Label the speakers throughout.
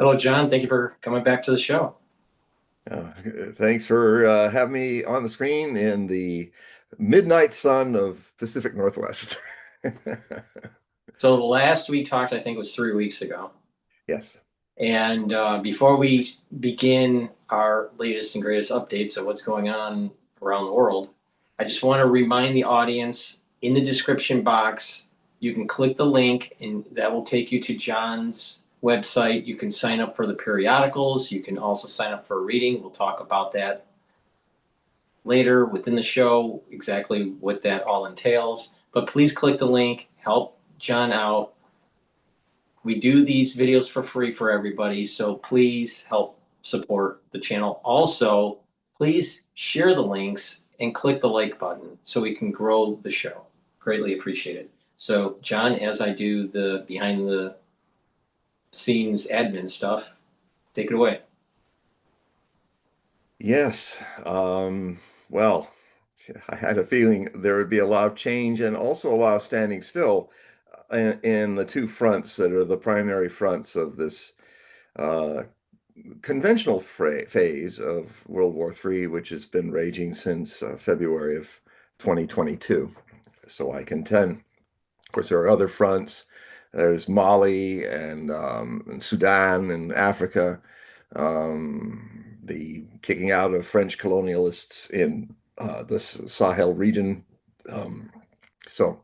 Speaker 1: Hello, John. Thank you for coming back to the show.
Speaker 2: Uh, Thanks for having me on the screen in the midnight sun of Pacific Northwest.
Speaker 1: So the last we talked, I think, was 3 weeks ago.
Speaker 2: Yes.
Speaker 1: And before we begin our latest and greatest updates of what's going on around the world, I just want to remind the audience in the description box, you can click the link and that will take you to John's website. You can sign up for the periodicals. You can also sign up for a reading. We'll talk about that later within the show, exactly what that all entails. But please click the link, help John out. We do these videos for free for everybody, so please help support the channel. Also, please share the links and click the like button so we can grow the show. Greatly appreciate it. So, John, as I do the behind the scenes admin stuff, take it away.
Speaker 2: Yes. Well, I had a feeling there would be a lot of change and also a lot of standing still in the two fronts that are the primary fronts of this uh, conventional phase of World War III, which has been raging since February of 2022. So I contend. Of course, there are other fronts. There's Mali and Sudan and Africa, the kicking out of French colonialists in the Sahel region. Um, so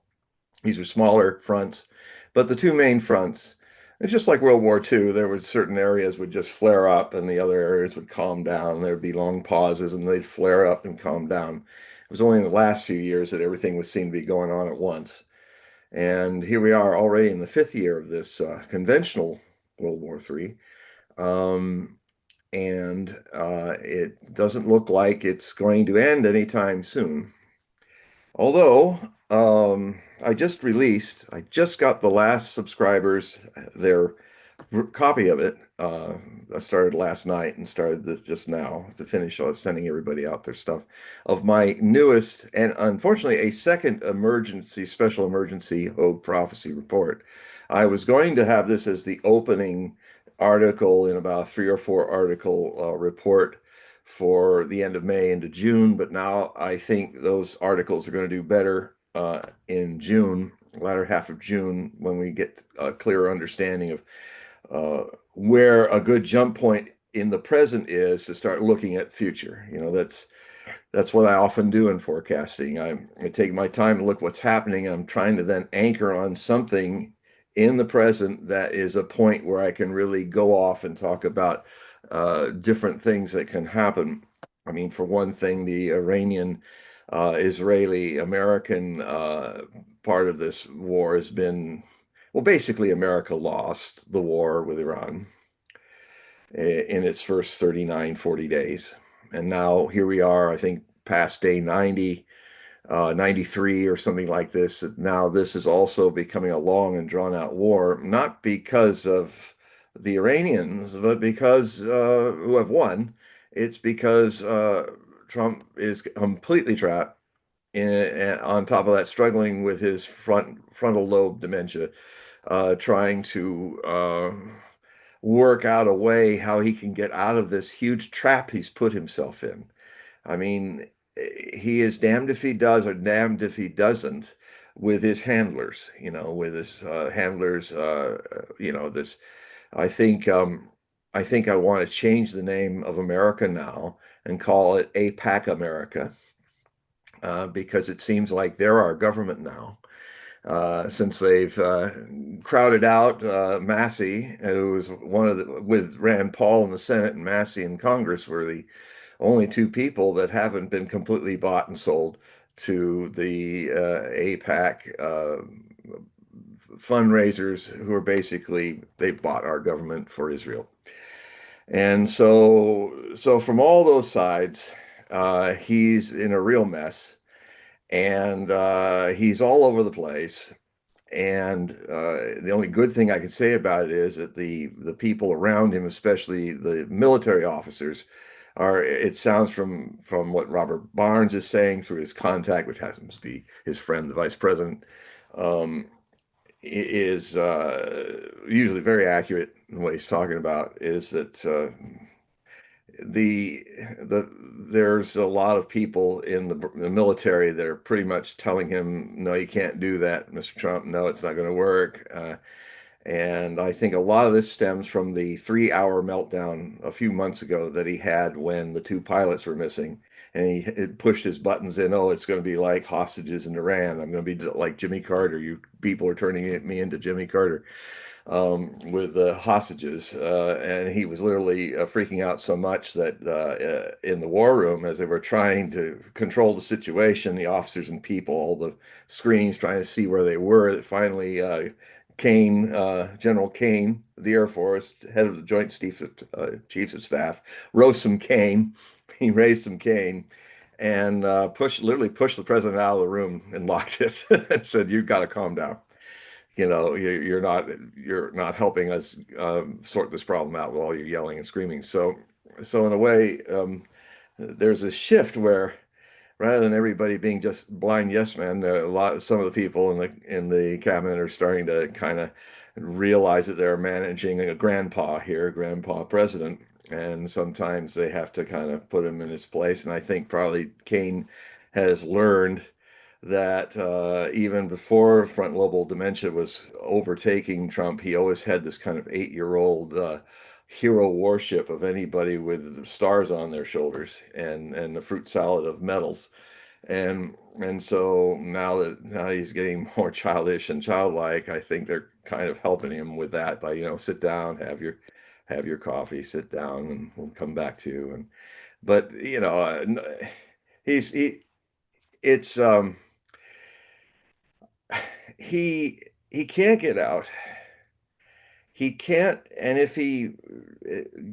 Speaker 2: these are smaller fronts, but the two main fronts, it's just like World War II, there were certain areas would just flare up and the other areas would calm down. There'd be long pauses and they'd flare up and calm down. It was only in the last few years that everything was seen to be going on at once. And here we are already in the fifth year of this conventional World War III. Um, and it doesn't look like it's going to end anytime soon. Although I just got the last subscribers, their copy of it. I started last night and started this just now to finish sending everybody out their stuff of my newest and unfortunately a second special emergency Hogue prophecy report. I was going to have this as the opening article in about 3 or 4 article report for the end of May into June, but now I think those articles are going to do better in June, latter half of June, when we get a clearer understanding of where a good jump point in the present is to start looking at future. That's what I often do in forecasting. I take my time to look what's happening, and I'm trying to then anchor on something in the present that is a point where I can really go off and talk about different things that can happen. I mean, for one thing, the Iranian Israeli American part of this war has been, well, basically, America lost the war with Iran in its first 39, 40 days. And now here we are, I think, past day 90, 93 or something like this. Now this is also becoming a long and drawn out war, not because of the Iranians, but because who have won. It's because Trump is completely trapped on top of that, struggling with his frontal lobe dementia, trying to work out a way how he can get out of this huge trap he's put himself in. I mean, he is damned if he does or damned if he doesn't with his handlers, with his handlers, this. I think, I think I want to change the name of America now and call it APAC America, because it seems like they're our government now. Since they've crowded out Massey, who was one of the, with Rand Paul in the Senate and Massey in Congress, were the only two people that haven't been completely bought and sold to the APAC fundraisers, who are basically, they bought our government for Israel. And so from all those sides, he's in a real mess, and he's all over the place. And the only good thing I could say about it is that the people around him, especially the military officers, are. It sounds from what Robert Barnes is saying through his contact, which happens to be his friend, the vice president. Um, is usually very accurate in what he's talking about, is that the there's a lot of people in the military that are pretty much telling him, no, you can't do that, Mr. Trump. No, it's not going to work. And I think a lot of this stems from the 3 hour meltdown a few months ago that he had when the two pilots were missing. And he pushed his buttons in. Oh, it's going to be like hostages in Iran. I'm going to be like Jimmy Carter. You people are turning me into Jimmy Carter with the hostages. And he was literally freaking out so much that in the war room, as they were trying to control the situation, the officers and people, all the screens trying to see where they were, that finally Kane, General Kane of the Air Force, head of the Joint Chiefs of Staff, rose some cane. He raised some cane and literally pushed the president out of the room and locked it and said, "You've got to calm down. You know, you're not helping us sort this problem out with all your yelling and screaming." So in a way, there's a shift where rather than everybody being just blind yes men, some of the people in the cabinet are starting to kind of realize that they're managing a grandpa here, grandpa president, and sometimes they have to kind of put him in his place. And I think probably Kane has learned that even before front lobal dementia was overtaking Trump, he always had this kind of 8-year-old hero worship of anybody with stars on their shoulders and the fruit salad of medals. And so now he's getting more childish and childlike, I think they're kind of helping him with that by, sit down, have your coffee, sit down, and we'll come back to you. And but he's he it's he can't get out. He can't, and if he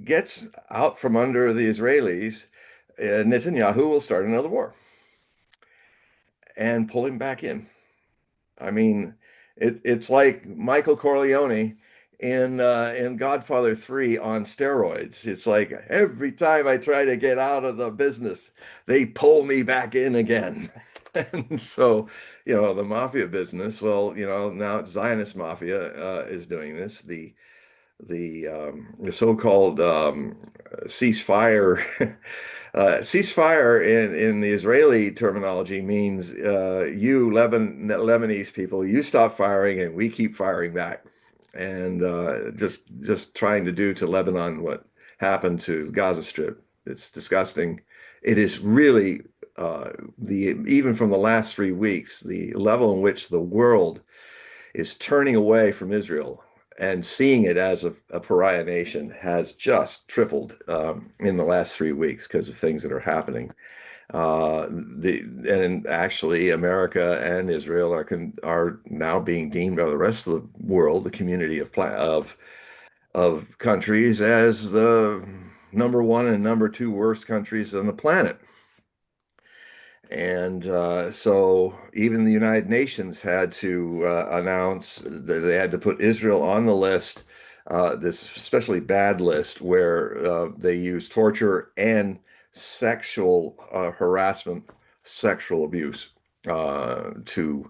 Speaker 2: gets out from under the Israelis, Netanyahu will start another war and pull him back in. I mean, it's like Michael Corleone in Godfather 3 on steroids. It's like every time I try to get out of the business, they pull me back in again. And so, the mafia business, well, now it's Zionist mafia is doing this. The so-called ceasefire ceasefire in the Israeli terminology means you Lebanese people, you stop firing and we keep firing back, and just trying to do to Lebanon what happened to Gaza Strip. It's disgusting. It is really the even from the last 3 weeks, the level in which the world is turning away from Israel and seeing it as a pariah nation has just tripled in the last 3 weeks because of things that are happening. And actually, America and Israel are now being deemed by the rest of the world, the community of countries, as the number one and number two worst countries on the planet. And so even the United Nations had to announce that they had to put Israel on the list, this especially bad list where they use torture and sexual harassment, sexual abuse to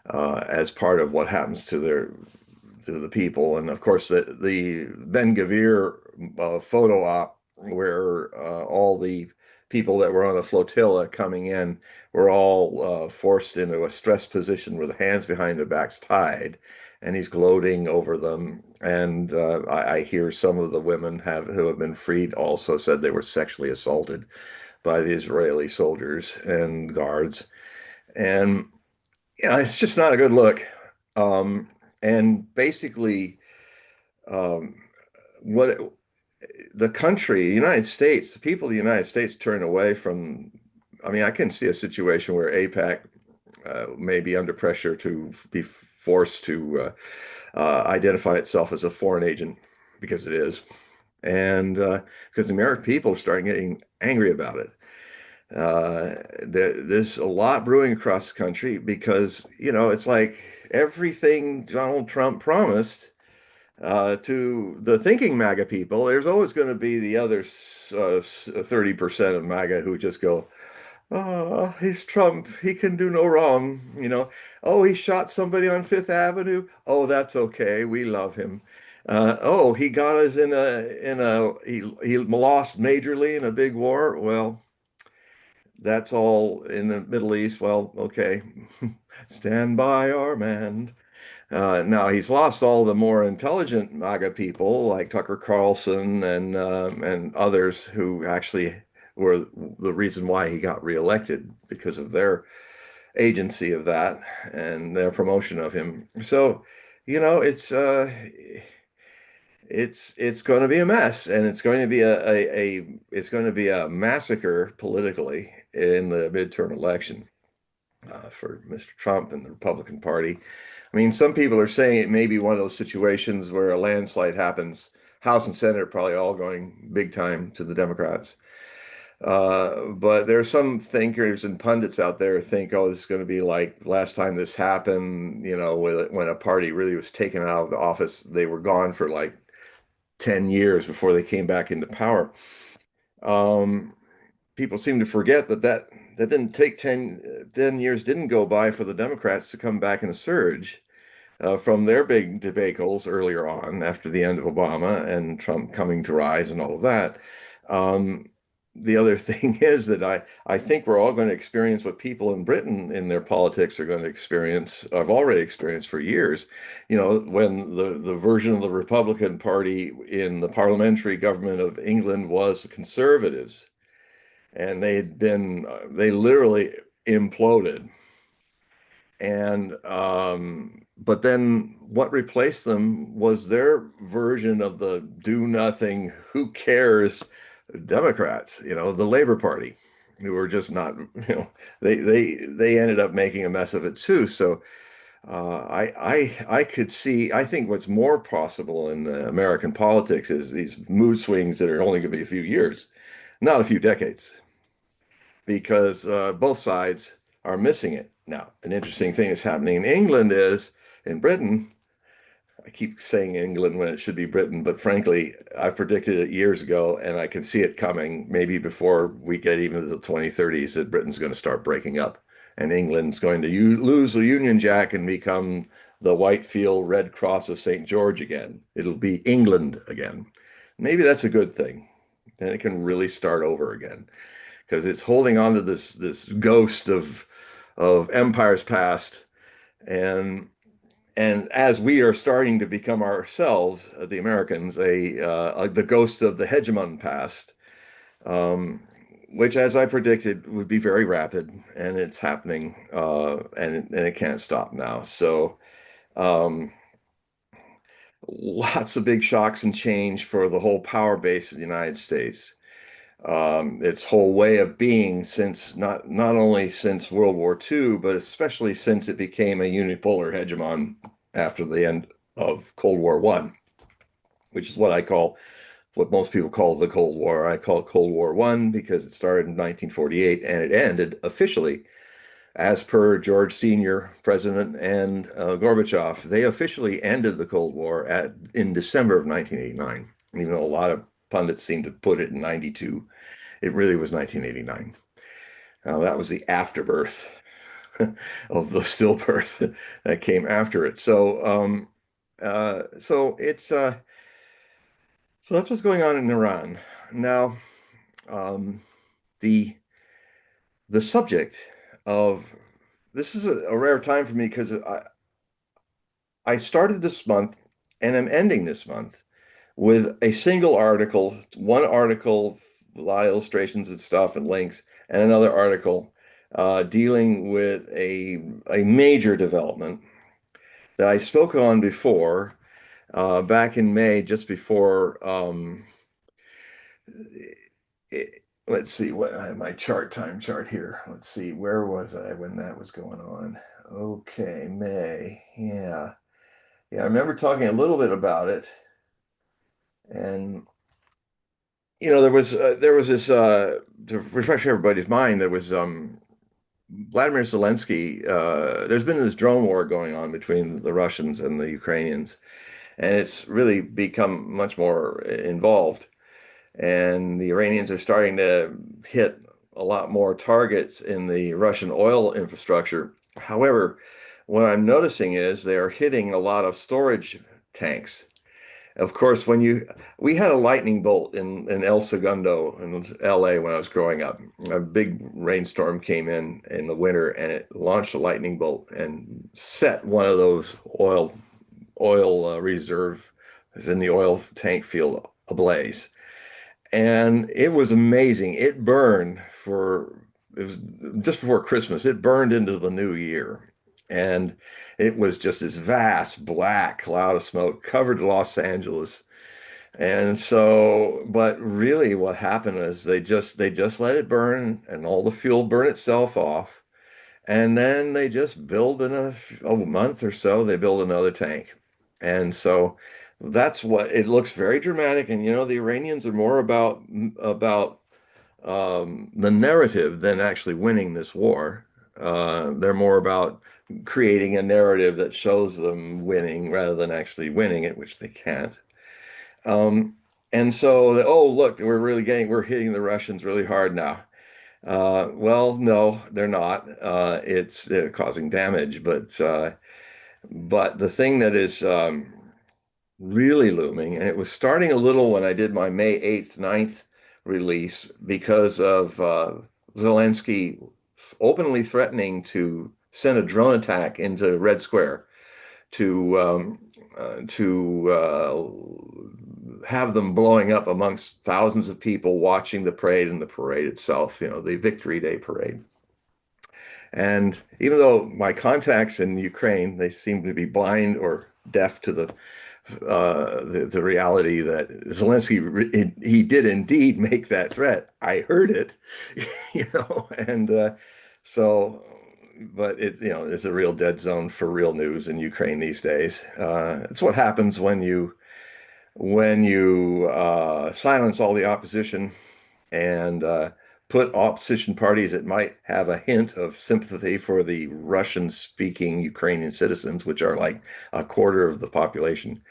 Speaker 2: as part of what happens to the people. And of course, the Ben Gvir photo op where all the people that were on a flotilla coming in were all forced into a stress position with hands behind their backs tied, and he's gloating over them. And I hear some of the women who have been freed also said they were sexually assaulted by the Israeli soldiers and guards. And it's just not a good look. And basically, um, what the country, the United States, the people of the United States turn away from. I mean, I can see a situation where AIPAC may be under pressure to be forced to identify itself as a foreign agent, because it is, and because the American people are starting getting angry about it. There's a lot brewing across the country because, it's like everything Donald Trump promised to the thinking MAGA people, there's always going to be the other 30% of MAGA who just go, He's Trump. He can do no wrong, you know. Oh, he shot somebody on Fifth Avenue. Oh, that's okay. We love him. Oh, he got us he lost majorly in a big war. Well, that's all in the Middle East. Well, okay. Stand by our man. Now he's lost all the more intelligent MAGA people like Tucker Carlson and others who actually were the reason why he got reelected because of their agency of that and their promotion of him. So, you know, it's going to be a mess, and it's going to be it's going to be a massacre politically in the midterm election for Mr. Trump and the Republican Party. I mean, some people are saying it may be one of those situations where a landslide happens. House and Senate are probably all going big time to the Democrats. But there are some thinkers and pundits out there who think, oh, this is going to be like last time this happened, you know, when a party really was taken out of the office. They were gone for like 10 years before they came back into power. Um, People seem to forget that didn't take 10 years didn't go by for the Democrats to come back in a surge from their big debacles earlier on after the end of Obama and Trump coming to rise and all of that. Um, the other thing is that I think we're all going to experience what people in Britain in their politics are going to experience, have already experienced for years. You know, when the version of the Republican Party in the parliamentary government of England was the Conservatives, and they literally imploded. And but then what replaced them was their version of the do nothing, who cares Democrats, you know, the Labor Party, who were just not, you know, they ended up making a mess of it too. So I could see, I think what's more possible in American politics is these mood swings that are only going to be a few years, not a few decades, because both sides are missing it. Now, an interesting thing is happening in England is in Britain. I keep saying England when it should be Britain, but frankly, I predicted it years ago, and I can see it coming maybe before we get even to the 2030s that Britain's going to start breaking up, and England's going to lose the Union Jack and become the Whitefield Red Cross of St. George again. It'll be England again. Maybe that's a good thing, and it can really start over again because it's holding on to this ghost of empires past, and as we are starting to become ourselves, the Americans, the ghost of the hegemon past, um, which, as I predicted, would be very rapid, and it's happening, and it can't stop now. So, um, lots of big shocks and change for the whole power base of the United States. Its whole way of being since not only since World War II, but especially since it became a unipolar hegemon after the end of Cold War One, which is what most people call the Cold War. I call it Cold War One because it started in 1948 and it ended officially, as per George Sr., President, and Gorbachev. They officially ended the Cold War in December of 1989, even though a lot of pundits seem to put it in 92. It really was 1989. That was the afterbirth of the stillbirth that came after it. So that's what's going on in Iran now. Um, the the subject of this is a rare time for me because I started this month and I'm ending this month with a single article, one article, a lot of illustrations and stuff and links, and another article dealing with a major development that I spoke on before back in May, just before. Let's see what I have my time chart here. Let's see, where was I when that was going on? Okay, May. Yeah, I remember talking a little bit about it, and there was this to refresh everybody's mind. There was Vladimir Zelensky. There's been this drone war going on between the Russians and the Ukrainians, and it's really become much more involved. And the Iranians are starting to hit a lot more targets in the Russian oil infrastructure. However, what I'm noticing is they are hitting a lot of storage tanks. Of course, we had a lightning bolt in El Segundo in LA when I was growing up. A big rainstorm came in the winter and it launched a lightning bolt and set one of those oil reserve is in the oil tank field ablaze. And it was amazing. It was just before Christmas. It burned into the new year. And it was just this vast black cloud of smoke covered Los Angeles. And so, but really what happened is they just let it burn and all the fuel burn itself off. And then they just build in a month or so, they build another tank. And so that's what it looks very dramatic. And the Iranians are more about the narrative than actually winning this war. They're more about creating a narrative that shows them winning rather than actually winning it, which they can't. Um, and so, oh, look, we're hitting the Russians really hard now. Well, no, they're not. It's causing damage, but the thing that is really looming, and it was starting a little when I did my May 8th, 9th release because of Zelensky openly threatening to send a drone attack into Red Square to have them blowing up amongst thousands of people watching the parade and the parade itself, the Victory Day parade. And even though my contacts in Ukraine, they seem to be blind or deaf to the reality that Zelensky he did indeed make that threat. I heard it, and so, but it's a real dead zone for real news in Ukraine these days. It's what happens when you silence all the opposition and put opposition parties that might have a hint of sympathy for the Russian-speaking Ukrainian citizens, which are like a quarter of the population.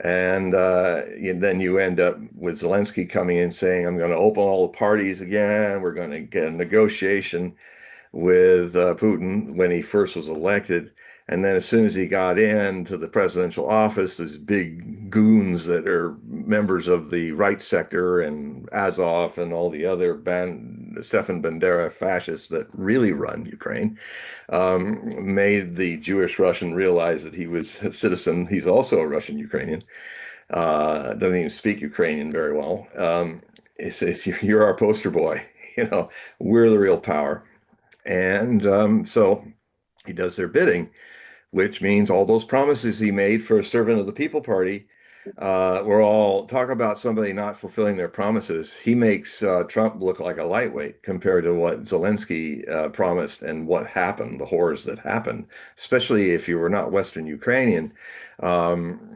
Speaker 2: And then you end up with Zelensky coming in saying, I'm going to open all the parties again. We're going to get a negotiation with Putin when he first was elected. And then as soon as he got into the presidential office, these big goons that are members of the right sector and Azov and all the other Stefan Bandera fascists that really run Ukraine, made the Jewish Russian realize that he was a citizen. He's also a Russian Ukrainian. Doesn't even speak Ukrainian very well. He says, "You're our poster boy. We're the real power." And so he does their bidding, which means all those promises he made for a servant of the people party were all talk about somebody not fulfilling their promises. He makes Trump look like a lightweight compared to what Zelensky promised and what happened, the horrors that happened, especially if you were not Western Ukrainian.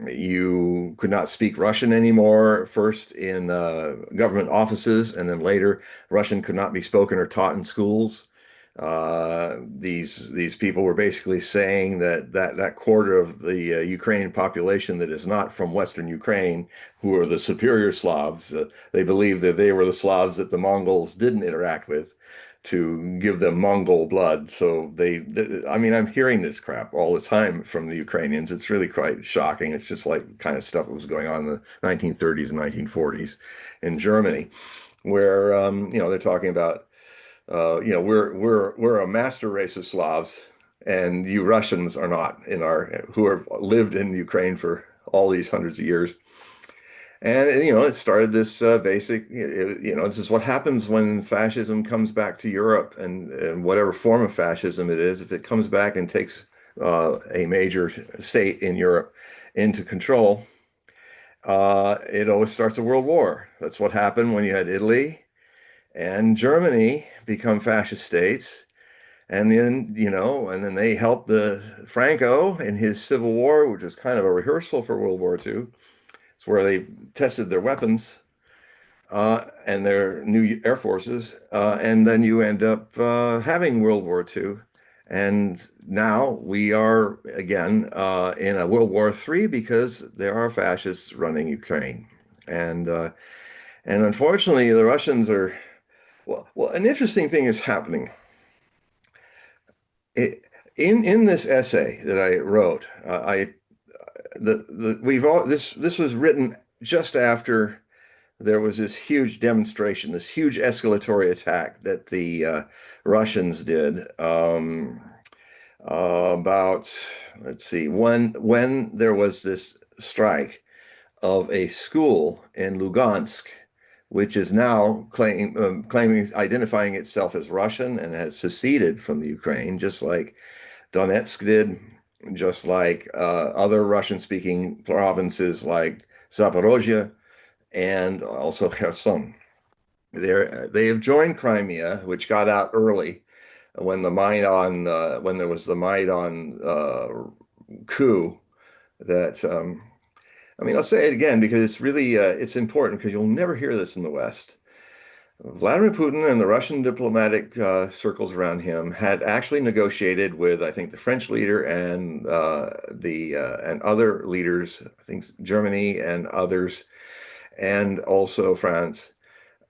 Speaker 2: You could not speak Russian anymore, first in government offices, and then later Russian could not be spoken or taught in schools. These people were basically saying that quarter of the Ukrainian population that is not from Western Ukraine, who are the superior Slavs, they believe that they were the Slavs that the Mongols didn't interact with to give them Mongol blood. So I mean, I'm hearing this crap all the time from the Ukrainians. It's really quite shocking. It's just like kind of stuff that was going on in the 1930s and 1940s in Germany, where they're talking about we're a master race of Slavs, and you Russians are not who have lived in Ukraine for all these hundreds of years. And it started this basic, this is what happens when fascism comes back to Europe, and whatever form of fascism it is, if it comes back and takes a major state in Europe into control, it always starts a world war. That's what happened when you had Italy and Germany become fascist states. And then they helped the Franco in his civil war, which was kind of a rehearsal for World War II. It's where they tested their weapons and their new air forces. And then you end up having World War II. And now we are again in a World War III because there are fascists running Ukraine. And unfortunately, the Russians are Well, an interesting thing is happening. It, in this essay that I wrote, I the we've all this was written just after there was this huge demonstration, this huge escalatory attack that the Russians did about, let's see, when there was this strike of a school in Lugansk, which is now claiming, identifying itself as Russian and has seceded from the Ukraine, just like Donetsk did, just like other Russian-speaking provinces like Zaporozhye and also Kherson. They have joined Crimea, which got out early when there was the Maidan coup. That I mean, I'll say it again because it's really it's important because you'll never hear this in the West. Vladimir Putin and the Russian diplomatic circles around him had actually negotiated with, I think, the French leader and the and other leaders, I think Germany and others, and also France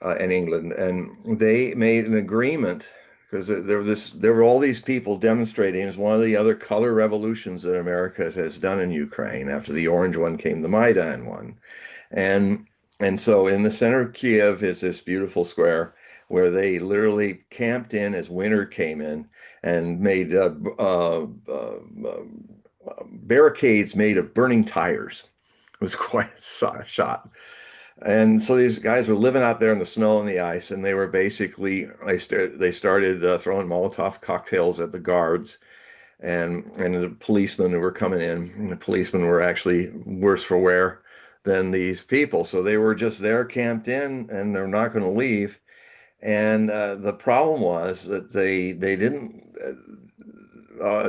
Speaker 2: and England, and they made an agreement because there were all these people demonstrating. It was one of the other color revolutions that America has done in Ukraine. After the orange one came the Maidan one, and so in the center of Kiev is this beautiful square where they literally camped in as winter came in and made barricades made of burning tires. It was quite a shot. And so these guys were living out there in the snow and the ice, and they were basically they started throwing Molotov cocktails at the guards and the policemen who were coming in. And the policemen were actually worse for wear than these people, so they were just there camped in, and they're not going to leave. And the problem was that they didn't.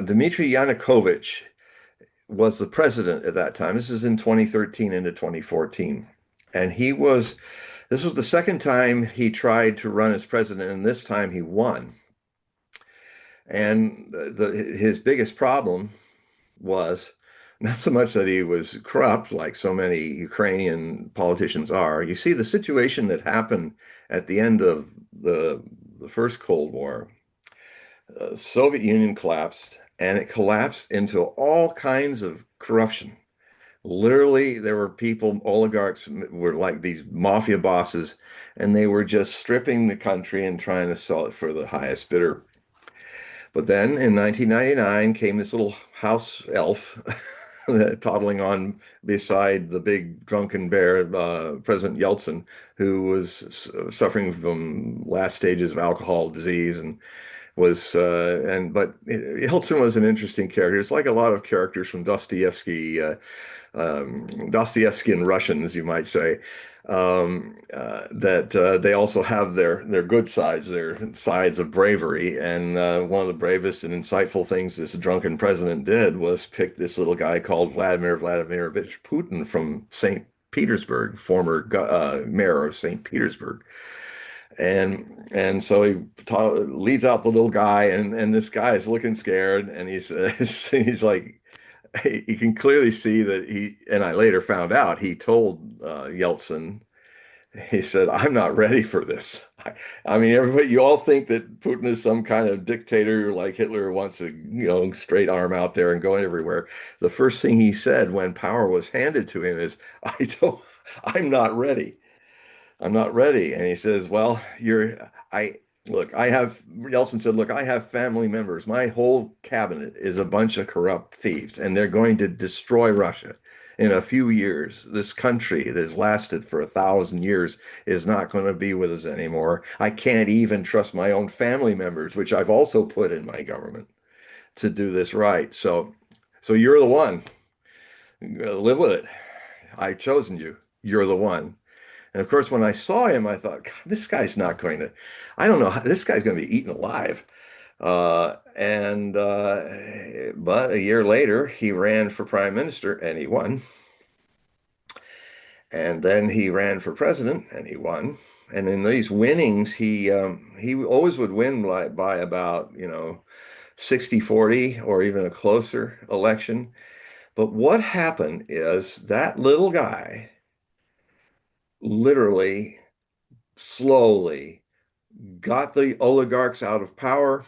Speaker 2: Dmitry Yanukovych was the president at that time. This is in 2013 into 2014. And this was the second time he tried to run as president, and this time he won. And his biggest problem was not so much that he was corrupt, like so many Ukrainian politicians are. You see, the situation that happened at the end of the first Cold War, the Soviet Union collapsed, and it collapsed into all kinds of corruption. Literally, there were people, oligarchs were like these mafia bosses, and they were just stripping the country and trying to sell it for the highest bidder. But then in 1999 came this little house elf toddling on beside the big drunken bear, President Yeltsin, who was suffering from last stages of alcohol disease and but Yeltsin was an interesting character. It's like a lot of characters from Dostoevsky, Dostoevsky and Russians, you might say, that they also have their good sides, their sides of bravery. And one of the bravest and insightful things this drunken president did was pick this little guy called Vladimir Vladimirovich Putin from St. Petersburg, former mayor of St. Petersburg. And so he leads out the little guy, and this guy is looking scared, and he's like, you can clearly see that and I later found out he told Yeltsin, he said, I'm not ready for this. I mean, everybody, you all think that Putin is some kind of dictator like Hitler who wants to, straight arm out there and go everywhere. The first thing he said when power was handed to him is, I'm not ready. I'm not ready. And he says, well, Yeltsin said, look, I have family members. My whole cabinet is a bunch of corrupt thieves, and they're going to destroy Russia in a few years. This country that has lasted for 1,000 years is not going to be with us anymore. I can't even trust my own family members, which I've also put in my government to do this right. So you're the one. Live with it. I've chosen you. You're the one. And of course, when I saw him, I thought, God, this guy's not going to, I don't know, this guy's going to be eaten alive. But a year later, he ran for prime minister and he won. And then he ran for president and he won. And in these winnings, he always would win by about, 60-40 or even a closer election. But what happened is that little guy literally slowly got the oligarchs out of power,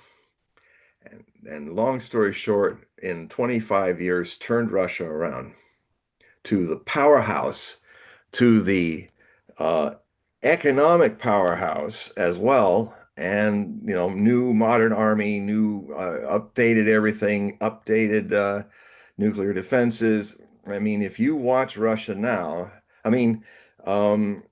Speaker 2: and long story short, in 25 years, turned Russia around to the powerhouse, to the uh, economic powerhouse as well, and new modern army, new updated everything, updated nuclear defenses. I mean, if you watch Russia now, I mean, um,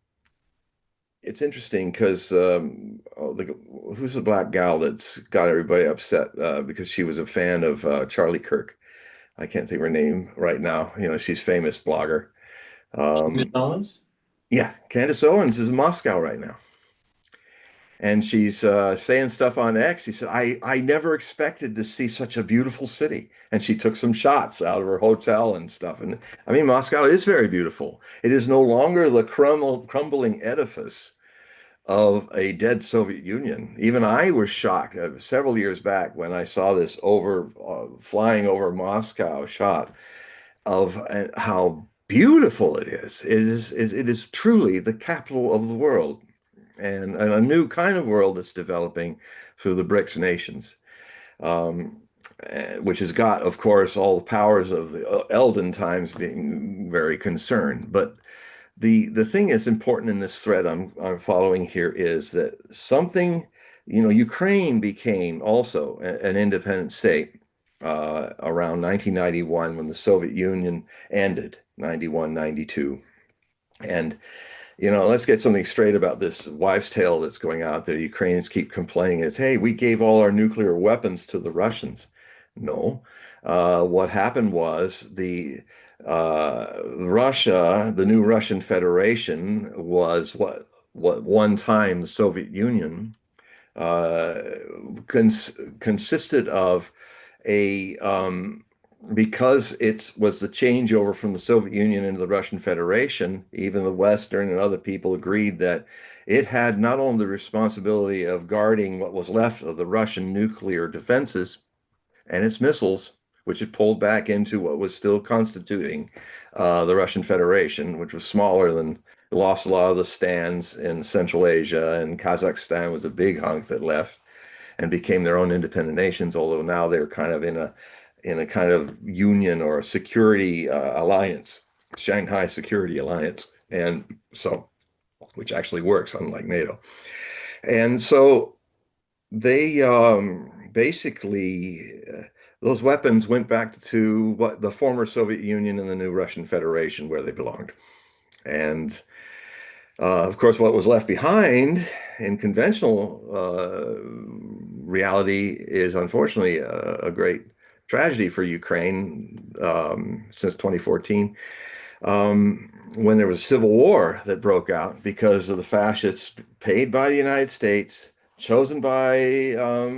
Speaker 2: it's interesting because who's the black gal that's got everybody upset because she was a fan of Charlie Kirk? I can't think of her name right now. She's a famous blogger.
Speaker 1: Miss
Speaker 2: Um,
Speaker 1: Owens?
Speaker 2: yeah, Candace Owens is in Moscow right now. And she's saying stuff on X. She said, I never expected to see such a beautiful city. And she took some shots out of her hotel and stuff. And I mean, Moscow is very beautiful. It is no longer the crumbling edifice of a dead Soviet Union. Even I was shocked several years back when I saw this flying over Moscow shot of how beautiful it is. It is truly the capital of the world, and a new kind of world that's developing through the BRICS nations, um, which has got, of course, all the powers of the Eldon times being very concerned. But the thing that's important in this thread I'm following here is that Ukraine became also an independent state around 1991 when the Soviet Union ended, 91, 92. And let's get something straight about this wives' tale that's going out there. Ukrainians keep complaining is, hey, we gave all our nuclear weapons to the Russians. No. What happened was Russia, the new Russian Federation, was what one time the Soviet Union uh, consisted of a because it was the changeover from the Soviet Union into the Russian Federation. Even the Western and other people agreed that it had not only the responsibility of guarding what was left of the Russian nuclear defenses and its missiles, which it pulled back into what was still constituting the Russian Federation, which was smaller than lost a lot of the stands in Central Asia, and Kazakhstan was a big hunk that left and became their own independent nations, although now they're kind of in a kind of union or a security alliance, Shanghai Security Alliance, and so which actually works, unlike NATO. And so they basically those weapons went back to what the former Soviet Union and the new Russian Federation, where they belonged. And of course, what was left behind in conventional reality is unfortunately a great tragedy for Ukraine since 2014, when there was a civil war that broke out because of the fascists paid by the United States, chosen by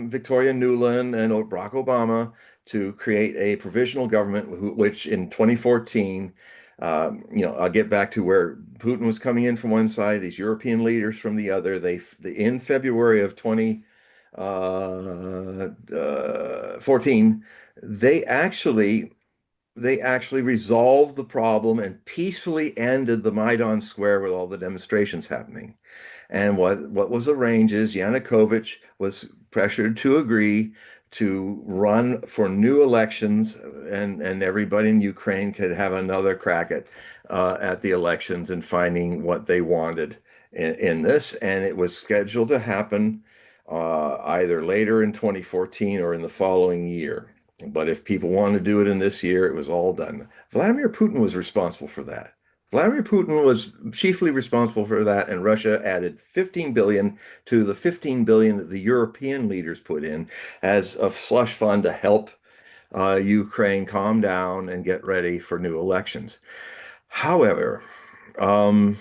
Speaker 2: Victoria Nuland and Barack Obama to create a provisional government, which in 2014, I'll get back to where Putin was coming in from one side, these European leaders from the other. In February of 2014, they actually resolved the problem and peacefully ended the Maidan Square with all the demonstrations happening. And what was arranged is Yanukovych was pressured to agree to run for new elections, and everybody in Ukraine could have another crack at the elections and finding what they wanted in this. And it was scheduled to happen either later in 2014 or in the following year. But if people wanted to do it in this year, it was all done. Vladimir Putin was responsible for that. Vladimir Putin was chiefly responsible for that, and Russia added 15 billion to the 15 billion that the European leaders put in as a slush fund to help Ukraine calm down and get ready for new elections. However, um,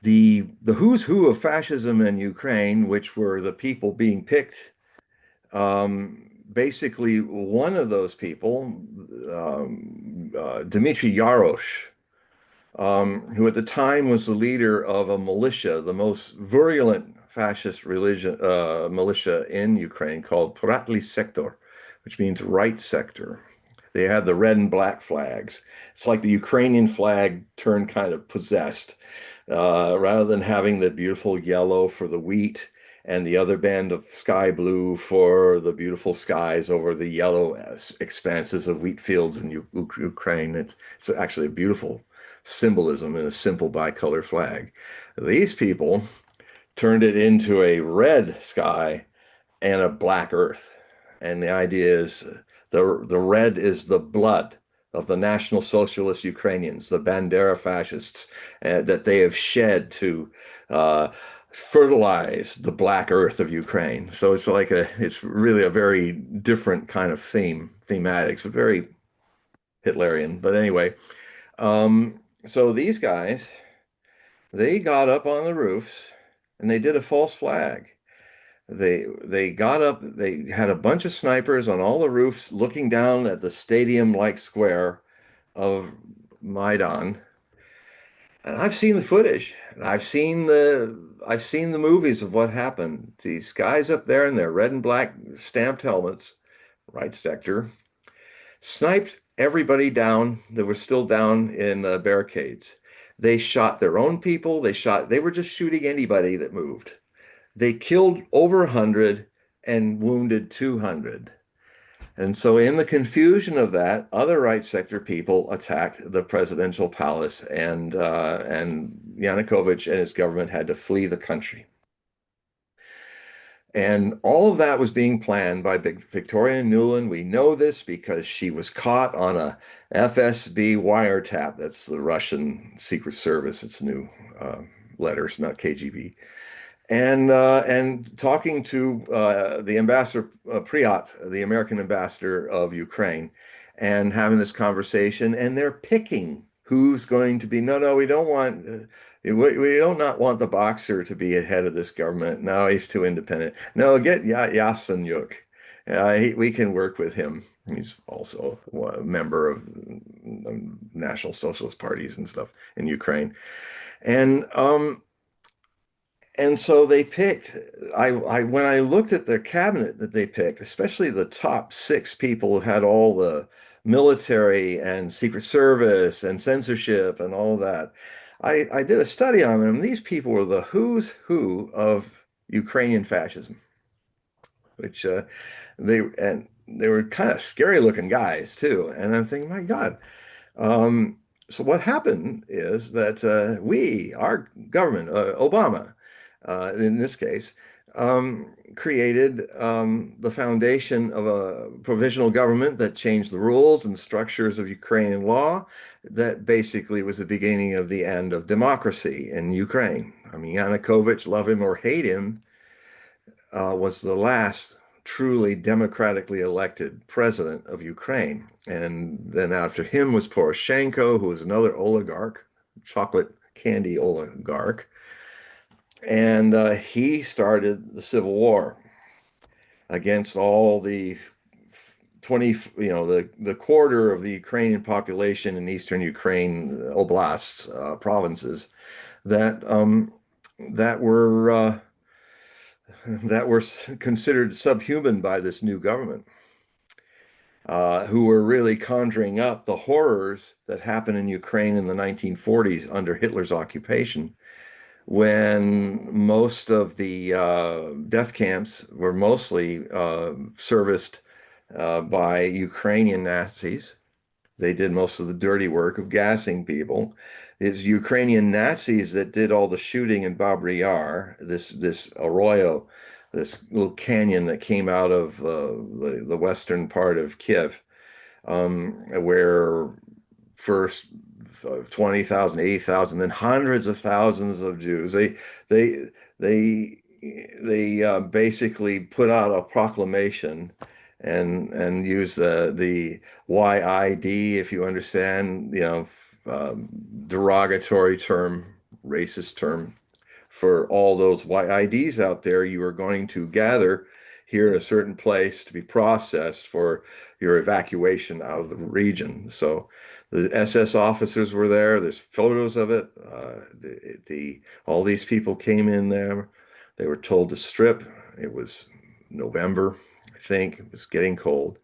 Speaker 2: the who's who of fascism in Ukraine, which were the people being picked, basically one of those people, Dmitry Yarosh, who at the time was the leader of a militia, the most virulent fascist militia in Ukraine called Poratli Sector, which means right sector. They had the red and black flags. It's like the Ukrainian flag turned kind of possessed. Rather than having the beautiful yellow for the wheat and the other band of sky blue for the beautiful skies over the yellow expanses of wheat fields in Ukraine. It's actually a beautiful symbolism in a simple bicolor flag. These people turned it into a red sky and a black earth. And the idea is the red is the blood of the National Socialist Ukrainians, the Bandera fascists, that they have shed to uh, fertilize the black earth of Ukraine. So it's really a very different kind of thematics, but very Hitlerian. But anyway, so these guys, they got up on the roofs and they did a false flag. They got up, they had a bunch of snipers on all the roofs looking down at the stadium-like square of Maidan. And I've seen the footage, and I've seen the movies of what happened. These guys up there in their red and black stamped helmets, right sector, sniped everybody down that was still down in the barricades. They shot their own people, they were just shooting anybody that moved. They killed over 100 and wounded 200. And so, in the confusion of that, other right sector people attacked the presidential palace, and Yanukovych and his government had to flee the country. And all of that was being planned by Victoria Nuland. We know this because she was caught on a FSB wiretap. That's the Russian Secret Service. It's new letters, not KGB. And talking to the ambassador Pryat, the American ambassador of Ukraine, and having this conversation, and they're picking who's going to be. No, we don't want. We don't not want the boxer to be ahead of this government. No, he's too independent. No, get Yasenyuk. We can work with him. He's also a member of National Socialist parties and stuff in Ukraine. And and so they picked. I when I looked at the cabinet that they picked, especially the top six people who had all the military and Secret Service and censorship and all of that, I did a study on them. These people were the who's who of Ukrainian fascism, which they were kind of scary looking guys too. And I'm thinking, my God. So what happened is that our government, Obama, in this case, created the foundation of a provisional government that changed the rules and structures of Ukrainian law. That basically was the beginning of the end of democracy in Ukraine. I mean, Yanukovych, love him or hate him, was the last truly democratically elected president of Ukraine. And then after him was Poroshenko, who was another oligarch, chocolate candy oligarch. And he started the civil war against all the 20, the quarter of the Ukrainian population in eastern Ukraine, oblasts, provinces that that were that were considered subhuman by this new government, who were really conjuring up the horrors that happened in Ukraine in the 1940s under Hitler's occupation, when most of the death camps were mostly serviced by Ukrainian Nazis. They did most of the dirty work of gassing people. It's Ukrainian Nazis that did all the shooting in Babri Yar, this arroyo, this little canyon that came out of the western part of Kiev, where first 20,000, 80,000, then hundreds of thousands of Jews. They they they basically put out a proclamation and use the YID, if you understand, derogatory term, racist term, for all those YIDs out there. You are going to gather here in a certain place to be processed for your evacuation out of the region. So the SS officers were there. There's photos of it. All these people came in there. They were told to strip. It was November, I think. It was getting cold.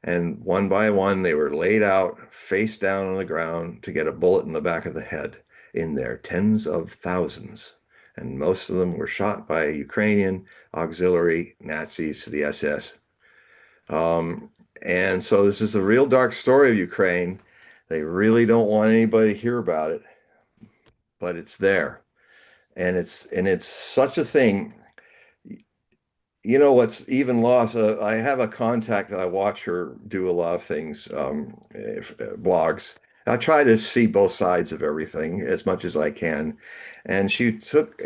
Speaker 2: And one by one, they were laid out face down on the ground to get a bullet in the back of the head in their tens of thousands. And most of them were shot by Ukrainian auxiliary Nazis to the SS. Um, and so this is a real dark story of Ukraine. They really don't want anybody to hear about it, but it's there. And it's such a thing. You know what's even lost? I have a contact that I watch her do a lot of things, blogs. I try to see both sides of everything as much as I can. And she took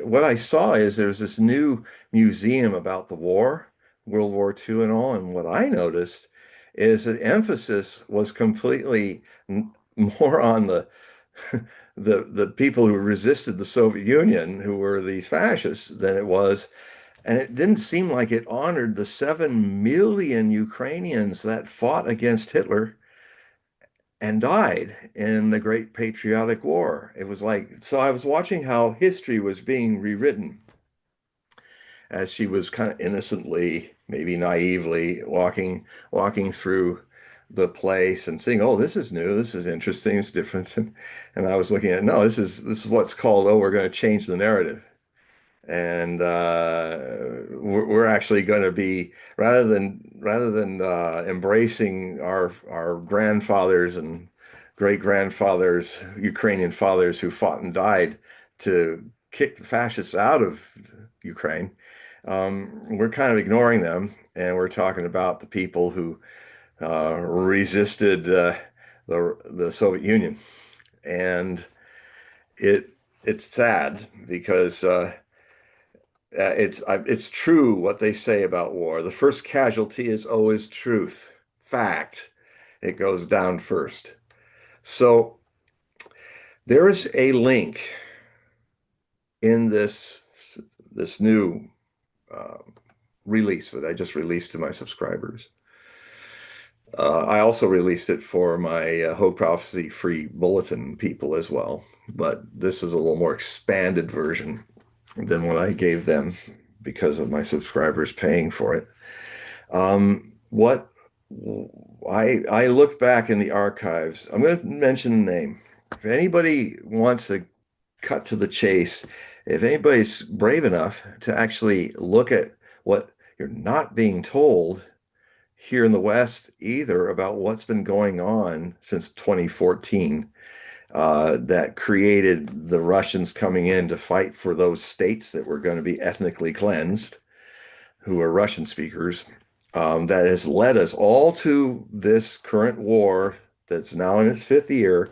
Speaker 2: what I saw is there's this new museum about the war, World War II and all. And what I noticed is that emphasis was completely more on the people who resisted the Soviet Union, who were these fascists, than it was, and it didn't seem like it honored the 7 million Ukrainians that fought against Hitler and died in the Great Patriotic War. It was like, so I was watching how history was being rewritten as she was kind of innocently, maybe naively walking through the place and seeing, oh, this is new, this is interesting, it's different. And I was looking at, no, this is what's called, oh, we're going to change the narrative. And we're actually going to be, rather than embracing our grandfathers and great grandfathers, Ukrainian fathers who fought and died to kick the fascists out of Ukraine, we're kind of ignoring them, and we're talking about the people who resisted the Soviet Union. And it it's sad because it's true what they say about war. The first casualty is always truth, fact. It goes down first. So there is a link in this new uh, release that I just released to my subscribers. I also released it for my Hogue Prophecy Free Bulletin people as well, but this is a little more expanded version than what I gave them because of my subscribers paying for it. What I looked back in the archives. I'm going to mention the name. If anybody wants to cut to the chase, if anybody's brave enough to actually look at what you're not being told here in the West either about what's been going on since 2014, that created the Russians coming in to fight for those states that were going to be ethnically cleansed, who are Russian speakers, that has led us all to this current war that's now in its fifth year,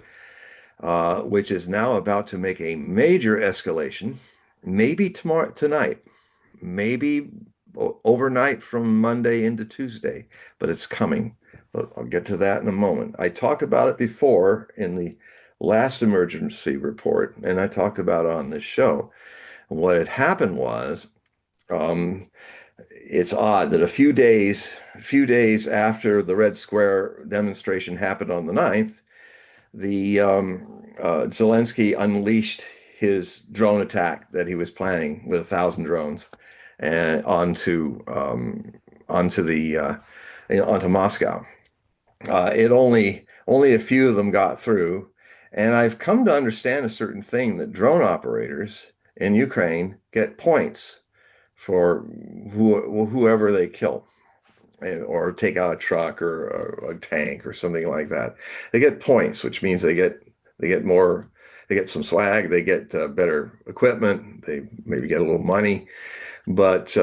Speaker 2: which is now about to make a major escalation, maybe tonight, maybe overnight from Monday into Tuesday, but it's coming. But I'll get to that in a moment. I talked about it before in the last emergency report, and I talked about it on this show. What had happened was, um, it's odd that a few days after the Red Square demonstration happened on the 9th, the Zelensky unleashed his drone attack that he was planning with 1,000 drones and onto Moscow. It only a few of them got through, and I've come to understand a certain thing that drone operators in Ukraine get points for whoever they kill or take out a truck or a tank or something like that. They get points, which means they get more, they get some swag, they get better equipment, they maybe get a little money. But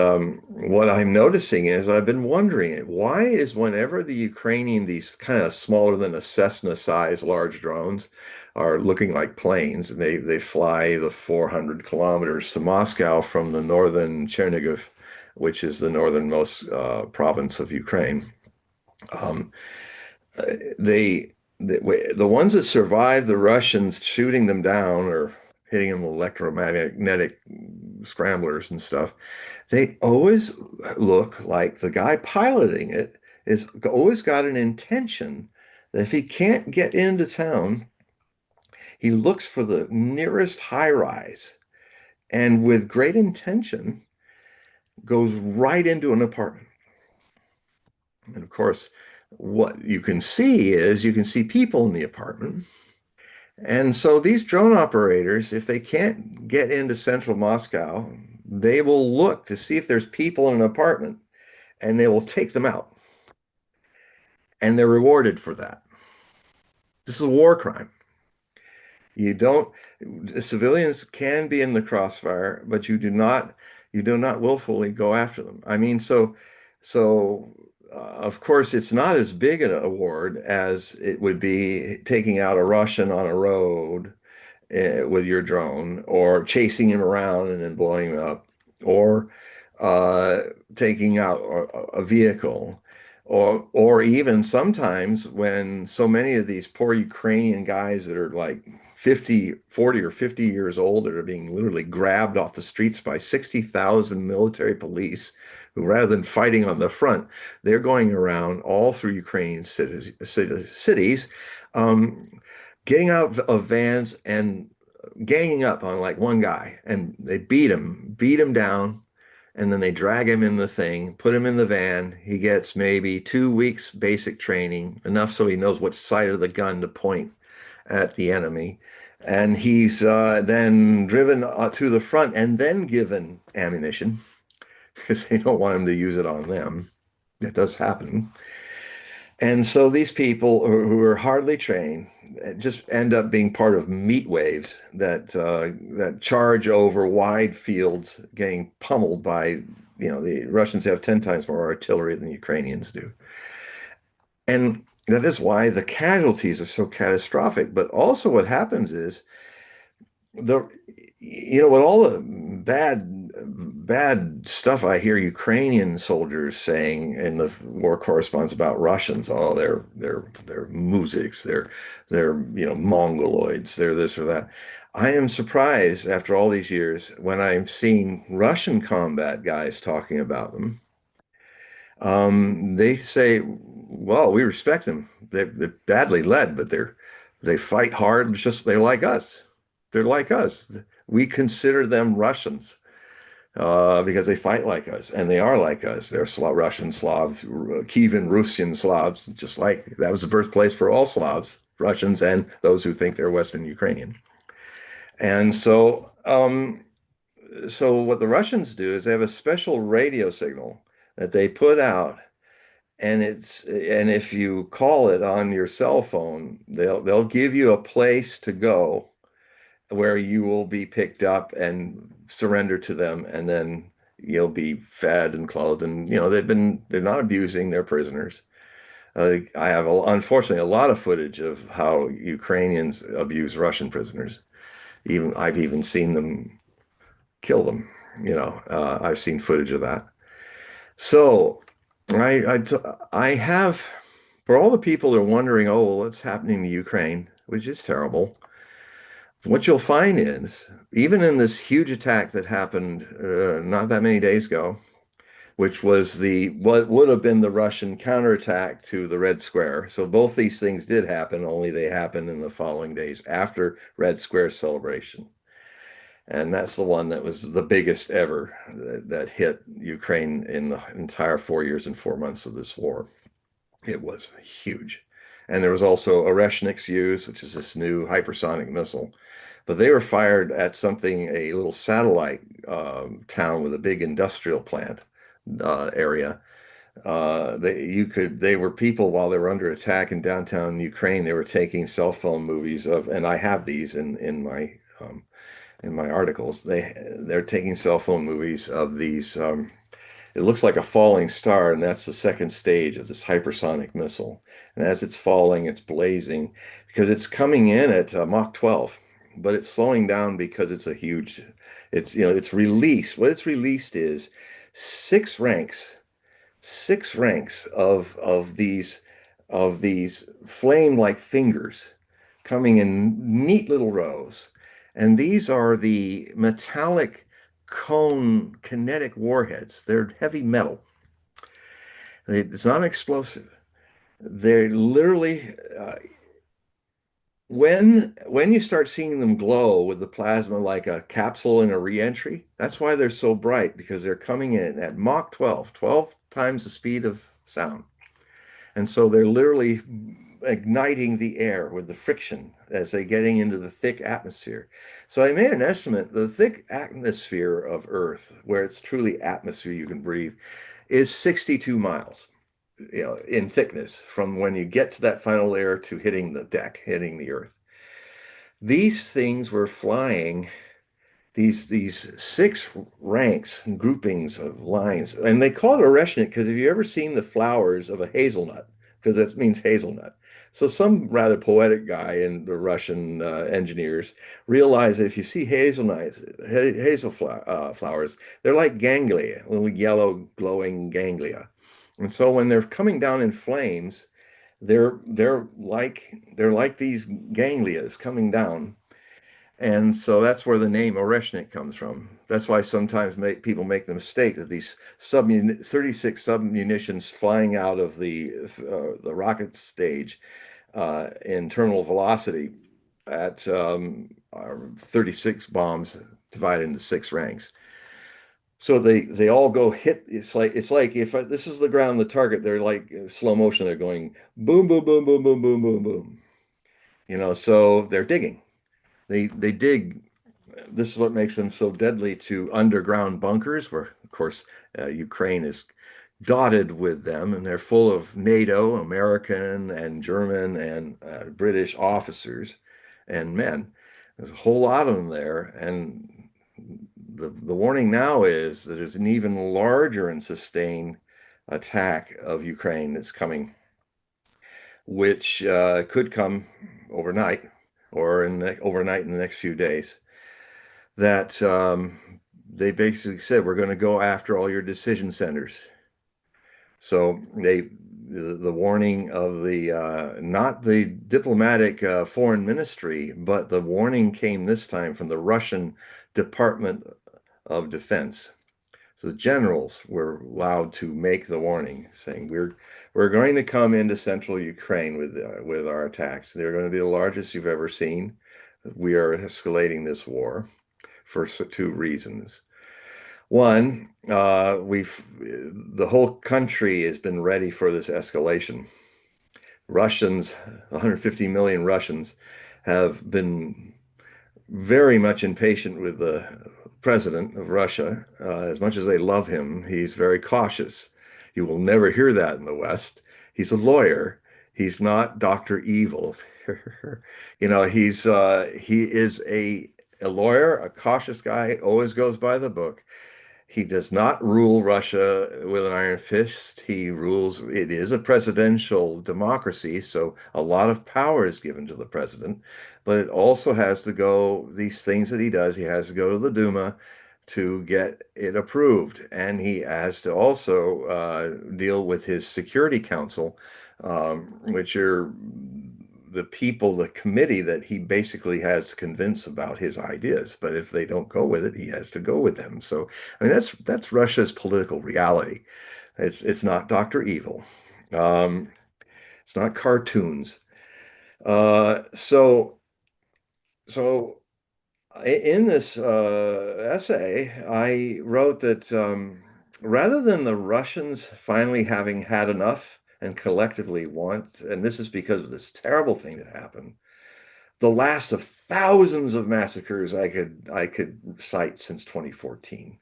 Speaker 2: what I'm noticing is I've been wondering why is whenever the Ukrainian, these kind of smaller than a Cessna size large drones are looking like planes, and they fly the 400 kilometers to Moscow from the northern Chernihiv, which is the northernmost province of Ukraine. Um, they the ones that survive the Russians shooting them down or hitting them with electromagnetic scramblers and stuff, they always look like the guy piloting it is always got an intention that if he can't get into town, he looks for the nearest high rise and with great intention goes right into an apartment. And of course, what you can see is you can see people in the apartment. And so these drone operators, if they can't get into central Moscow, they will look to see if there's people in an apartment and they will take them out. And they're rewarded for that. This is a war crime. You don't, civilians can be in the crossfire, but you do not willfully go after them. I mean, of course, it's not as big an award as it would be taking out a Russian on a road with your drone, or chasing him around and then blowing him up, or uh, taking out a vehicle, or even sometimes when so many of these poor Ukrainian guys that are like 50, 40 or 50 years old that are being literally grabbed off the streets by 60,000 military police who, rather than fighting on the front, they're going around all through Ukrainian cities, um, getting out of vans and ganging up on like one guy, and they beat him down, and then they drag him in the thing, put him in the van. He gets maybe 2 weeks basic training, enough so he knows which side of the gun to point at the enemy. And he's then driven to the front and then given ammunition because they don't want him to use it on them. That does happen. And so these people who are hardly trained just end up being part of meat waves that charge over wide fields, getting pummeled by, the Russians have 10 times more artillery than the Ukrainians do. And that is why the casualties are so catastrophic. But also what happens is the with all the bad stuff I hear Ukrainian soldiers saying in the war correspondence about Russians, oh, they're muziks, they're mongoloids, they're this or that. I am surprised after all these years when I'm seeing Russian combat guys talking about them. They say, well, we respect them. They're badly led, but they fight hard. Just they're like us. They're like us. We consider them Russians because they fight like us, and they are like us. They're Russian Slavs, Kievan Russian Slavs, just like that was the birthplace for all Slavs, Russians, and those who think they're Western Ukrainian. And so what the Russians do is they have a special radio signal that they put out, and if you call it on your cell phone, they'll give you a place to go where you will be picked up and surrender to them, and then you'll be fed and clothed. And they're not abusing their prisoners. I have unfortunately a lot of footage of how Ukrainians abuse Russian prisoners. I've even seen them kill them. I've seen footage of that. So I have, for all the people that are wondering, oh, well, what's happening to Ukraine, which is terrible. What you'll find is, even in this huge attack that happened not that many days ago, which was what would have been the Russian counterattack to the Red Square. So both these things did happen, only they happened in the following days after Red Square celebration. And that's the one that was the biggest ever that hit Ukraine in the entire 4 years and 4 months of this war. It was huge. And there was also Oreshniks used, which is this new hypersonic missile. But they were fired at a little satellite town with a big industrial plant area. They were people while they were under attack in downtown Ukraine. They were taking cell phone movies and I have these in my articles. They're taking cell phone movies of these. It looks like a falling star, and that's the second stage of this hypersonic missile. And as it's falling, it's blazing because it's coming in at Mach 12, but it's slowing down because it's a huge. It's released. What it's released is six ranks, six ranks of these flame-like fingers coming in neat little rows. And these are the metallic cone kinetic warheads. They're heavy metal. It's not explosive. They're literally when you start seeing them glow with the plasma like a capsule in a reentry, that's why they're so bright, because they're coming in at Mach 12, 12 times the speed of sound. And so they're literally igniting the air with the friction as they're getting into the thick atmosphere. So I made an estimate. The thick atmosphere of Earth, where it's truly atmosphere you can breathe, is 62 miles, in thickness from when you get to that final layer to hitting the deck, hitting the Earth. These things were flying these six ranks and groupings of lines, and they call it Oreshnik because have you ever seen the flowers of a hazelnut? Because that means hazelnut. So some rather poetic guy in the Russian engineers realized that if you see hazelnuts, flowers, they're like ganglia, little yellow glowing ganglia. And so when they're coming down in flames, they're like these ganglias coming down, and so that's where the name Oreshnik comes from. That's why sometimes people make the mistake that these 36 submunitions flying out of the rocket stage in terminal velocity at 36 bombs divided into six ranks. So they all go hit. It's like if this is the ground, the target, they're like slow motion. They're going boom, boom, boom, boom, boom, boom, boom, boom. So they're digging. They dig. This is what makes them so deadly to underground bunkers, where, of course, Ukraine is dotted with them, and they're full of NATO, American, and German, and British officers and men. There's a whole lot of them there, and the warning now is that there's an even larger and sustained attack of Ukraine that's coming, which could come overnight or overnight in the next few days. That they basically said, we're going to go after all your decision centers. So the warning of the not the diplomatic foreign ministry, but the warning came this time from the Russian Department of Defense. So the generals were allowed to make the warning, saying we're going to come into central Ukraine with our attacks. They're going to be the largest you've ever seen. We are escalating this war for two reasons. One, the whole country has been ready for this escalation. Russians, 150 million Russians, have been very much impatient with the president of Russia. As much as they love him, he's very cautious. You will never hear that in the West. He's a lawyer. He's not Dr. Evil. He is a lawyer, a cautious guy, always goes by the book. He does not rule Russia with an iron fist. It is a presidential democracy, so a lot of power is given to the president, but it also has to go, these things that he does, he has to go to the Duma to get it approved. And he has to also deal with his Security Council, which are the people, the committee that he basically has to convince about his ideas. But if they don't go with it, he has to go with them. So, I mean, that's Russia's political reality. It's not Dr. Evil. Um, it's not cartoons. So in this essay, I wrote that rather than the Russians finally having had enough and collectively want, and this is because of this terrible thing that happened, the last of thousands of massacres I could cite since 2014.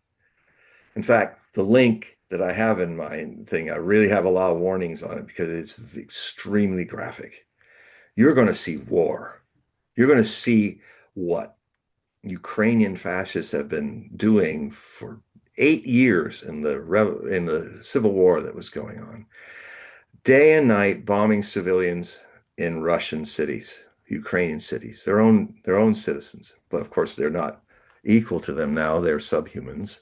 Speaker 2: In fact, the link that I have in my thing, I really have a lot of warnings on it because it's extremely graphic. You're going to see war. You're going to see what Ukrainian fascists have been doing for 8 years in the civil war that was going on. Day and night bombing civilians in Russian cities, Ukrainian cities, their own citizens. But of course, they're not equal to them now. They're subhumans.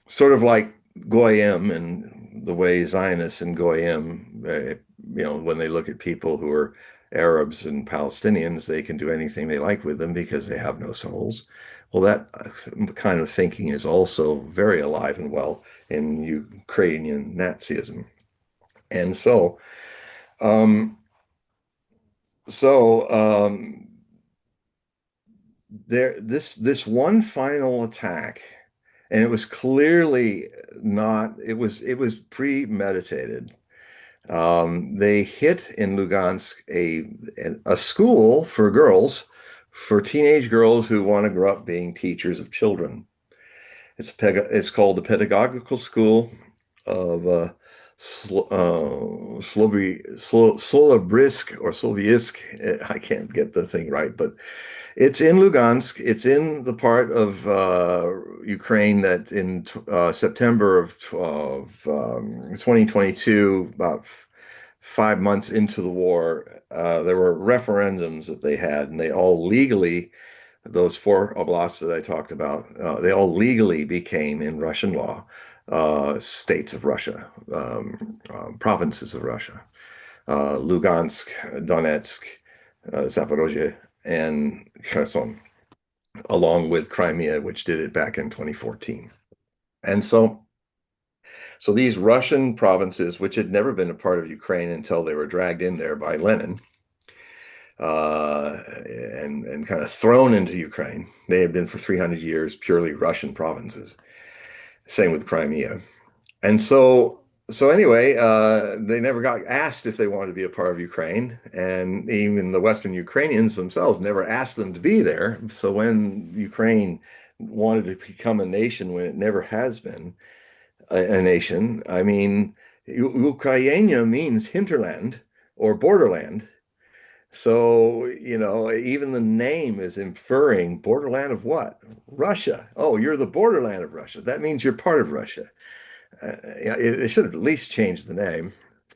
Speaker 2: Sort of like Goyim and the way Zionists and Goyim, when they look at people who are Arabs and Palestinians, they can do anything they like with them because they have no souls. Well, that kind of thinking is also very alive and well in Ukrainian Nazism. And um, so this one final attack, and it was clearly not, it was premeditated. They hit in Lugansk a school for girls, for teenage girls who want to grow up being teachers of children. It's called the Pedagogical School of Slovibrisk or Sloviisk. I can't get the thing right, but it's in Lugansk. It's in the part of Ukraine that in September of 2022, about 5 months into the war, there were referendums that they had, and they all legally, those four oblasts that I talked about, they all legally became, in Russian law, states of Russia, provinces of Russia. Lugansk, Donetsk, Zaporozhye, and Kherson, along with Crimea, which did it back in 2014. And so these Russian provinces, which had never been a part of Ukraine until they were dragged in there by Lenin, and kind of thrown into Ukraine. They had been for 300 years purely Russian provinces. Same with Crimea. And so anyway, they never got asked if they wanted to be a part of Ukraine, and even the Western Ukrainians themselves never asked them to be there. So when Ukraine wanted to become a nation, when it never has been a nation, I mean, Ukraina means hinterland or borderland. So, even the name is inferring borderland of what? Russia. Oh, you're the borderland of Russia. That means you're part of Russia. Yeah, it should have at least changed the name,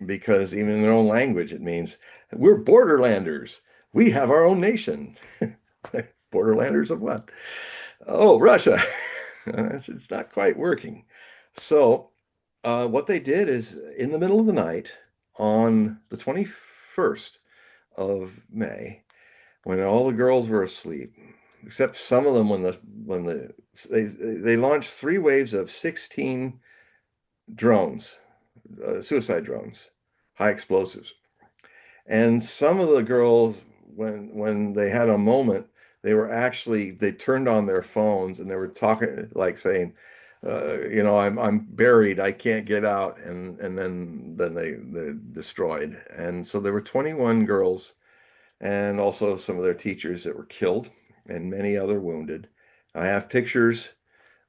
Speaker 2: because even in their own language, it means we're borderlanders. We have our own nation. Borderlanders of what? Oh, Russia. It's not quite working. So, what they did is in the middle of the night on the 21st of May, when all the girls were asleep, except some of them they launched three waves of 16 drones, suicide drones, high explosives. And some of the girls, when they had a moment, they turned on their phones and they were talking, like saying, I'm buried, I can't get out, and then they're destroyed. And so there were 21 girls and also some of their teachers that were killed and many other wounded. I have pictures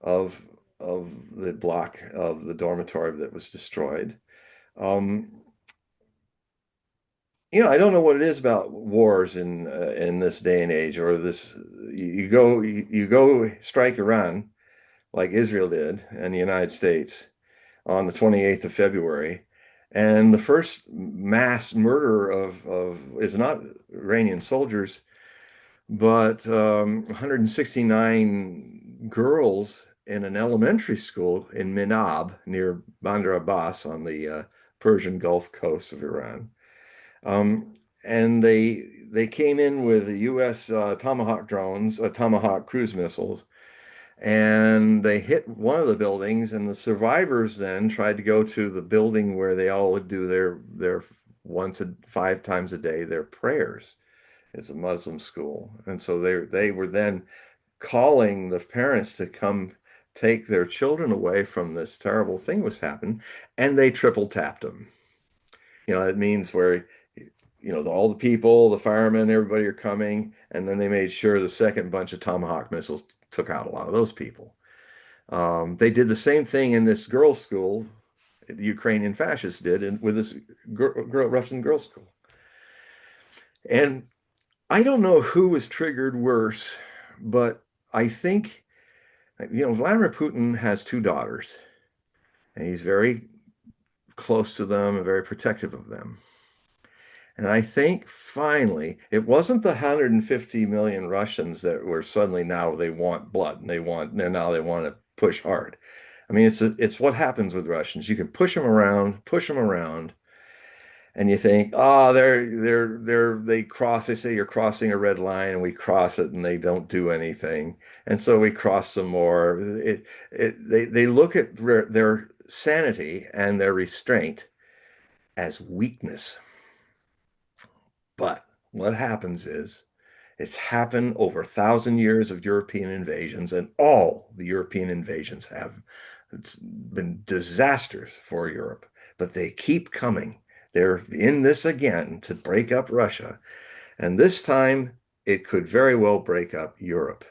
Speaker 2: of the block of the dormitory that was destroyed. Um, I don't know what it is about wars in this day and age, or this. You go strike Iran like Israel did and the United States on the 28th of February, and the first mass murder of is not Iranian soldiers, but 169 girls in an elementary school in Minab near Bandar Abbas on the Persian Gulf coast of Iran. And they came in with the U.S. Tomahawk drones, Tomahawk cruise missiles, and they hit one of the buildings. And the survivors then tried to go to the building where they all would do their 5 times a day their prayers. It's a Muslim school, and so they were then calling the parents to come take their children away from this terrible thing was happening, and they triple tapped them. It means where all the people, the firemen, everybody are coming, and then they made sure the second bunch of Tomahawk missiles took out a lot of those people. They did the same thing in this girls' school, the Ukrainian fascists did, with this Russian girls' school. And I don't know who was triggered worse, but I think, Vladimir Putin has two daughters, and he's very close to them and very protective of them. And I think finally, it wasn't the 150 million Russians that were suddenly now they want blood and they want to push hard. I mean, it's what happens with Russians. You can push them around, and you think, oh, they cross. They say you're crossing a red line, and we cross it, and they don't do anything, and so we cross some more. They look at their sanity and their restraint as weakness. But what happens is it's happened over 1,000 years of European invasions, and all the European invasions have it's been disasters for Europe, but they keep coming. They're in this again to break up Russia. And this time it could very well break up Europe.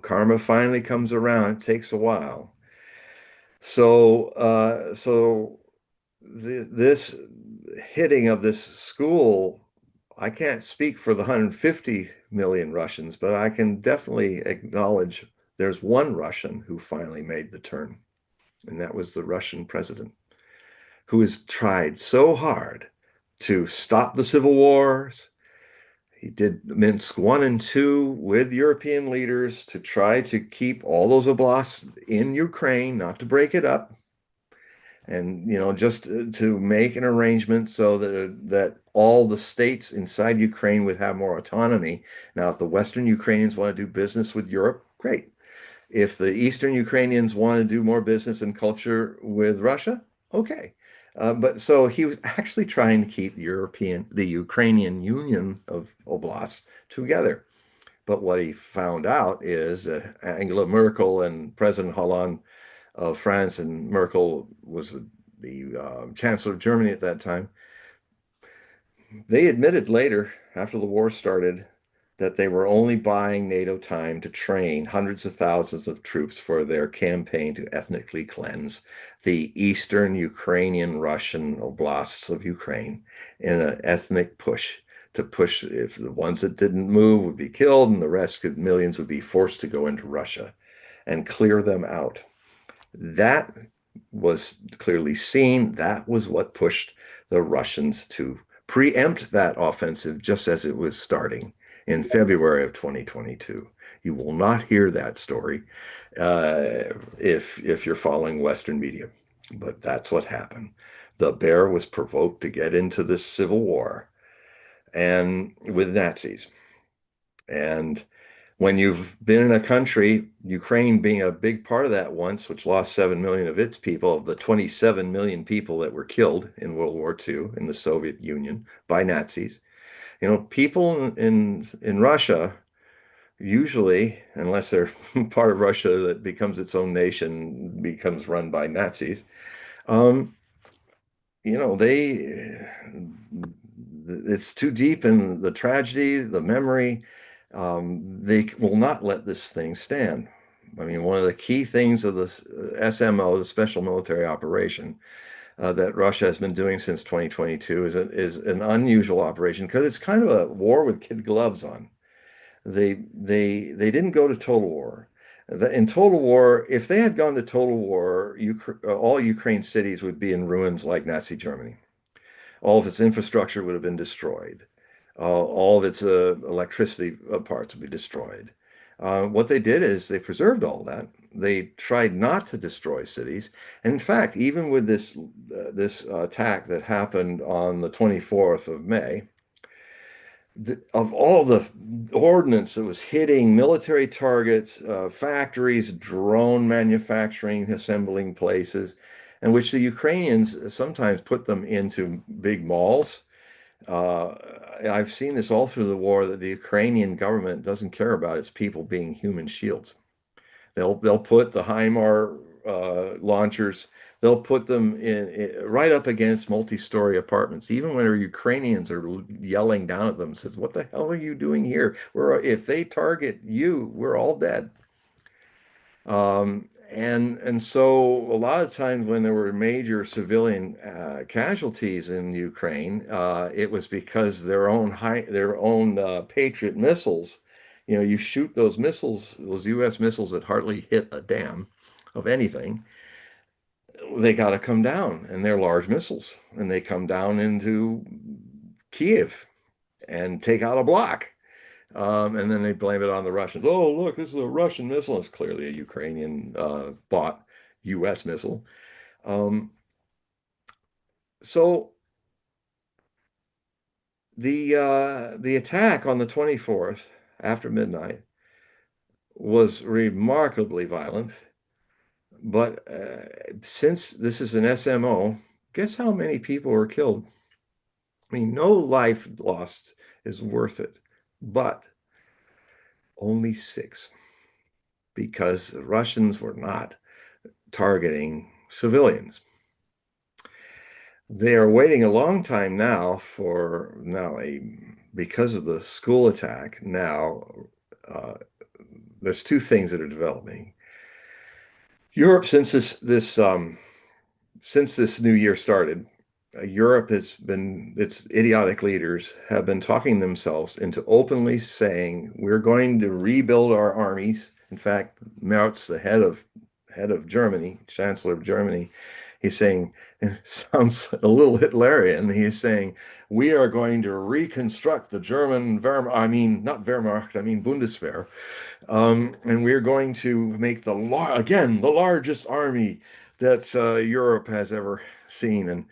Speaker 2: Karma finally comes around. It takes a while. So this hitting of this school, I can't speak for the 150 million Russians, but I can definitely acknowledge there's one Russian who finally made the turn, and that was the Russian president, who has tried so hard to stop the civil wars. He did Minsk 1 and 2 with European leaders to try to keep all those oblasts in Ukraine, not to break it up, and just to make an arrangement so that all the states inside Ukraine would have more autonomy. Now, if the Western Ukrainians want to do business with Europe, great. If the Eastern Ukrainians want to do more business and culture with Russia, okay. But so he was actually trying to keep the Ukrainian Union of Oblasts together. But what he found out is Angela Merkel and President Hollande of France, and Merkel was the Chancellor of Germany at that time. They admitted later, after the war started, that they were only buying NATO time to train hundreds of thousands of troops for their campaign to ethnically cleanse the eastern Ukrainian Russian oblasts of Ukraine in an ethnic push to push, if the ones that didn't move would be killed and the rest millions would be forced to go into Russia and clear them out. That was clearly seen. That was what pushed the Russians to preempt that offensive just as it was starting in February of 2022. You will not hear that story if you're following Western media, but that's what happened. The bear was provoked to get into this civil war and with Nazis. And when you've been in a country, Ukraine being a big part of that once, which lost 7 million of its people, of the 27 million people that were killed in World War II in the Soviet Union by Nazis, people in Russia usually, unless they're part of Russia that becomes its own nation, becomes run by Nazis, um, they it's too deep in the tragedy, the memory. They will not let this thing stand. I mean, one of the key things of the SMO, the Special Military Operation, that Russia has been doing since 2022 is an unusual operation because it's kind of a war with kid gloves on. They didn't go to total war. In total war, if they had gone to total war, all Ukraine cities would be in ruins like Nazi Germany. All of its infrastructure would have been destroyed. All of its electricity parts would be destroyed. What they did is they preserved all that. They tried not to destroy cities. And in fact, even with this attack that happened on the 24th of May, of all the ordnance that was hitting military targets, factories, drone manufacturing, assembling places, in which the Ukrainians sometimes put them into big malls. Uh, I've seen this all through the war that the Ukrainian government doesn't care about its people being human shields. They'll put the HIMAR launchers. They'll put them in right up against multi-story apartments, even when Ukrainians are yelling down at them, says, "What the hell are you doing here? If they target you, we're all dead." And so a lot of times when there were major civilian casualties in Ukraine, it was because their own Patriot missiles. You shoot those missiles, those U.S. missiles that hardly hit a dam of anything. They got to come down, and they're large missiles, and they come down into Kiev and take out a block. And then they blame it on the Russians. Oh, look, this is a Russian missile. It's clearly a Ukrainian bought U.S. missile. Um, so the attack on the 24th after midnight was remarkably violent. But since this is an SMO, guess how many people were killed? I mean, no life lost is worth it, but only 6, because the Russians were not targeting civilians. They are waiting a long time now for now a because of the school attack. Now, uh, there's two things that are developing. Europe, since this new year started, Europe has been, its idiotic leaders have been talking themselves into openly saying, we're going to rebuild our armies. In fact, Merz, the head of Germany, Chancellor of Germany, he's saying, it sounds a little Hitlerian. He's saying, we are going to reconstruct the German Wehrmacht, I mean, not Wehrmacht, I mean Bundeswehr. And we're going to make again, the largest army that Europe has ever seen.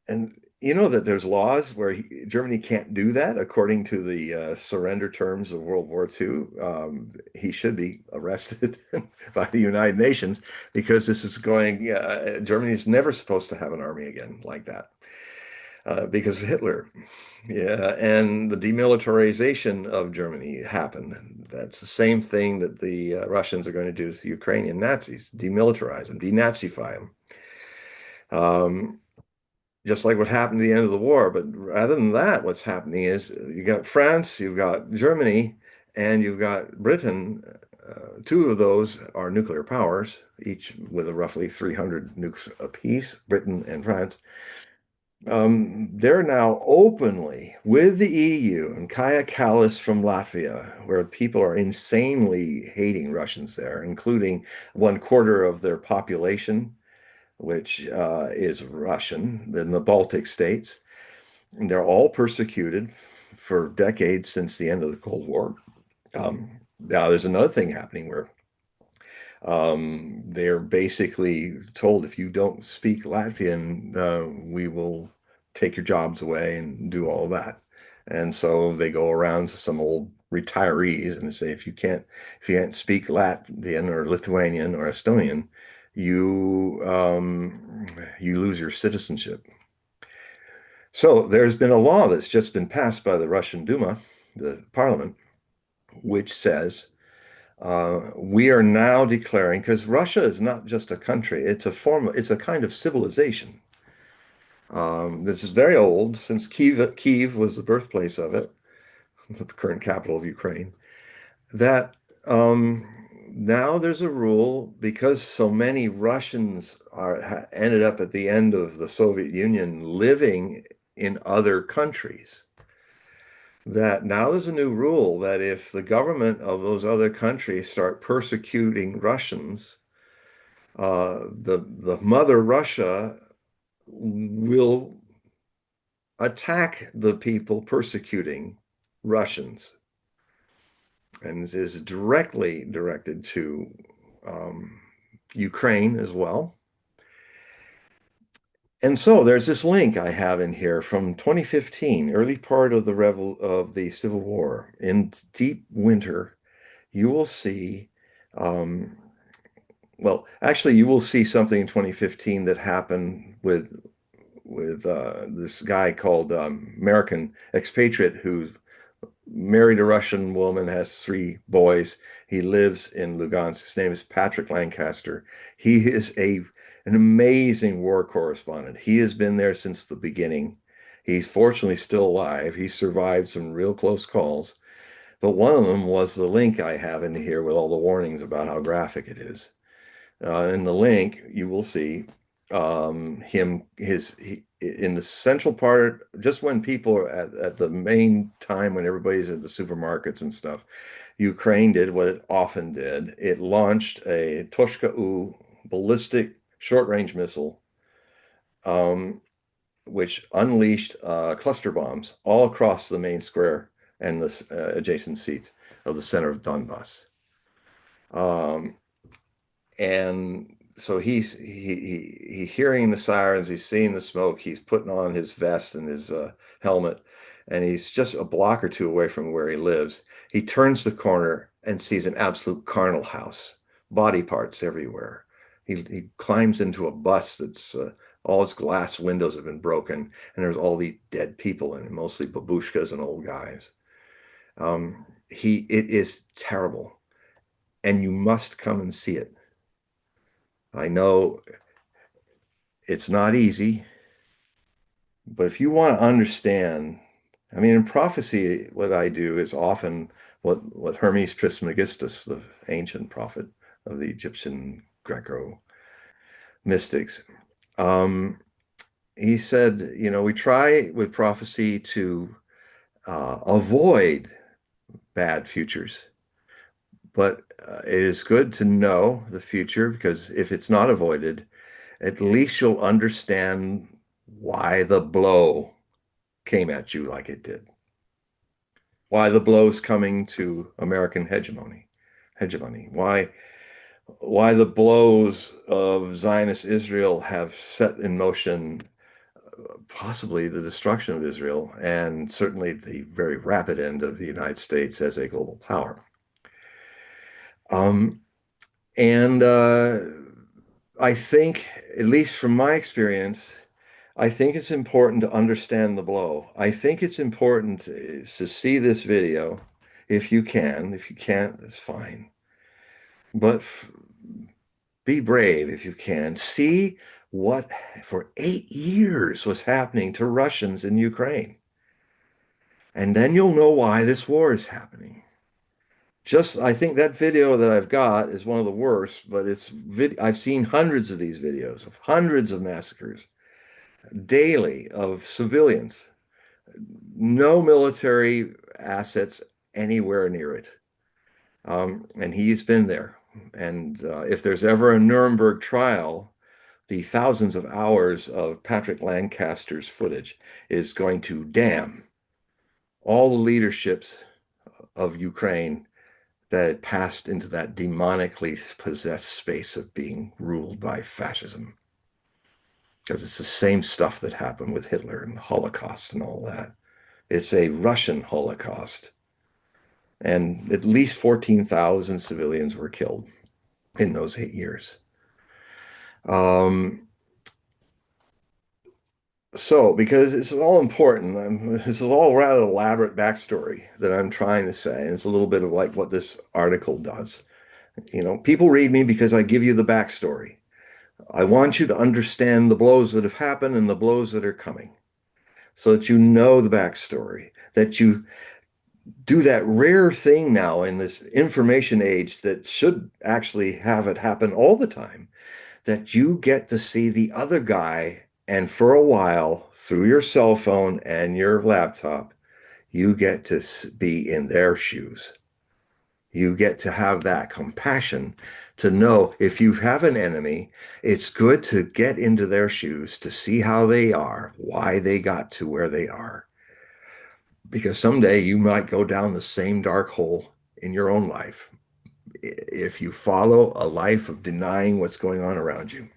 Speaker 2: And you know that there's laws where Germany can't do that according to the surrender terms of World War II. He should be arrested by the United Nations because this is going. Germany's never supposed to have an army again like that because of Hitler. Yeah, and the demilitarization of Germany happened. That's the same thing that the Russians are going to do to the Ukrainian Nazis: demilitarize them, denazify them. Um, just like what happened at the end of the war. But rather than that, what's happening is you got France, you've got Germany, and you've got Britain. Two of those are nuclear powers, each with a roughly 300 nukes apiece, Britain and France. They're now openly with the EU and Kaya Kallas from Latvia, where people are insanely hating Russians there, including 1/4 of their population, which is Russian in the Baltic states. And they're all persecuted for decades since the end of the Cold War. Now, there's another thing happening where they're basically told if you don't speak Latvian, we will take your jobs away and do all of that. And so they go around to some old retirees and say, if you can't speak Latvian or Lithuanian or Estonian, you lose your citizenship. So there's been a law that's just been passed by the Russian Duma, the parliament, which says we are now declaring, because Russia is not just a country, it's a kind of civilization. This is very old, since Kiev was the birthplace of it, the current capital of Ukraine, that now there's a rule because so many Russians ended up at the end of the Soviet Union living in other countries that now there's a new rule that if the government of those other countries start persecuting Russians, the mother Russia will attack the people persecuting Russians, and is directly directed to Ukraine as well. And so there's this link I have in here from 2015, early part of the Civil War. In deep winter, you will see, um, well, actually, you will see something in 2015 that happened with this guy called American expatriate who married a Russian woman, has 3 boys. He lives in Lugansk. His name is Patrick Lancaster. He is an amazing war correspondent. He has been there since the beginning. He's fortunately still alive. He survived some real close calls. But one of them was the link I have in here with all the warnings about how graphic it is. In the link, you will see in the central part, just when people are at the main time when everybody's at the supermarkets and stuff. Ukraine did what it often did. It launched a Toshka-U ballistic short-range missile, um, which unleashed cluster bombs all across the main square and the adjacent seats of the center of Donbass. Um, and so he hearing the sirens, he's seeing the smoke, he's putting on his vest and his helmet, and he's just a block or two away from where he lives. He turns the corner and sees an absolute carnal house, body parts everywhere. He climbs into a bus that's all its glass windows have been broken, and there's all these dead people in it, mostly babushkas and old guys. It is terrible, and you must come and see it. I know It's not easy, but if you want to understand, I mean, in prophecy, what I do is often what Hermes Trismegistus, the ancient prophet of the Egyptian Greco mystics, um, he said, we try with prophecy to avoid bad futures, but it is good to know the future because if it's not avoided, at least you'll understand why the blow came at you like it did, why the blow's coming to American hegemony, why the blows of Zionist Israel have set in motion possibly the destruction of Israel and certainly the very rapid end of the United States as a global power. Um, and I think, at least from my experience, I think it's important to understand the blow. I think it's important to see this video if you can. If you can't, that's fine. But be brave if you can. See what for 8 years was happening to Russians in Ukraine. And then you'll know why this war is happening. I think that video that I've got is one of the worst, but I've seen hundreds of these videos of hundreds of massacres daily of civilians, no military assets anywhere near it. And he's been there. And if there's ever a Nuremberg trial, the thousands of hours of Patrick Lancaster's footage is going to damn all the leaderships of Ukraine that passed into that demonically possessed space of being ruled by fascism. Because it's the same stuff that happened with Hitler and the Holocaust and all that. It's a Russian Holocaust. And at least 14,000 civilians were killed in those 8 years. Um, because this is all important, this is all rather elaborate backstory that I'm trying to say. And it's a little bit of like what this article does. People read me because I give you the backstory. I want you to understand the blows that have happened and the blows that are coming so that you know the backstory, that you do that rare thing now in this information age that should actually have it happen all the time, that you get to see the other guy. And for a while, through your cell phone and your laptop, you get to be in their shoes. You get to have that compassion to know if you have an enemy, it's good to get into their shoes to see how they are, why they got to where they are. Because someday you might go down the same dark hole in your own life if you follow a life of denying what's going on around you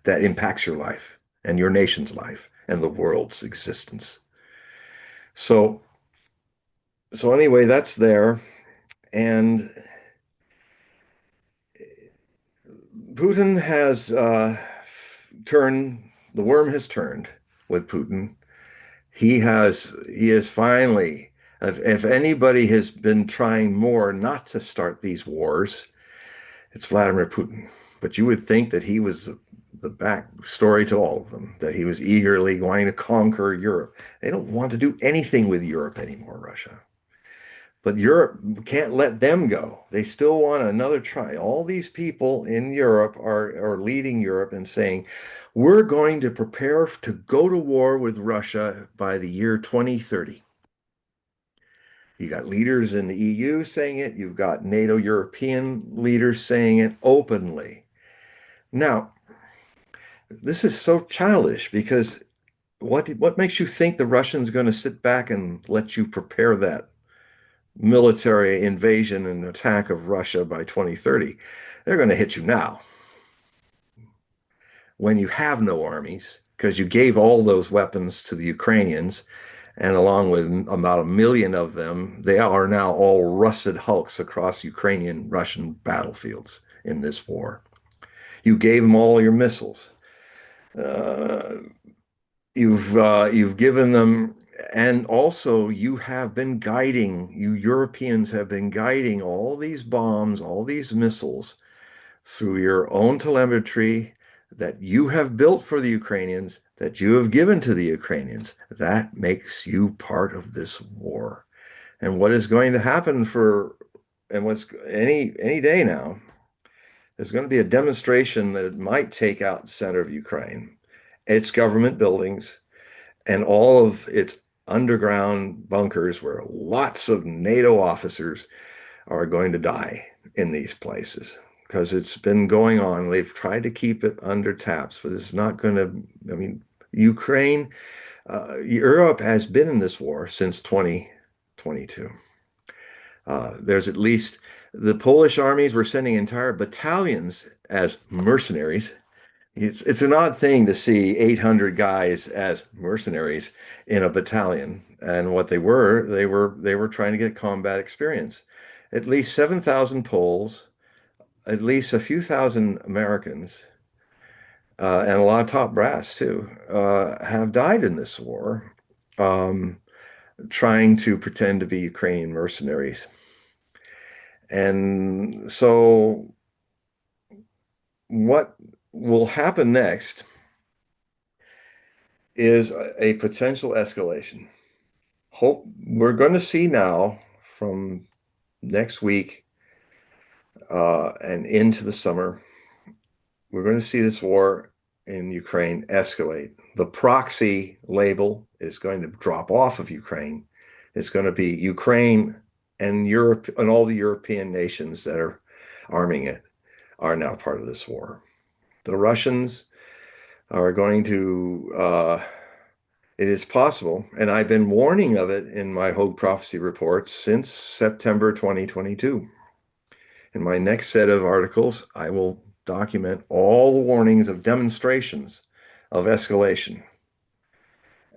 Speaker 2: that impacts your life and your nation's life and the world's existence. So anyway, that's there. And Putin has the worm has turned with Putin. He is finally, if anybody has been trying more not to start these wars, it's Vladimir Putin. But you would think that he was the back story to all of them, that he was eagerly wanting to conquer Europe. They don't want to do anything with Europe anymore, Russia. But Europe can't let them go. They still want another try. All these people in Europe are leading Europe and saying, we're going to prepare to go to war with Russia by the year 2030. You got leaders in the EU saying it. You've got NATO European leaders saying it openly. Now, this is so childish because what makes you think the Russians going to sit back and let you prepare that military invasion and attack of Russia by 2030? They're going to hit you now when you have no armies because you gave all those weapons to the Ukrainians, and along with about 1 million of them, they are now all rusted hulks across Ukrainian Russian battlefields in this war. You gave them all your missiles. Uh, you've given them, and also you have been guiding, you Europeans have been guiding all these bombs, all these missiles through your own telemetry, that you have built for the Ukrainians, that you have given to the Ukrainians. That makes you part of this war. And what is going to happen and what's any day now, there's going to be a demonstration that it might take out the center of Ukraine, its government buildings, and all of its underground bunkers where lots of NATO officers are going to die in these places because it's been going on. They've tried to keep it under taps, but it's not going to. I mean, Ukraine, Europe has been in this war since 2022. There's at least the Polish armies were sending entire battalions as mercenaries. It's an odd thing to see 800 guys as mercenaries in a battalion, and what they were trying to get combat experience. At least 7,000 Poles, at least a few thousand Americans, and a lot of top brass too, have died in this war, um, trying to pretend to be Ukrainian mercenaries. And so, what will happen next is a potential escalation. Hope we're going to see now from next week and into the summer, we're going to see this war in Ukraine escalate. The proxy label is going to drop off of Ukraine. It's going to be Ukraine and Europe, and all the European nations that are arming it are now part of this war. The Russians are going to it is possible, and I've been warning of it in my Hogue prophecy reports since September 2022. In my next set of articles, I will document all the warnings of demonstrations of escalation.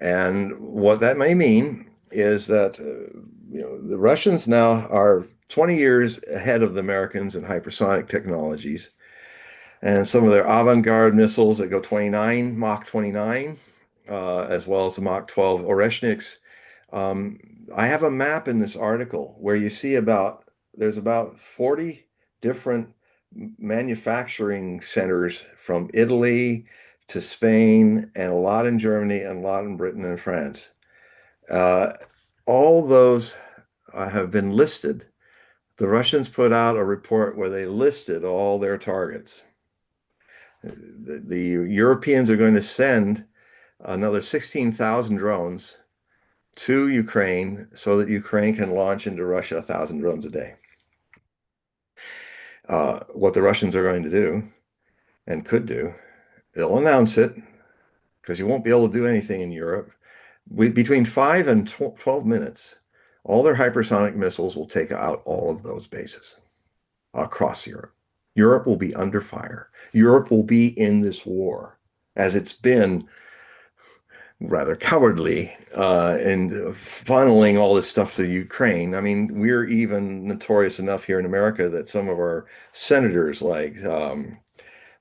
Speaker 2: And what that may mean is that the Russians now are 20 years ahead of the Americans in hypersonic technologies. And some of their avant-garde missiles that go 29, Mach 29, as well as the Mach 12 Oreshniks. I have a map in this article where you see there's about 40 different manufacturing centers from Italy to Spain, and a lot in Germany, and a lot in Britain and France. Uh, all those have been listed. The Russians put out a report where they listed all their targets. The Europeans are going to send another 16,000 drones to Ukraine so that Ukraine can launch into Russia 1,000 drones a day. What the Russians are going to do and could do, they'll announce it because you won't be able to do anything in Europe. Between 5 and 12 minutes, all their hypersonic missiles will take out all of those bases across Europe. Europe will be under fire. Europe will be in this war, as it's been rather cowardly in funneling all this stuff to Ukraine. I mean, we're even notorious enough here in America that some of our senators, like the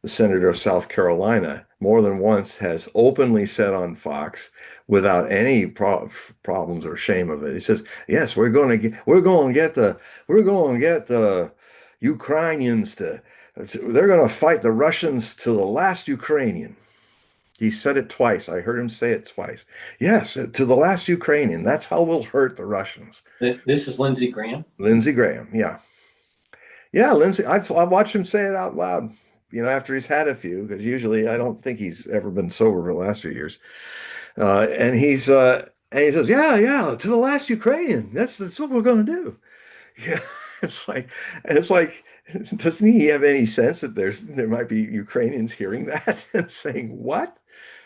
Speaker 2: senator of South Carolina, more than once has openly said on Fox, without any problems or shame of it, he says, "Yes, we're going to get the Ukrainians they're going to fight the Russians to the last Ukrainian." He said it twice. I heard him say it twice. Yes, to the last Ukrainian. That's how we'll hurt the Russians.
Speaker 1: This is Lindsey Graham.
Speaker 2: Lindsey Graham, yeah. Yeah, Lindsey, I watched him say it out loud, after he's had a few, because usually I don't think he's ever been sober for the last few years. And he says, yeah, to the last Ukrainian. That's what we're going to do. Yeah, it's like, doesn't he have any sense that there might be Ukrainians hearing that and saying, what?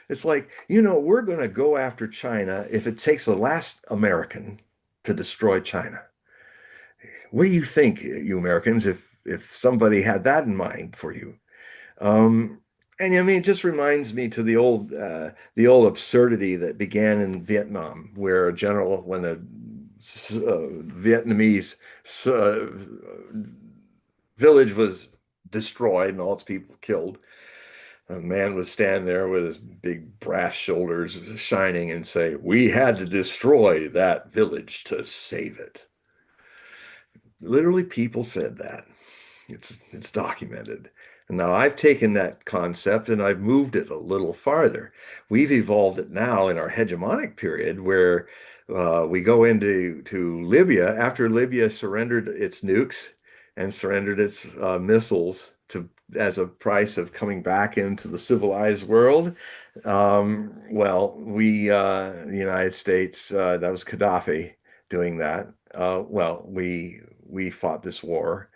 Speaker 2: It's like, we're going to go after China if it takes the last American to destroy China. What do you think, you Americans, if somebody had that in mind for you? And I mean, it just reminds me to the old absurdity that began in Vietnam, where a general, when the Vietnamese village was destroyed and all its people killed, a man would stand there with his big brass shoulders shining and say, "We had to destroy that village to save it." Literally, people said that. It's documented. And now I've taken that concept and I've moved it a little farther. We've evolved it now in our hegemonic period where we go into Libya after Libya surrendered its nukes and surrendered its missiles to as a price of coming back into the civilized world. The United States, that was Gaddafi doing that. We fought this war,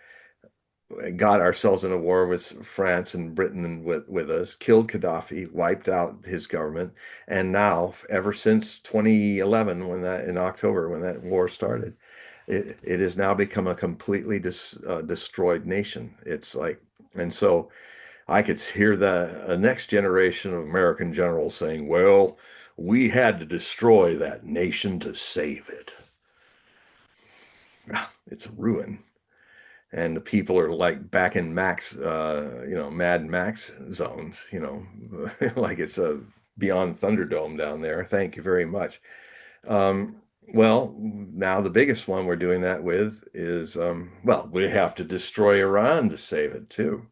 Speaker 2: got ourselves in a war with France and Britain and with us, killed Gaddafi, wiped out his government, and now, ever since 2011, in October when that war started, it has now become a completely destroyed nation. It's like, and so I could hear the next generation of American generals saying, "Well, we had to destroy that nation to save it." It's a ruin. And the people are like back in Mad Max zones, like it's a beyond Thunderdome down there. Thank you very much. Um, now the biggest one we're doing that with is, we have to destroy Iran to save it too.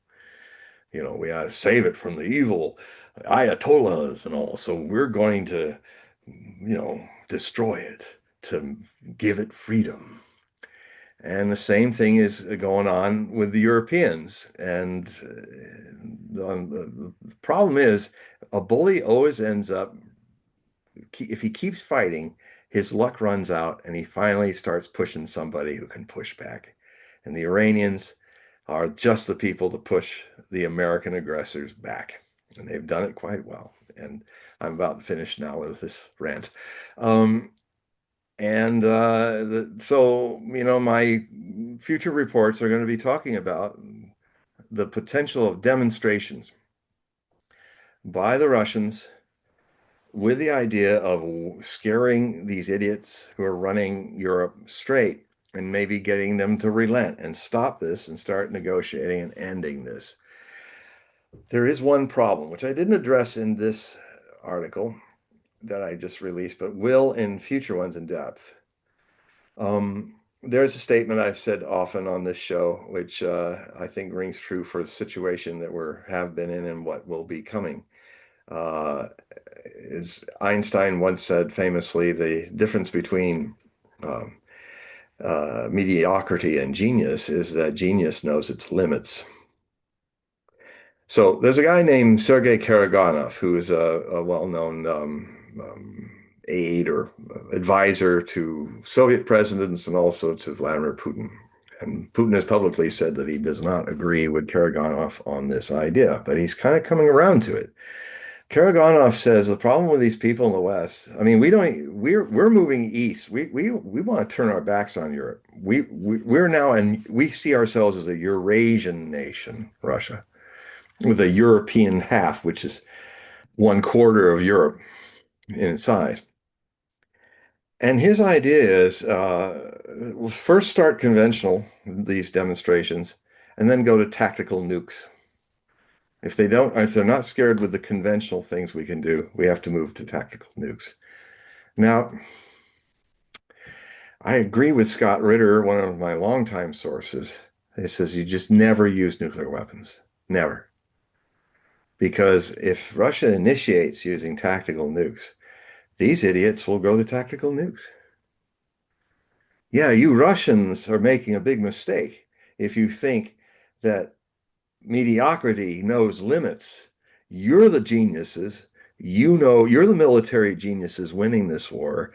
Speaker 2: We ought to save it from the evil Ayatollahs and all. So we're going to, destroy it to give it freedom. And the same thing is going on with the Europeans. And the problem is a bully always ends up, if he keeps fighting, his luck runs out and he finally starts pushing somebody who can push back. And the Iranians are just the people to push the American aggressors back. And they've done it quite well. And I'm about to finish now with this rant. My future reports are going to be talking about the potential of demonstrations by the Russians with the idea of scaring these idiots who are running Europe straight and maybe getting them to relent and stop this and start negotiating and ending this. There is one problem, which I didn't address in this article that I just released, but will in future ones in depth. There's a statement I've said often on this show, which I think rings true for the situation that have been in and what will be coming. Is Einstein once said famously, the difference between mediocrity and genius is that genius knows its limits. So there's a guy named Sergei Karaganov, who is a well-known aide or advisor to Soviet presidents and also to Vladimir Putin. And Putin has publicly said that he does not agree with Karaganov on this idea, but he's kind of coming around to it. Karaganov says the problem with these people in the West, I mean, we're moving east. We want to turn our backs on Europe. We're now, and we see ourselves as a Eurasian nation, Russia, with a European half, which is 1/4 of Europe in size. And his idea is first start conventional, these demonstrations, and then go to tactical nukes. If they're not scared with the conventional things we can do, we have to move to tactical nukes. Now, I agree with Scott Ritter, one of my longtime sources. He says you just never use nuclear weapons. Never. Because if Russia initiates using tactical nukes, these idiots will go to tactical nukes. Yeah, you Russians are making a big mistake if you think that mediocrity knows limits. You're the geniuses. You're the military geniuses winning this war.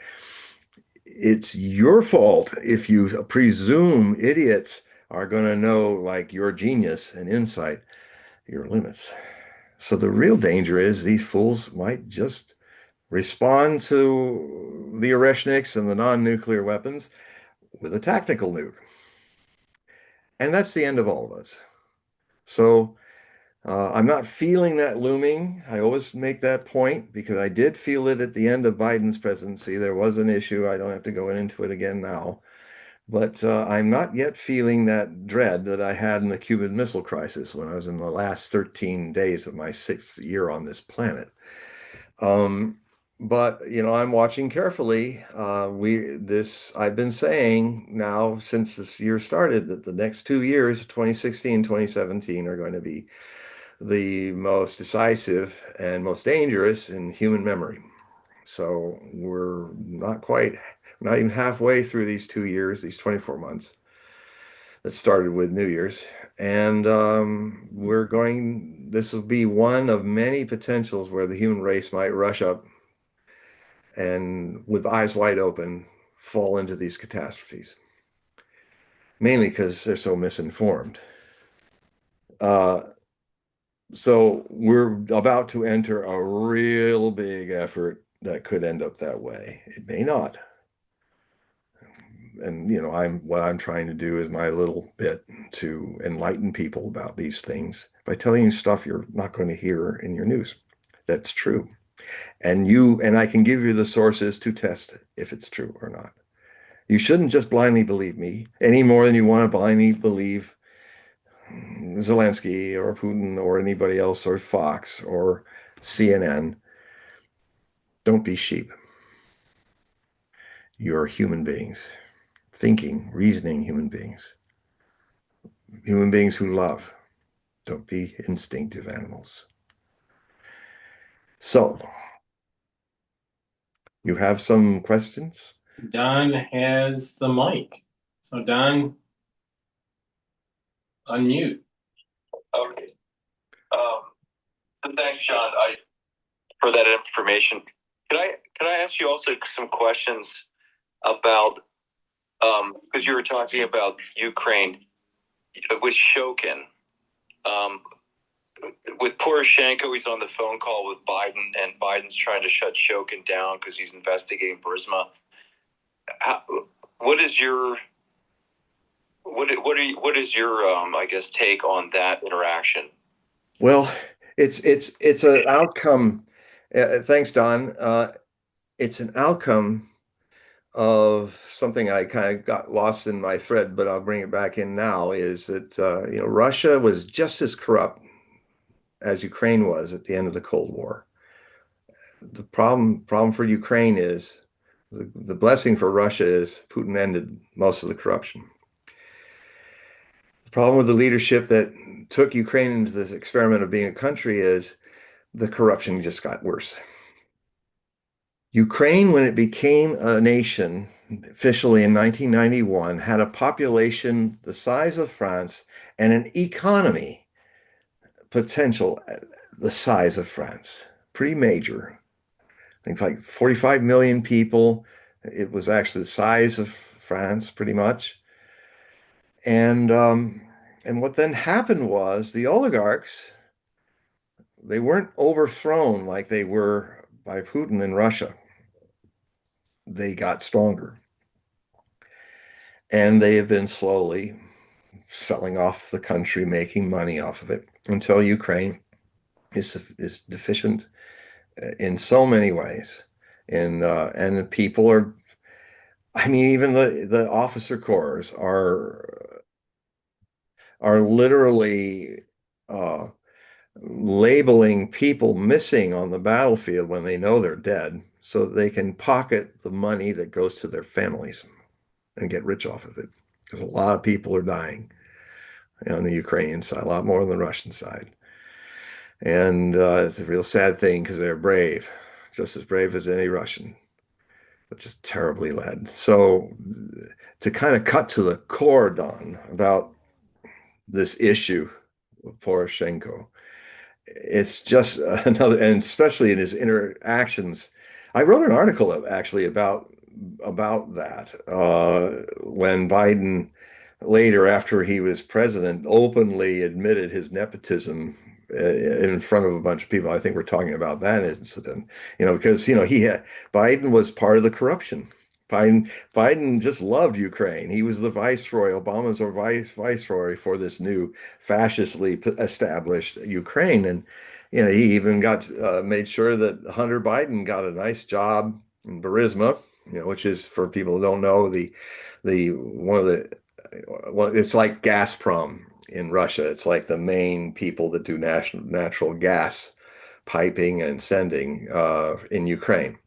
Speaker 2: It's your fault if you presume idiots are going to know, like your genius and insight, your limits. So the real danger is these fools might just respond to the Oreshniks and the non-nuclear weapons with a tactical nuke. And that's the end of all of us. So I'm not feeling that looming. I always make that point because I did feel it at the end of Biden's presidency. There was an issue. I don't have to go into it again now. But I'm not yet feeling that dread that I had in the Cuban Missile Crisis when I was in the last 13 days of my 6th year on this planet. But I'm watching carefully. I've been saying now since this year started that the next 2 years, 2016, 2017, are going to be the most decisive and most dangerous in human memory. So we're not even halfway through these 2 years, these 24 months that started with New Year's. And this will be one of many potentials where the human race might rush up and, with eyes wide open, fall into these catastrophes, mainly because they're so misinformed. Uh, so we're about to enter a real big effort that could end up that way. It may not. And what I'm trying to do is my little bit to enlighten people about these things by telling you stuff you're not going to hear in your news. That's true. And I can give you the sources to test if it's true or not. You shouldn't just blindly believe me any more than you want to blindly believe Zelensky or Putin or anybody else or Fox or CNN. Don't be sheep. You're human beings, thinking, reasoning human beings who love. Don't be instinctive animals. So, you have some questions?
Speaker 1: Don has the mic. So Don, unmute.
Speaker 3: Okay. Thanks, John, for that information. Can I ask you also some questions about because you were talking about Ukraine with Shokin. With Poroshenko, he's on the phone call with Biden, and Biden's trying to shut Shokin down because he's investigating Burisma. What is your I guess take on that interaction?
Speaker 2: Well, it's an outcome. Thanks, Don. It's an outcome of something I kind of got lost in my thread, but I'll bring it back in now. Is that Russia was just as corrupt as Ukraine was at the end of the Cold War. The problem for Ukraine is the blessing for Russia is Putin ended most of the corruption. The problem with the leadership that took Ukraine into this experiment of being a country is the corruption just got worse. Ukraine, when it became a nation officially in 1991, had a population the size of France and an economy potential the size of France. Pretty major. I think like 45 million people. It was actually the size of France, pretty much. And what then happened was the oligarchs, they weren't overthrown like they were by Putin in Russia. They got stronger. And they have been slowly selling off the country, making money off of it until Ukraine is deficient in so many ways. And the people are, I mean, even the officer corps are literally labeling people missing on the battlefield when they know they're dead so they can pocket the money that goes to their families and get rich off of it. Because a lot of people are dying on the Ukrainian side, a lot more on the Russian side. And it's a real sad thing because they're brave, just as brave as any Russian, but just terribly led. So to kind of cut to the core, Don, about this issue of Poroshenko, it's just another, and especially in his interactions. I wrote an article actually about that when Biden later, after he was president, openly admitted his nepotism in front of a bunch of people. I think we're talking about that incident, because Biden was part of the corruption. Biden just loved Ukraine. He was the viceroy. Obama's our viceroy for this new fascistly established Ukraine, and he even got made sure that Hunter Biden got a nice job in Burisma, which is, for people who don't know, the one of the well, it's like Gazprom in Russia. It's like the main people that do natural gas piping and sending in Ukraine.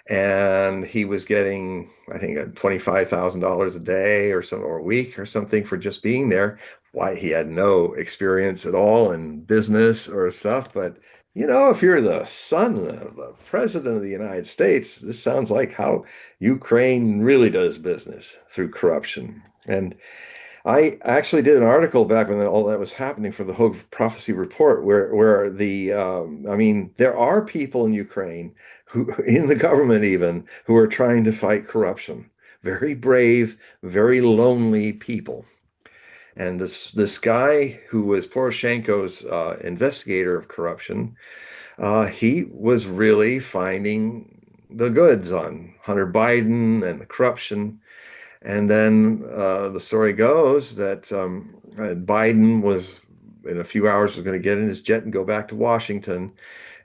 Speaker 2: and he was getting, I think, $25,000 a day or a week or something for just being there. Why, he had no experience at all in business or stuff, but if you're the son of the president of the United States, this sounds like how Ukraine really does business, through corruption. And I actually did an article back when all that was happening for the Hogue Prophecy Report, where I mean, there are people in Ukraine who, in the government even, who are trying to fight corruption. Very brave, very lonely people. And this guy who was Poroshenko's investigator of corruption, he was really finding the goods on Hunter Biden and the corruption. And then the story goes that Biden was, in a few hours, was going to get in his jet and go back to Washington.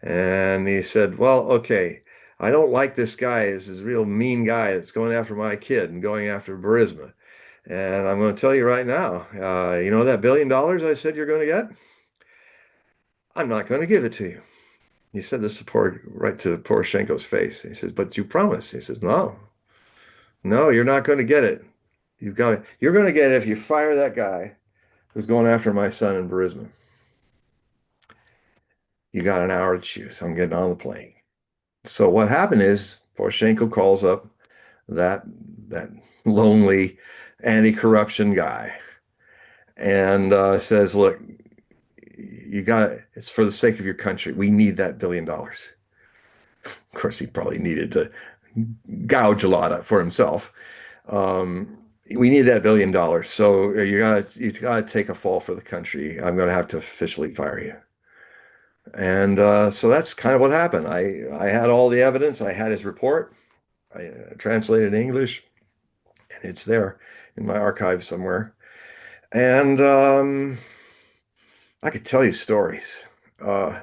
Speaker 2: And he said, well, okay, I don't like this guy. This is a real mean guy that's going after my kid and going after Burisma. And I'm going to tell you right now, that $1 billion I said you're going to get? I'm not going to give it to you. He said this right to Poroshenko's face. He says, but you promised. He says, no, you're not going to get it. You're going to get it if you fire that guy who's going after my son in Burisma. You got an hour to choose. I'm getting on the plane. So what happened is Poroshenko calls up that lonely anti-corruption guy and says, look, it's for the sake of your country. We need that $1 billion. Of course, he probably needed to gouge a lot for himself. We need that $1 billion. So you gotta take a fall for the country. I'm gonna have to officially fire you. And so that's kind of what happened. I had all the evidence. I had his report. I translated in English, and it's there in my archive somewhere. And I could tell you stories.
Speaker 3: John,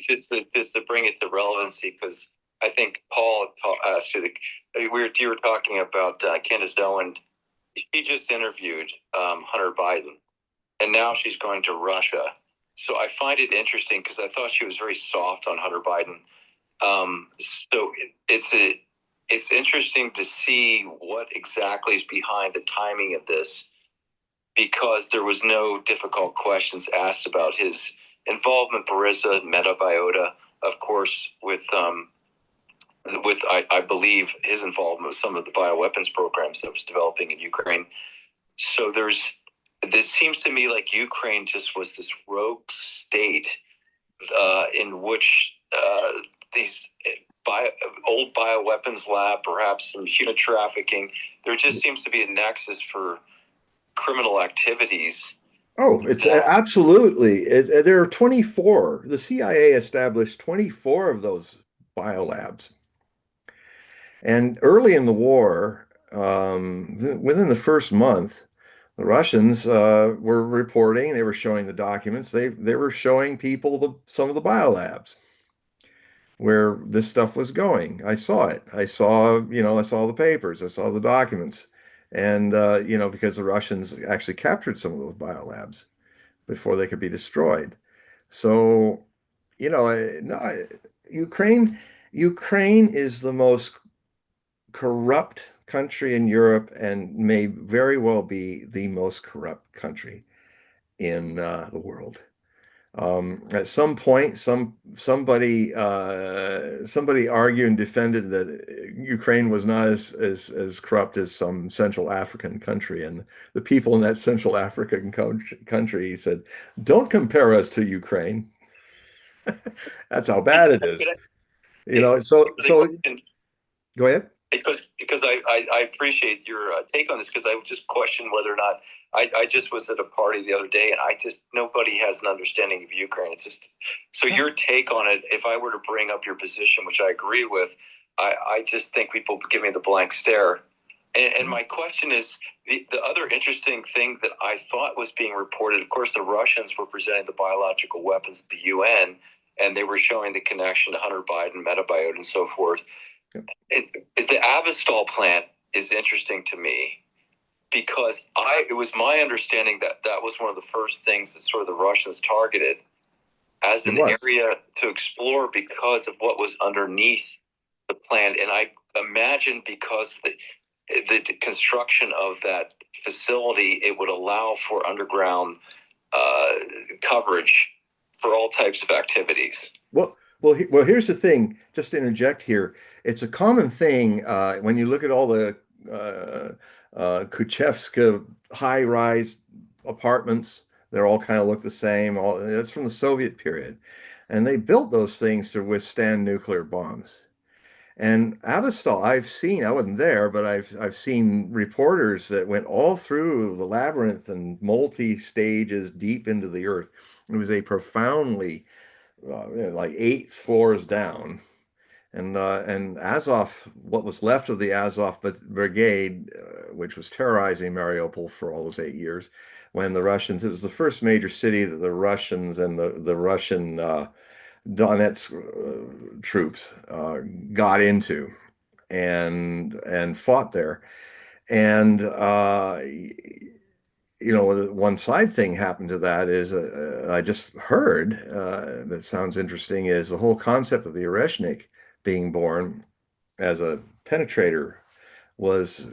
Speaker 3: just to bring it to relevancy, because I think Paul asked you, you were talking about Candace Owen. She just interviewed Hunter Biden, and now she's going to Russia. So I find it interesting because I thought she was very soft on Hunter Biden. So it's interesting to see what exactly is behind the timing of this, because there was no difficult questions asked about his involvement, Burisma, Metabiota, of course, with I believe his involvement with some of the bioweapons programs that was developing in Ukraine. So this seems to me like Ukraine just was this rogue state in which these old bioweapons lab, perhaps some human trafficking. There just seems to be a nexus for criminal activities.
Speaker 2: Oh, it's absolutely. There are 24. The CIA established 24 of those biolabs. And early in the war, within the first month, the Russians were reporting, they were showing the documents, they were showing people some of the biolabs where this stuff was going. I saw it. I saw the papers, I saw the documents. And, because the Russians actually captured some of those biolabs before they could be destroyed. So, Ukraine is the most corrupt country in Europe and may very well be the most corrupt country in the world. At some point, somebody argued and defended that Ukraine was not as corrupt as some Central African country, and the people in that Central African country said, "Don't compare us to Ukraine. That's how bad it is." So go ahead.
Speaker 3: Because I appreciate your take on this, because I would just question whether or not I just was at a party the other day, and nobody has an understanding of Ukraine. It's just, so your take on it, if I were to bring up your position, which I agree with, I just think people give me the blank stare. And my question is, the other interesting thing that I thought was being reported, of course, the Russians were presenting the biological weapons to the UN, and they were showing the connection to Hunter Biden, Metabiota, and so forth. The Avestal plant is interesting to me, because it was my understanding that was one of the first things that sort of the Russians targeted. as
Speaker 2: It
Speaker 3: an
Speaker 2: was.
Speaker 3: area to explore because of what was underneath the plant. And I imagine because the construction of that facility, it would allow for underground coverage for all types of activities.
Speaker 2: Here's the thing, just to interject here. It's a common thing when you look at all the Kuchevska high-rise apartments. They're all kind of look the same. It's from the Soviet period. And they built those things to withstand nuclear bombs. And Avestal, I wasn't there, but I've seen reporters that went all through the labyrinth and multi-stages deep into the earth. It was a profoundly like 8 floors down. And Azov, what was left of the Azov brigade, which was terrorizing Mariupol for all those 8 years, when the Russians, it was the first major city that the Russians and the Russian Donetsk troops got into and fought there. And one side thing happened to that is I just heard that sounds interesting is the whole concept of the Oreshnik being born as a penetrator was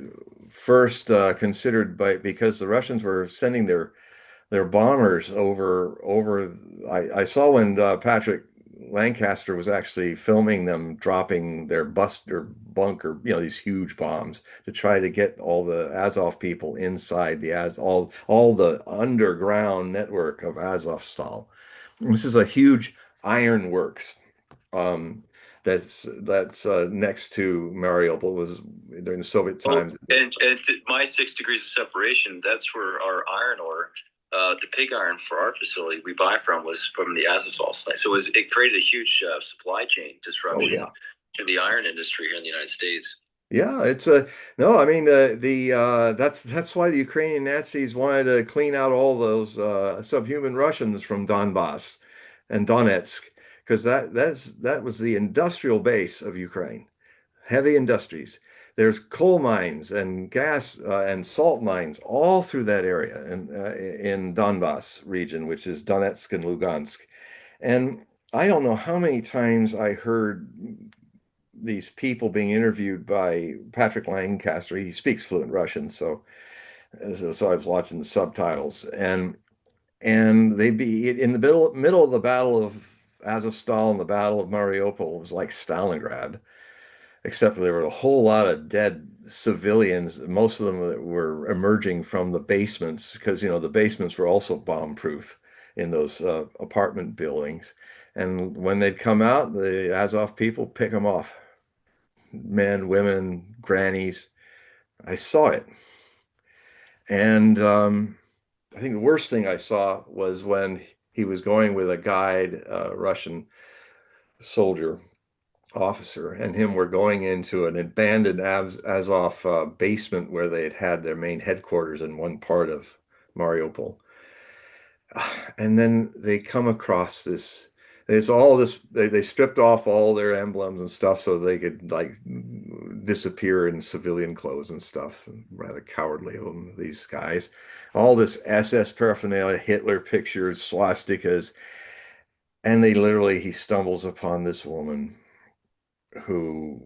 Speaker 2: first considered because the Russians were sending their bombers over. I saw when Patrick Lancaster was actually filming them dropping their Buster bunker, these huge bombs to try to get all the Azov people inside all the underground network of Azovstal. This is a huge ironworks um, that's next to Mariupol. Was during the Soviet times.
Speaker 3: And my 6 degrees of separation, that's where our iron ore, the pig iron for our facility we buy from was from the Azovstal site. So it created a huge supply chain disruption to the iron industry here in the United States.
Speaker 2: Yeah, it's no, I mean that's why the Ukrainian Nazis wanted to clean out all those subhuman Russians from Donbass and Donetsk because that was the industrial base of Ukraine, heavy industries. There's coal mines and gas and salt mines all through that area in Donbass region, which is Donetsk and Lugansk. And I don't know how many times I heard these people being interviewed by Patrick Lancaster. He speaks fluent Russian, so I was watching the subtitles, and they'd be in the middle of the Battle of Azovstal and the Battle of Mariupol. It was like Stalingrad, except there were a whole lot of dead civilians. Most of them that were emerging from the basements because the basements were also bomb-proof in those apartment buildings. And when they'd come out, the Azov people pick them off. Men, women, grannies. I saw it. And I think the worst thing I saw was when he was going with a guide, Russian soldier officer, and him were going into an abandoned Azov basement where they had their main headquarters in one part of Mariupol. And then they come across this. It's all this. They stripped off all their emblems and stuff so they could like disappear in civilian clothes and stuff. Rather cowardly of them, these guys. All this SS paraphernalia, Hitler pictures, swastikas, and he stumbles upon this woman who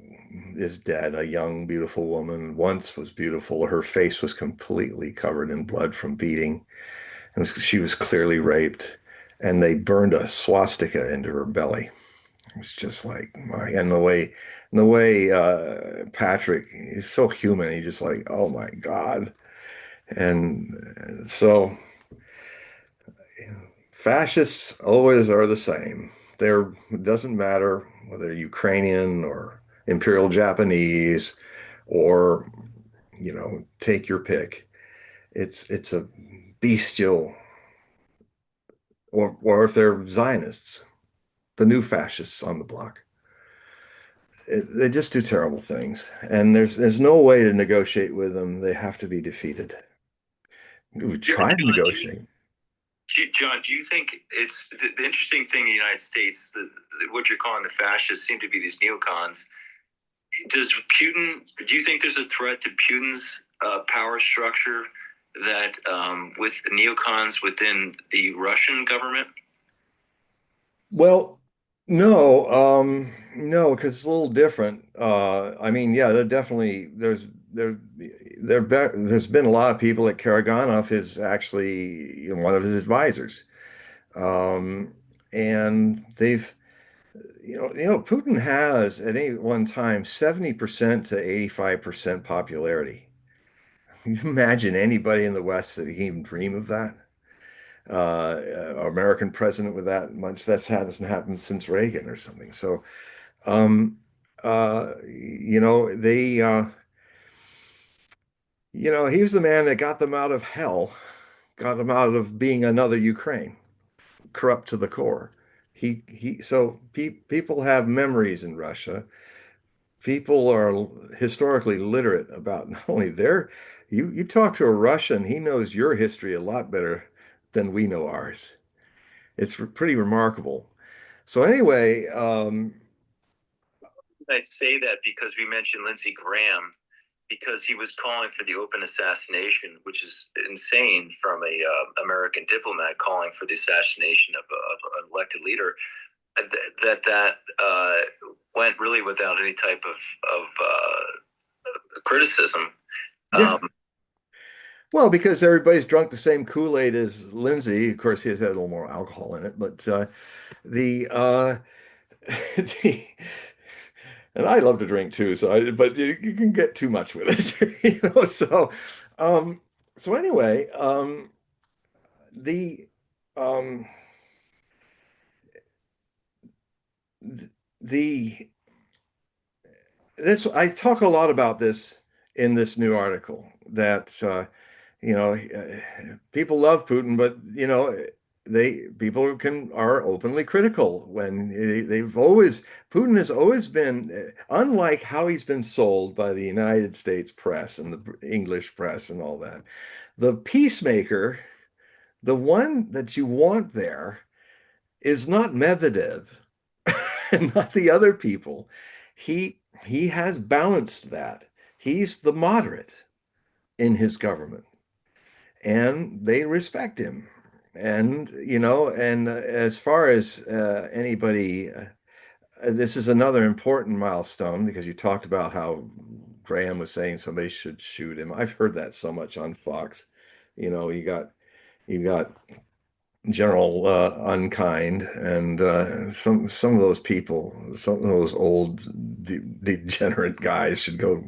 Speaker 2: is dead, a young, beautiful woman. Once was beautiful. Her face was completely covered in blood from beating. She was clearly raped, and they burned a swastika into her belly. It was just like and the way Patrick is so human. He's just like, oh my God. And so fascists always are the same. It doesn't matter whether Ukrainian or Imperial Japanese or, take your pick. It's a bestial, or if they're Zionists, the new fascists on the block. They just do terrible things, and there's no way to negotiate with them. They have to be defeated. We try to negotiate.
Speaker 3: John, do you think it's the interesting thing in the United States, what you're calling the fascists seem to be these neocons? Do you think there's a threat to Putin's power structure that with neocons within the Russian government?
Speaker 2: Well, no, no, because it's a little different. I mean, yeah, there definitely there's been a lot of people that Karaganov is actually, one of his advisors. Um, and they've, Putin has at any one time 70% to 85% popularity. Can you imagine anybody in the West that can even dream of that? American president with that much. Hasn't happened since Reagan or something. So, um, he was the man that got them out of hell, got them out of being another Ukraine, corrupt to the core. So people have memories in Russia. People are historically literate about not only you talk to a Russian, he knows your history a lot better than we know ours. It's pretty remarkable. So anyway,
Speaker 3: I say that because we mentioned Lindsey Graham, because he was calling for the open assassination, which is insane from a American diplomat calling for the assassination of an elected leader. That went really without any type of criticism.
Speaker 2: yeah. Well, because everybody's drunk the same Kool-Aid as Lindsay. Of course, he has had a little more alcohol in it, but the the and I love to drink too. But you can get too much with it, Um, so anyway, the um, the this I talk a lot about this in this new article that you know people love Putin, but they people are openly critical when they've always Putin has always been unlike how he's been sold by the United States press and the English press and all that. The peacemaker, the one that you want there, is not Medvedev and not the other people. He has balanced that. He's the moderate in his government, and they respect him. And as far as anybody, this is another important milestone because you talked about how Graham was saying somebody should shoot him. I've heard that so much on Fox. You got General Unkind and some of those people, some of those old degenerate guys should go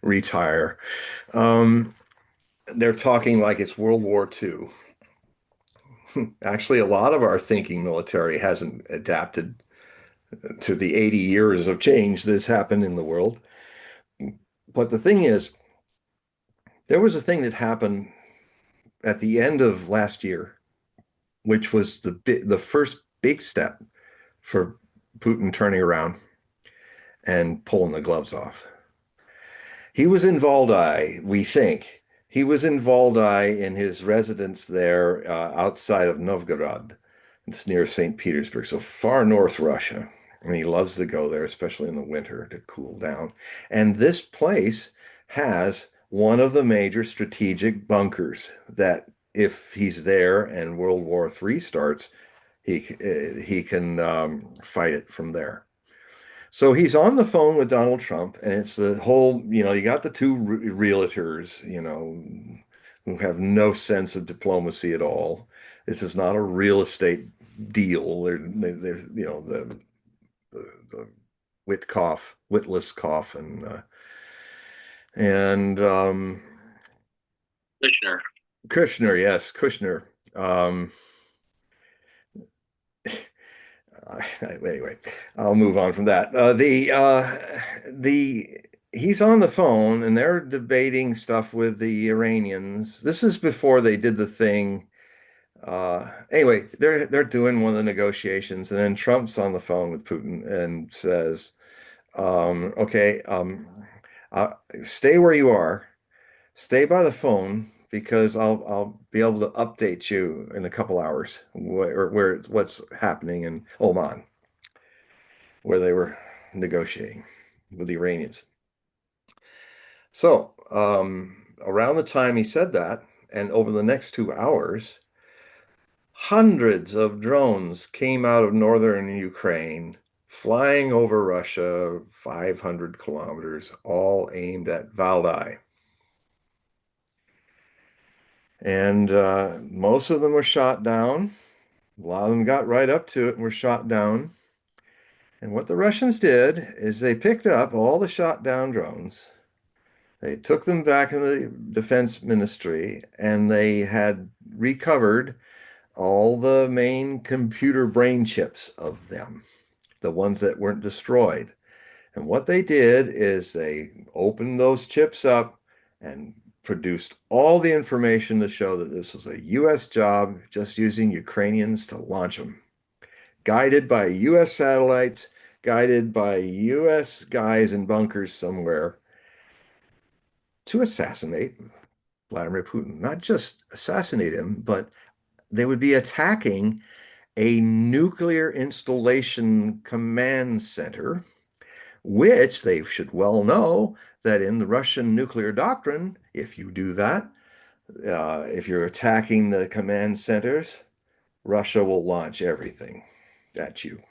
Speaker 2: retire. Um, they're talking like it's World War II. Actually, a lot of our thinking military hasn't adapted to the 80 years of change that's happened in the world. But the thing is, there was a thing that happened at the end of last year, which was the first big step for Putin turning around and pulling the gloves off. He was in Valdai, we think. He was in Valdai in his residence there outside of Novgorod. It's near St. Petersburg, so far north Russia. And he loves to go there, especially in the winter to cool down. And this place has one of the major strategic bunkers that if he's there and World War III starts, he can fight it from there. So he's on the phone with Donald Trump, and it's the whole, you got the two realtors, who have no sense of diplomacy at all. This is not a real estate deal. They're the Witless and
Speaker 3: Kushner.
Speaker 2: Kushner, yes, Kushner. Anyway, I'll move on from that. The He's on the phone and they're debating stuff with the Iranians. This is before they did the thing. Anyway, they're doing one of the negotiations, and then Trump's on the phone with Putin and says, "Okay, stay where you are, stay by the phone." Because I'll be able to update you in a couple hours what's happening in Oman, where they were negotiating with the Iranians. So, around the time he said that, and over the next 2 hours, hundreds of drones came out of northern Ukraine, flying over Russia 500 kilometers, all aimed at Valdai. And most of them were shot down. A lot of them got right up to it and were shot down. And what the Russians did is they picked up all the shot down drones. They took them back in the defense ministry and they had recovered all the main computer brain chips of them, the ones that weren't destroyed. And what they did is they opened those chips up and produced all the information to show that this was a US job, just using Ukrainians to launch them. Guided by US satellites, guided by US guys in bunkers somewhere to assassinate Vladimir Putin. Not just assassinate him, but they would be attacking a nuclear installation command center, which they should well know that in the Russian nuclear doctrine, if you do that, if you're attacking the command centers, Russia will launch everything at you.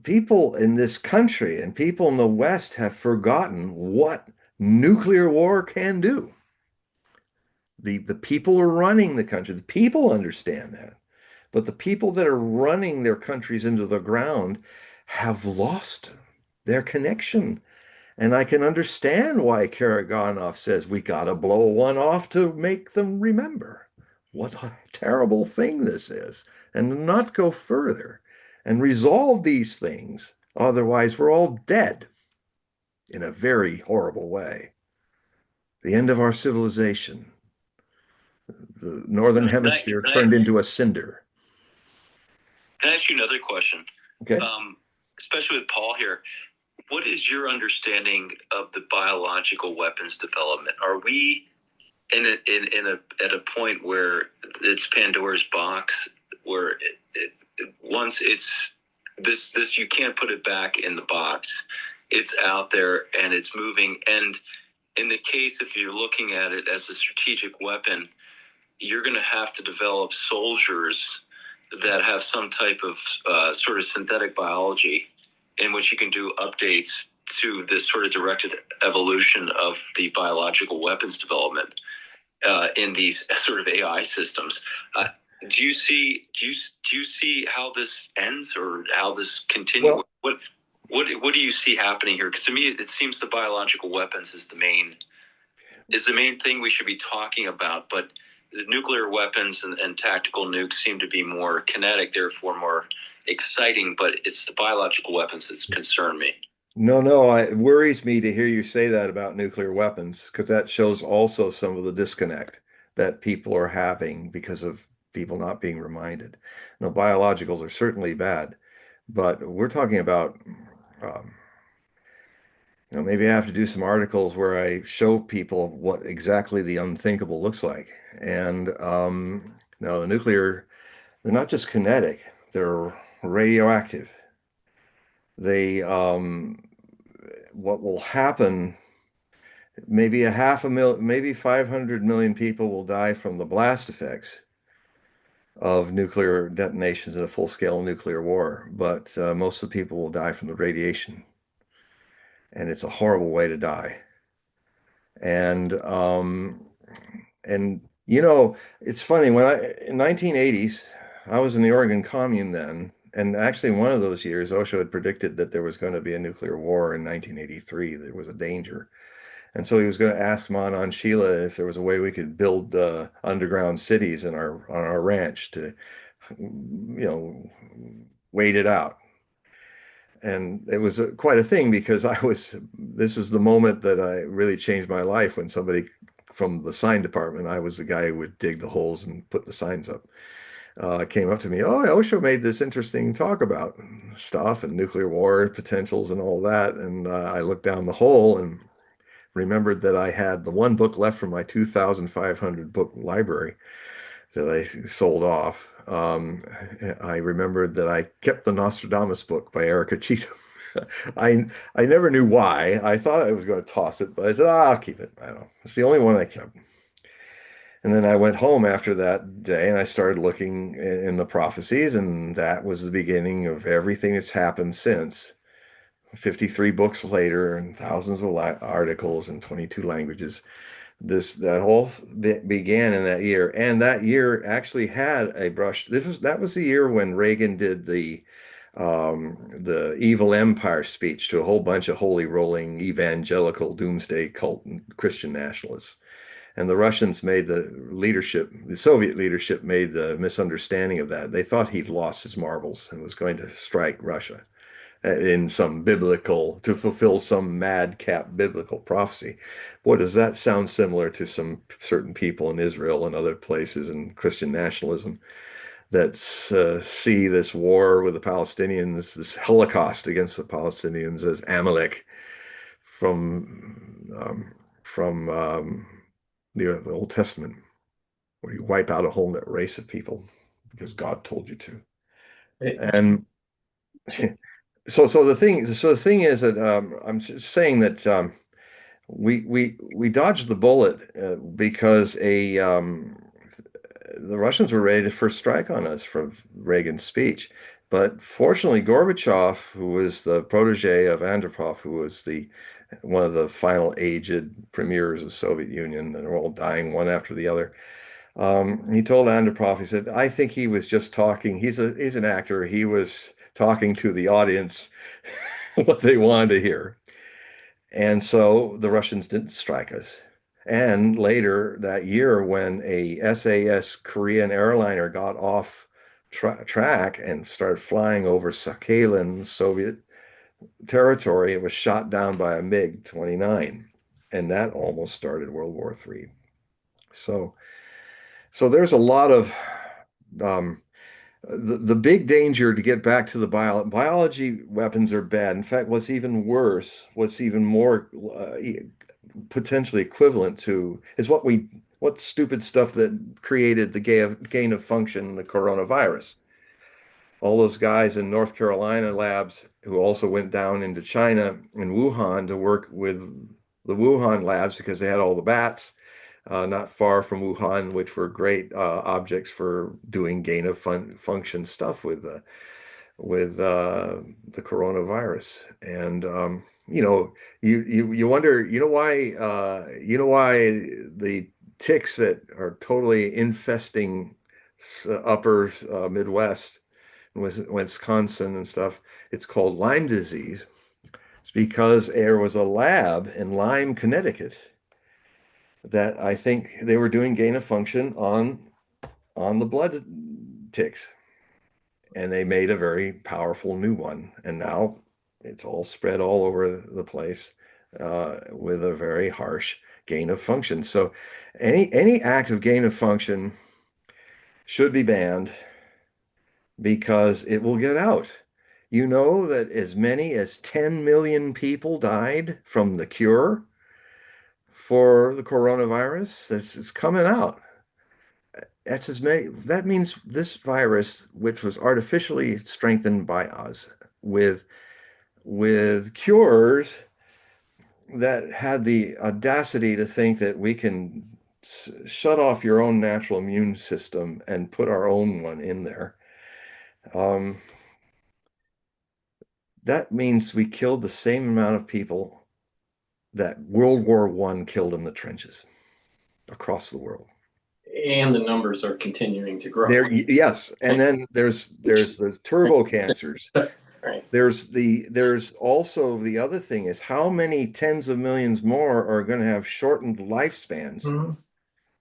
Speaker 2: People in this country and people in the West have forgotten what nuclear war can do. The people are running the country. The people understand that. But the people that are running their countries into the ground have lost their connection. And I can understand why Karaganov says we got to blow one off to make them remember what a terrible thing this is, and not go further and resolve these things. Otherwise, we're all dead in a very horrible way. The end of our civilization. The northern hemisphere turned into a cinder.
Speaker 3: Can I ask you another question?
Speaker 2: Okay.
Speaker 3: Especially with Paul here, what is your understanding of the biological weapons development? Are we at a point where it's Pandora's box, where once it's this you can't put it back in the box. It's out there and it's moving. And in the case, if you're looking at it as a strategic weapon, you're going to have to develop soldiers that have some type of sort of synthetic biology in which you can do updates to this sort of directed evolution of the biological weapons development in these sort of AI systems. Do you see how this ends or how this continues? Well, what do you see happening here? Because to me, it seems the biological weapons is the main thing we should be talking about, but the nuclear weapons and tactical nukes seem to be more kinetic, therefore more exciting, but it's the biological weapons that concern me.
Speaker 2: No, it worries me to hear you say that about nuclear weapons, because that shows also some of the disconnect that people are having because of people not being reminded. No, biologicals are certainly bad, but we're talking about maybe I have to do some articles where I show people what exactly the unthinkable looks like. And no, the nuclear, they're not just kinetic, they're radioactive. They, what will happen, maybe 500 maybe 500 million people will die from the blast effects of nuclear detonations in a full-scale nuclear war, but most of the people will die from the radiation. And it's a horrible way to die. And it's funny, when in 1980s, I was in the Oregon Commune then, and actually one of those years, Osho had predicted that there was going to be a nuclear war in 1983. There was a danger. And so he was going to ask Manan Sheila if there was a way we could build underground cities on our ranch to, wait it out. And it was quite a thing because this is the moment that I really changed my life, when somebody from the sign department, I was the guy who would dig the holes and put the signs up, came up to me. Oh, Osho made this interesting talk about stuff and nuclear war potentials and all that. And I looked down the hole and remembered that I had the one book left from my 2,500 book library that I sold off. I remembered that I kept the Nostradamus book by Erica Cheatham. I never knew why. I thought I was going to toss it, but I said, I'll keep it. I don't know. It's the only one I kept. And then I went home after that day and I started looking in the prophecies, and that was the beginning of everything that's happened since. 53 books later and thousands of articles in 22 languages. That whole began in that year, and that year actually had a brush. That was the year when Reagan did the evil empire speech to a whole bunch of holy rolling evangelical doomsday cult and Christian nationalists. And the Russians made the Soviet leadership made the misunderstanding of that. They thought he'd lost his marbles and was going to strike Russia in some biblical, to fulfill some madcap biblical prophecy. Boy, does that sound similar to some certain people in Israel and other places in Christian nationalism that see this war with the Palestinians, this Holocaust against the Palestinians, as Amalek from the Old Testament, where you wipe out a whole race of people because God told you to. And so the thing is that I'm saying that we dodged the bullet because the Russians were ready to first strike on us from Reagan's speech. But fortunately, Gorbachev, who was the protege of Andropov, who was the one of the final aged premiers of Soviet Union, and they're all dying one after the other. He told Andropov, he said, "I think he was just talking. He's an actor. He was talking to the audience what they wanted to hear." And so the Russians didn't strike us. And later that year, when a SAS Korean airliner got off track and started flying over Sakhalin, Soviet territory, it was shot down by a MiG-29. And that almost started World War III. So, so there's a lot of um, the big danger to get back to the biology weapons are bad. In fact, what's even worse, what's even more potentially equivalent to is what stupid stuff that created the gain of function, the coronavirus. All those guys in North Carolina labs who also went down into China and Wuhan to work with the Wuhan labs because they had all the bats not far from Wuhan, which were great objects for doing gain of function stuff with the coronavirus. And you wonder, why the ticks that are totally infesting upper Midwest, Wisconsin and stuff, it's called Lyme disease. It's because there was a lab in Lyme, Connecticut, that I think they were doing gain of function on the blood ticks, and they made a very powerful new one, and now it's all spread all over the place with a very harsh gain of function. So any act of gain of function should be banned because it will get out. You know that as many as 10 million people died from the cure for the coronavirus. It's coming out. That's as many. That means this virus, which was artificially strengthened by us with cures that had the audacity to think that we can shut off your own natural immune system and put our own one in there. Um, that means we killed the same amount of people that World War I killed in the trenches across the world.
Speaker 1: And the numbers are continuing to grow.
Speaker 2: Yes, and then there's the turbo cancers.
Speaker 1: Right.
Speaker 2: There's also the other thing is how many tens of millions more are going to have shortened lifespans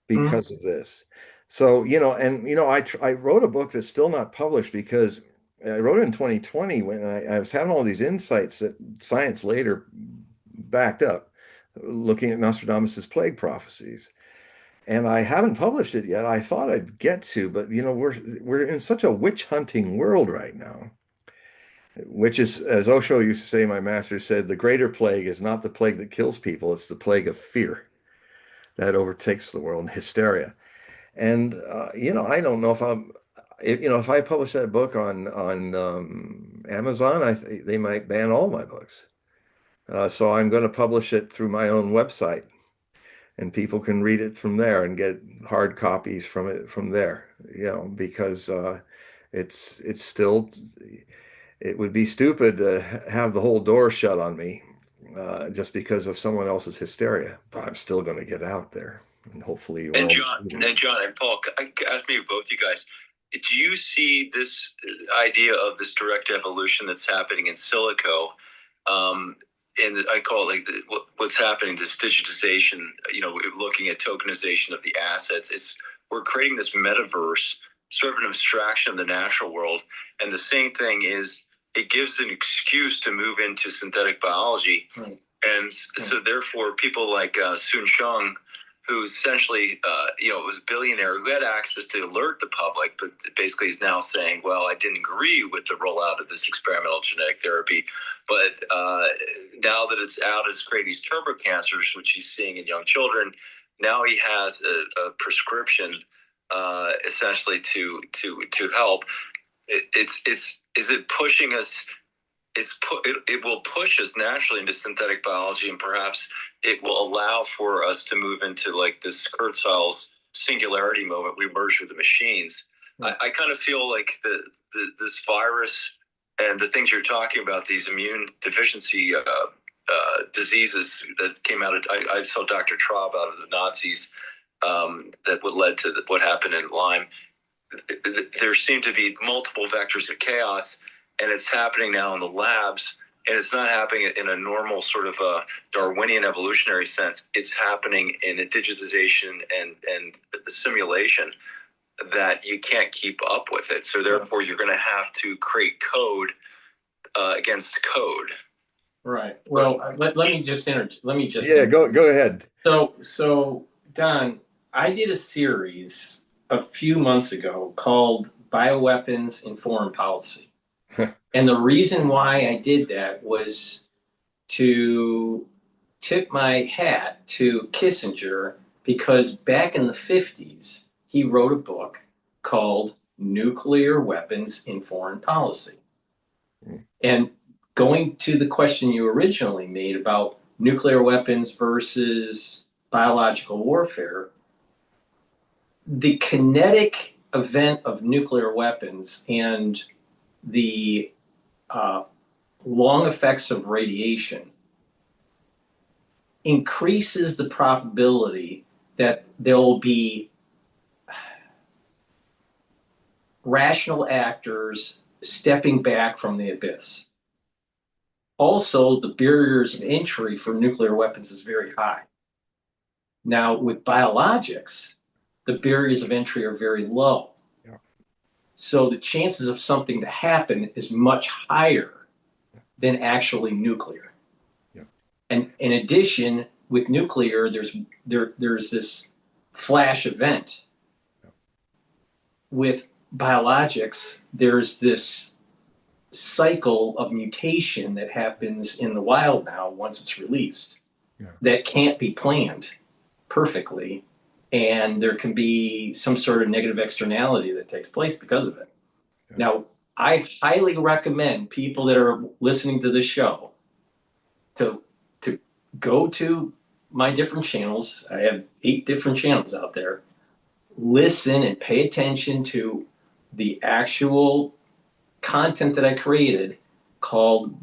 Speaker 2: because of this. So, I wrote a book that's still not published because I wrote it in 2020 when I was having all these insights that science later backed up, looking at Nostradamus's plague prophecies. And I haven't published it yet. I thought I'd get to, but we're in such a witch hunting world right now, which is, as Osho used to say, my master said, the greater plague is not the plague that kills people, it's the plague of fear that overtakes the world and hysteria. And I don't know if I publish that book on Amazon, they might ban all my books. So I'm going to publish it through my own website. and people can read it from there and get hard copies from it from there, because it's still, it would be stupid to have the whole door shut on me just because of someone else's hysteria. But I'm still going to get out there, and hopefully you
Speaker 3: And
Speaker 2: all.
Speaker 3: John and Paul, ask me both you guys. Do you see this idea of this direct evolution that's happening in silico? And I call it like what's happening, this digitization. Looking at tokenization of the assets. We're creating this metaverse, sort of an abstraction of the natural world. And the same thing is, it gives an excuse to move into synthetic biology.
Speaker 1: Right.
Speaker 3: And so therefore people like Sun Sheng, who essentially was a billionaire who had access to alert the public, but basically is now saying, well, I didn't agree with the rollout of this experimental genetic therapy, but now that it's out, it's creating these turbo cancers, which he's seeing in young children. Now he has a prescription essentially to help. Is it pushing us? It will push us naturally into synthetic biology, and perhaps it will allow for us to move into like this Kurzweil's singularity moment. We merge with the machines. I kind of feel like this virus and the things you're talking about, these immune deficiency diseases that came out of, I saw Dr. Traub out of the Nazis that would led to what happened in Lyme. There seem to be multiple vectors of chaos, and it's happening now in the labs, and it's not happening in a normal sort of a Darwinian evolutionary sense. It's happening in a digitization and a simulation that you can't keep up with it. So therefore, you're going to have to create code against code.
Speaker 1: Right. Well, let me just
Speaker 2: Go ahead.
Speaker 1: So Don, I did a series a few months ago called Bioweapons in Foreign Policy. And the reason why I did that was to tip my hat to Kissinger, because back in the 50s, he wrote a book called Nuclear Weapons in Foreign Policy. And going to the question you originally made about nuclear weapons versus biological warfare, the kinetic event of nuclear weapons and the long effects of radiation increases the probability that there will be rational actors stepping back from the abyss. Also, the barriers of entry for nuclear weapons is very high. Now, with biologics, the barriers of entry are very low. So the chances of something to happen is much higher than actually nuclear.
Speaker 2: Yeah.
Speaker 1: And in addition, with nuclear, there's this flash event. Yeah. With biologics, there's this cycle of mutation that happens in the wild now once it's released. Yeah. That can't be planned perfectly. And there can be some sort of negative externality that takes place because of it. Yeah. Now, I highly recommend people that are listening to this show to go to my different channels. I have 8 different channels out there. Listen and pay attention to the actual content that I created called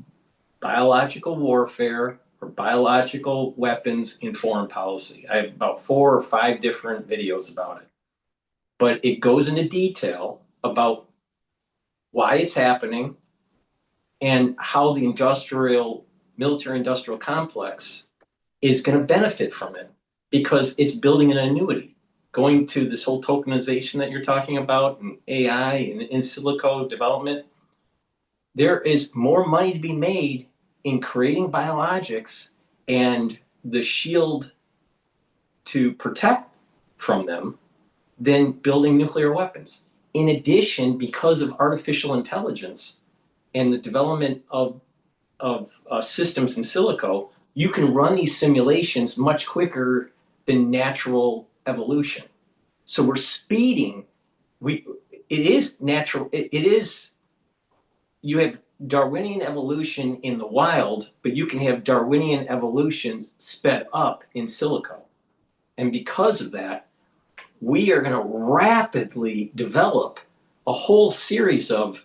Speaker 1: Biological Warfare or Biological Weapons in Foreign Policy. I have about 4 or 5 different videos about it. But it goes into detail about why it's happening and how the military-industrial complex is going to benefit from it, because it's building an annuity. Going to this whole tokenization that you're talking about, and AI and in silico development, there is more money to be made in creating biologics and the shield to protect from them than building nuclear weapons. In addition, because of artificial intelligence and the development of systems in silico, you can run these simulations much quicker than natural evolution. So we're speeding. It is natural. It is. You have Darwinian evolution in the wild, but you can have Darwinian evolution sped up in silico. And because of that, we are going to rapidly develop a whole series of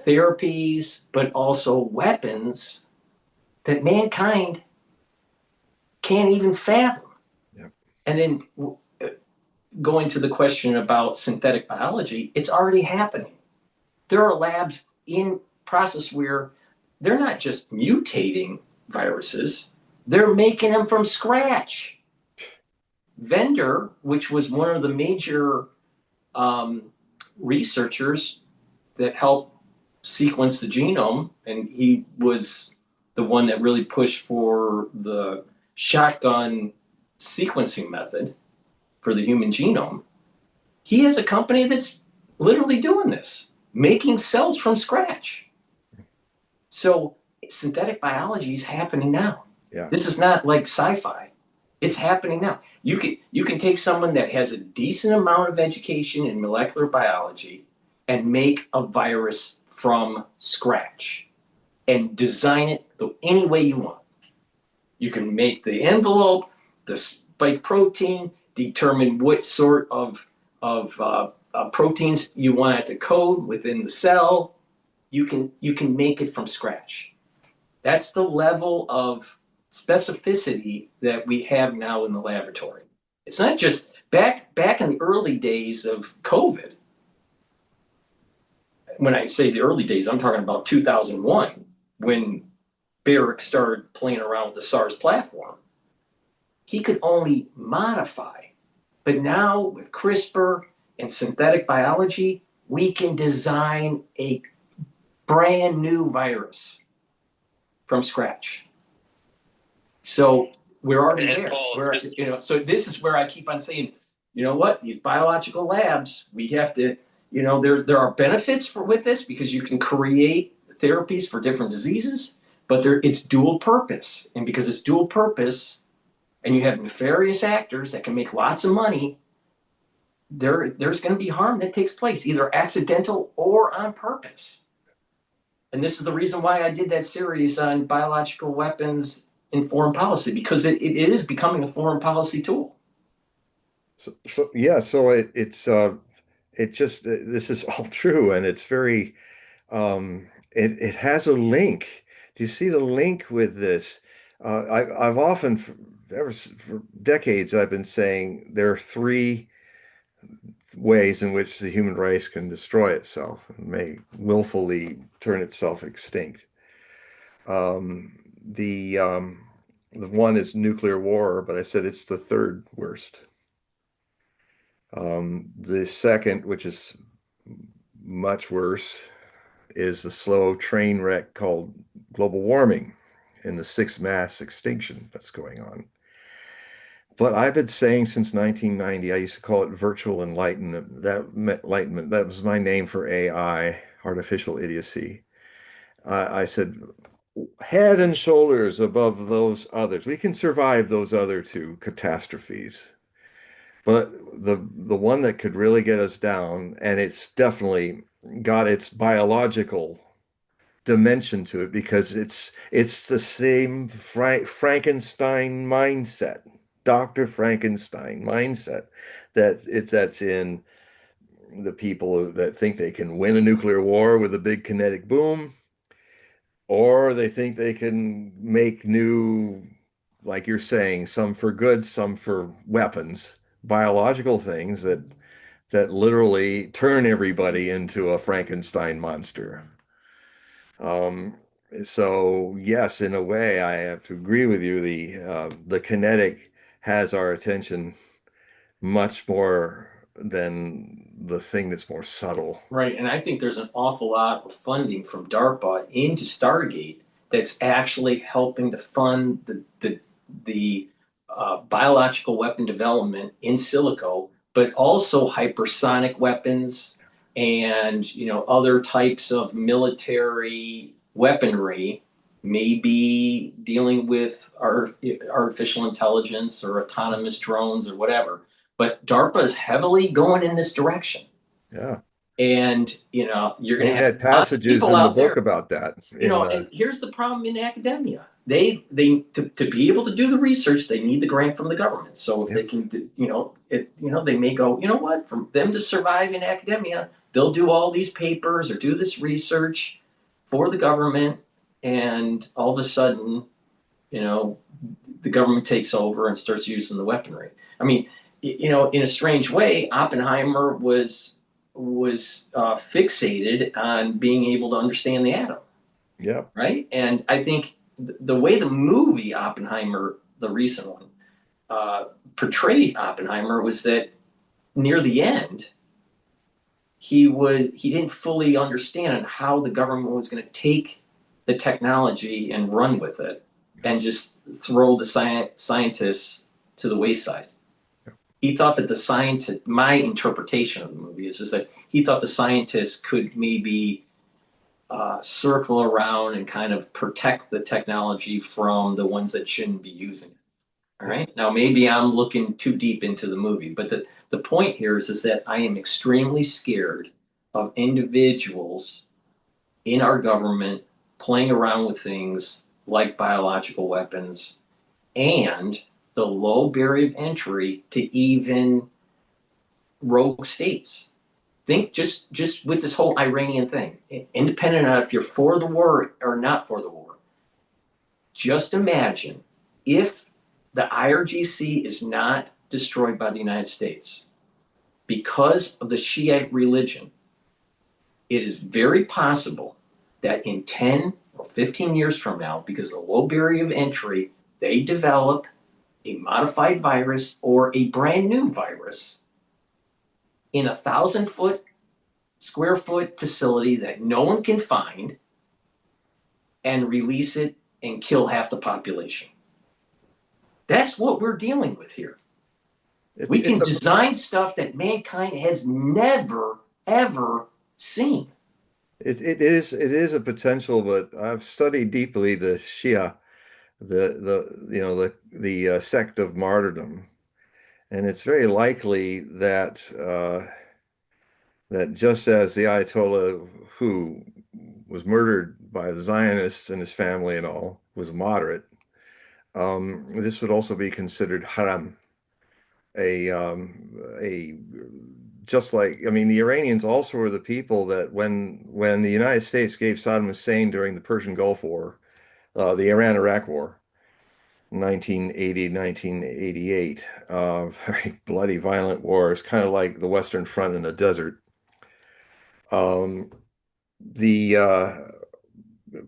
Speaker 1: therapies, but also weapons that mankind can't even fathom.
Speaker 2: Yep.
Speaker 1: And then going to the question about synthetic biology, it's already happening. There are labs in process where they're not just mutating viruses, they're making them from scratch. Vendor, which was one of the major researchers that helped sequence the genome, and he was the one that really pushed for the shotgun sequencing method for the human genome. He has a company that's literally doing this, making cells from scratch. So synthetic biology is happening now.
Speaker 2: Yeah.
Speaker 1: This is not like sci-fi. It's happening now. You can take someone that has a decent amount of education in molecular biology and make a virus from scratch and design it any way you want. You can make the envelope, the spike protein, determine what sort of proteins you want it to code within the cell. You can make it from scratch. That's the level of specificity that we have now in the laboratory. It's not just back in the early days of COVID. When I say the early days, I'm talking about 2001, when Barrick started playing around with the SARS platform. He could only modify. But now with CRISPR and synthetic biology, we can design a brand new virus from scratch. So we're already there. So this is where I keep on saying, you know what, these biological labs, we have to, there are benefits with this because you can create therapies for different diseases, but it's dual purpose. And because it's dual purpose and you have nefarious actors that can make lots of money, there's going to be harm that takes place, either accidental or on purpose. And this is the reason why I did that series on biological weapons in foreign policy, because it is becoming a foreign policy tool.
Speaker 2: So it just this is all true, and it's very it has a link. Do you see the link with this? I've often for decades I've been saying there are three ways in which the human race can destroy itself and may willfully turn itself extinct. The one is nuclear war, but I said it's the third worst. The second, which is much worse, is the slow train wreck called global warming and the sixth mass extinction that's going on. But I've been saying since 1990, I used to call it virtual enlightenment. That was my name for AI, artificial idiocy. I said, head and shoulders above those others. We can survive those other two catastrophes. But the one that could really get us down, and it's definitely got its biological dimension to it because it's the same Frankenstein mindset, Dr. Frankenstein mindset that's in the people that think they can win a nuclear war with a big kinetic boom, or they think they can make new, like you're saying, some for good, some for weapons, biological things that literally turn everybody into a Frankenstein monster. So yes, in a way, I have to agree with you. The kinetic has our attention much more than the thing that's more subtle.
Speaker 1: Right, and I think there's an awful lot of funding from DARPA into Stargate that's actually helping to fund the biological weapon development in silico, but also hypersonic weapons and other types of military weaponry, maybe dealing with artificial intelligence or autonomous drones or whatever. But DARPA is heavily going in this direction.
Speaker 2: Yeah.
Speaker 1: And, you know, you're going to
Speaker 2: They
Speaker 1: have
Speaker 2: had
Speaker 1: lots of
Speaker 2: passages
Speaker 1: people
Speaker 2: in the
Speaker 1: out
Speaker 2: book
Speaker 1: there,
Speaker 2: about that.
Speaker 1: you know, and here's the problem in academia. They to be able to do the research, they need the grant from the government. So if they can, you know, they may go, you know what, for them to survive in academia, they'll do all these papers or do this research for the government, and all of a sudden, you know, the government takes over and starts using the weaponry. I mean, you know, in a strange way, Oppenheimer was fixated on being able to understand the atom.
Speaker 2: Yeah.
Speaker 1: Right. And I think the way the movie Oppenheimer, the recent one, portrayed Oppenheimer was that near the end, he didn't fully understand how the government was going to take the technology and run with it and just throw the scientists to the wayside. He thought that the scientist, my interpretation of the movie is that he thought the scientists could maybe circle around and kind of protect the technology from the ones that shouldn't be using it. All right. Now, maybe I'm looking too deep into the movie, but the point here is that I am extremely scared of individuals in our government playing around with things like biological weapons and the low barrier of entry to even rogue states. Think just with this whole Iranian thing, independent of if you're for the war or not for the war, just imagine if the IRGC is not destroyed by the United States because of the Shiite religion, it is very possible that in 10 or 15 years from now, because of the low barrier of entry, they develop a modified virus or a brand new virus in 1,000-square-foot facility that no one can find and release it and kill half the population. That's what we're dealing with here. We can design stuff that mankind has never, ever seen.
Speaker 2: It is a potential, but I've studied deeply the Shia, the sect of martyrdom, and it's very likely that that just as the Ayatollah who was murdered by the Zionists and his family and all was moderate, this would also be considered haram, a just like, I mean, the Iranians also were the people that when the United States gave Saddam Hussein during the Persian Gulf War, the Iran-Iraq War, 1980, 1988, very bloody, violent wars, kind of like the Western Front in a desert. The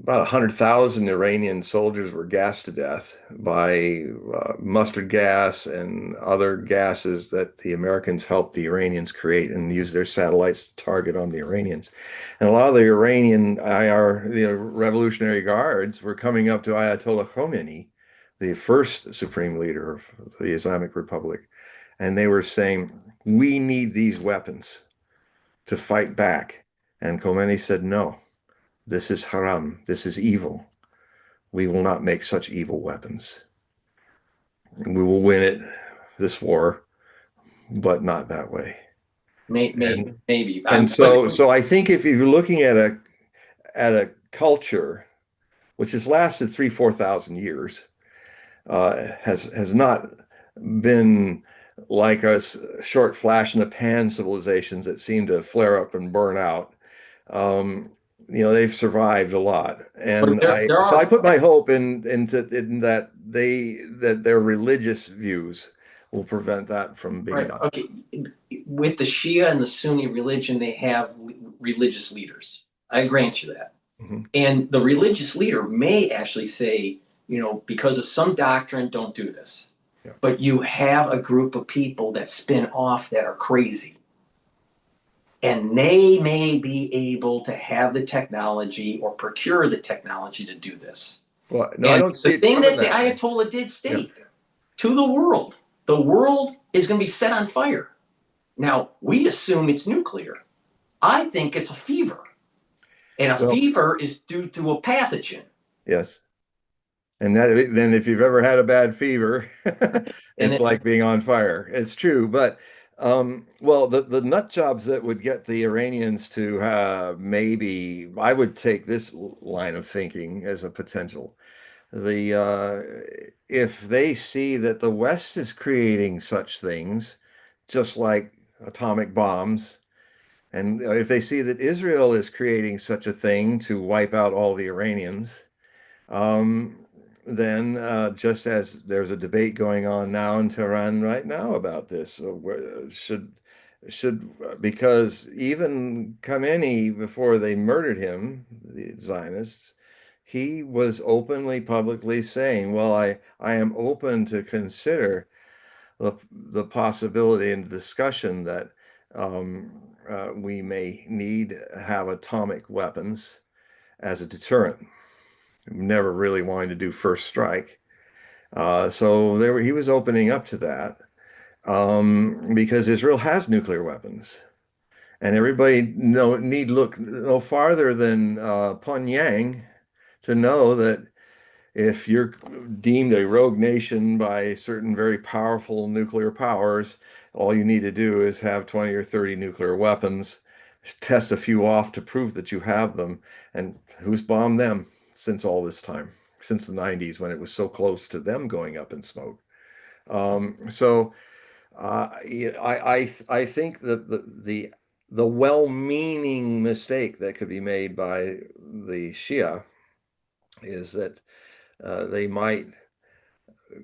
Speaker 2: about 100,000 Iranian soldiers were gassed to death by mustard gas and other gases that the Americans helped the Iranians create and use their satellites to target on the Iranians. And a lot of the Iranian the Revolutionary Guards were coming up to Ayatollah Khomeini, the first supreme leader of the Islamic Republic, and they were saying, "We need these weapons to fight back." And Khomeini said, "No. This is haram. This is evil. We will not make such evil weapons. We will win it, this war, but not that way."
Speaker 1: Maybe.
Speaker 2: And so I think if you're looking at a culture which has lasted 3,000-4,000 years, has not been like a short flash in the pan civilizations that seem to flare up and burn out. They've survived a lot, and so I put my hope in that their religious views will prevent that from being done.
Speaker 1: Okay, with the Shia and the Sunni religion, they have religious leaders. I grant you that.
Speaker 2: Mm-hmm.
Speaker 1: And the religious leader may actually say, because of some doctrine, don't do this.
Speaker 2: Yeah.
Speaker 1: But you have a group of people that spin off that are crazy. And they may be able to have the technology or procure the technology to do this.
Speaker 2: Well, no, I don't see
Speaker 1: the thing that the Ayatollah did state to the world is going to be set on fire. Now, we assume it's nuclear. I think it's a fever. And a fever is due to a pathogen.
Speaker 2: Yes. And then if you've ever had a bad fever, it's like being on fire. It's true. But Well, the nut jobs that would get the Iranians to maybe, I would take this line of thinking as a potential. The If they see that the West is creating such things, just like atomic bombs, and if they see that Israel is creating such a thing to wipe out all the Iranians, um, then just as there's a debate going on now in Tehran right now about this, should because even Khamenei, before they murdered him, the Zionists, he was openly, publicly saying, "Well, I am open to consider the possibility and discussion that um, we may need have atomic weapons as a deterrent." Never really wanting to do first strike. So he was opening up to that because Israel has nuclear weapons. And everybody need look no farther than Pyongyang to know that if you're deemed a rogue nation by certain very powerful nuclear powers, all you need to do is have 20 or 30 nuclear weapons, test a few off to prove that you have them. And who's bombed them since all this time? Since the 90s, when it was so close to them going up in smoke. So I think that the well-meaning mistake that could be made by the Shia is that they might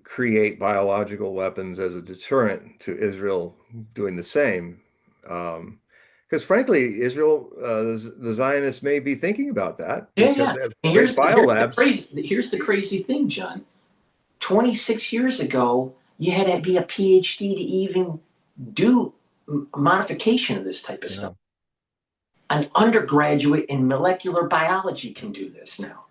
Speaker 2: create biological weapons as a deterrent to Israel doing the same. Because frankly, Israel, the Zionists may be thinking about that
Speaker 1: Yeah,
Speaker 2: because
Speaker 1: yeah.
Speaker 2: they have
Speaker 1: And
Speaker 2: great biolabs.
Speaker 1: here's the crazy thing, John. 26 years ago, you had to be a Ph.D. to even do modification of this type of
Speaker 2: Yeah.
Speaker 1: stuff. An undergraduate in molecular biology can do this now.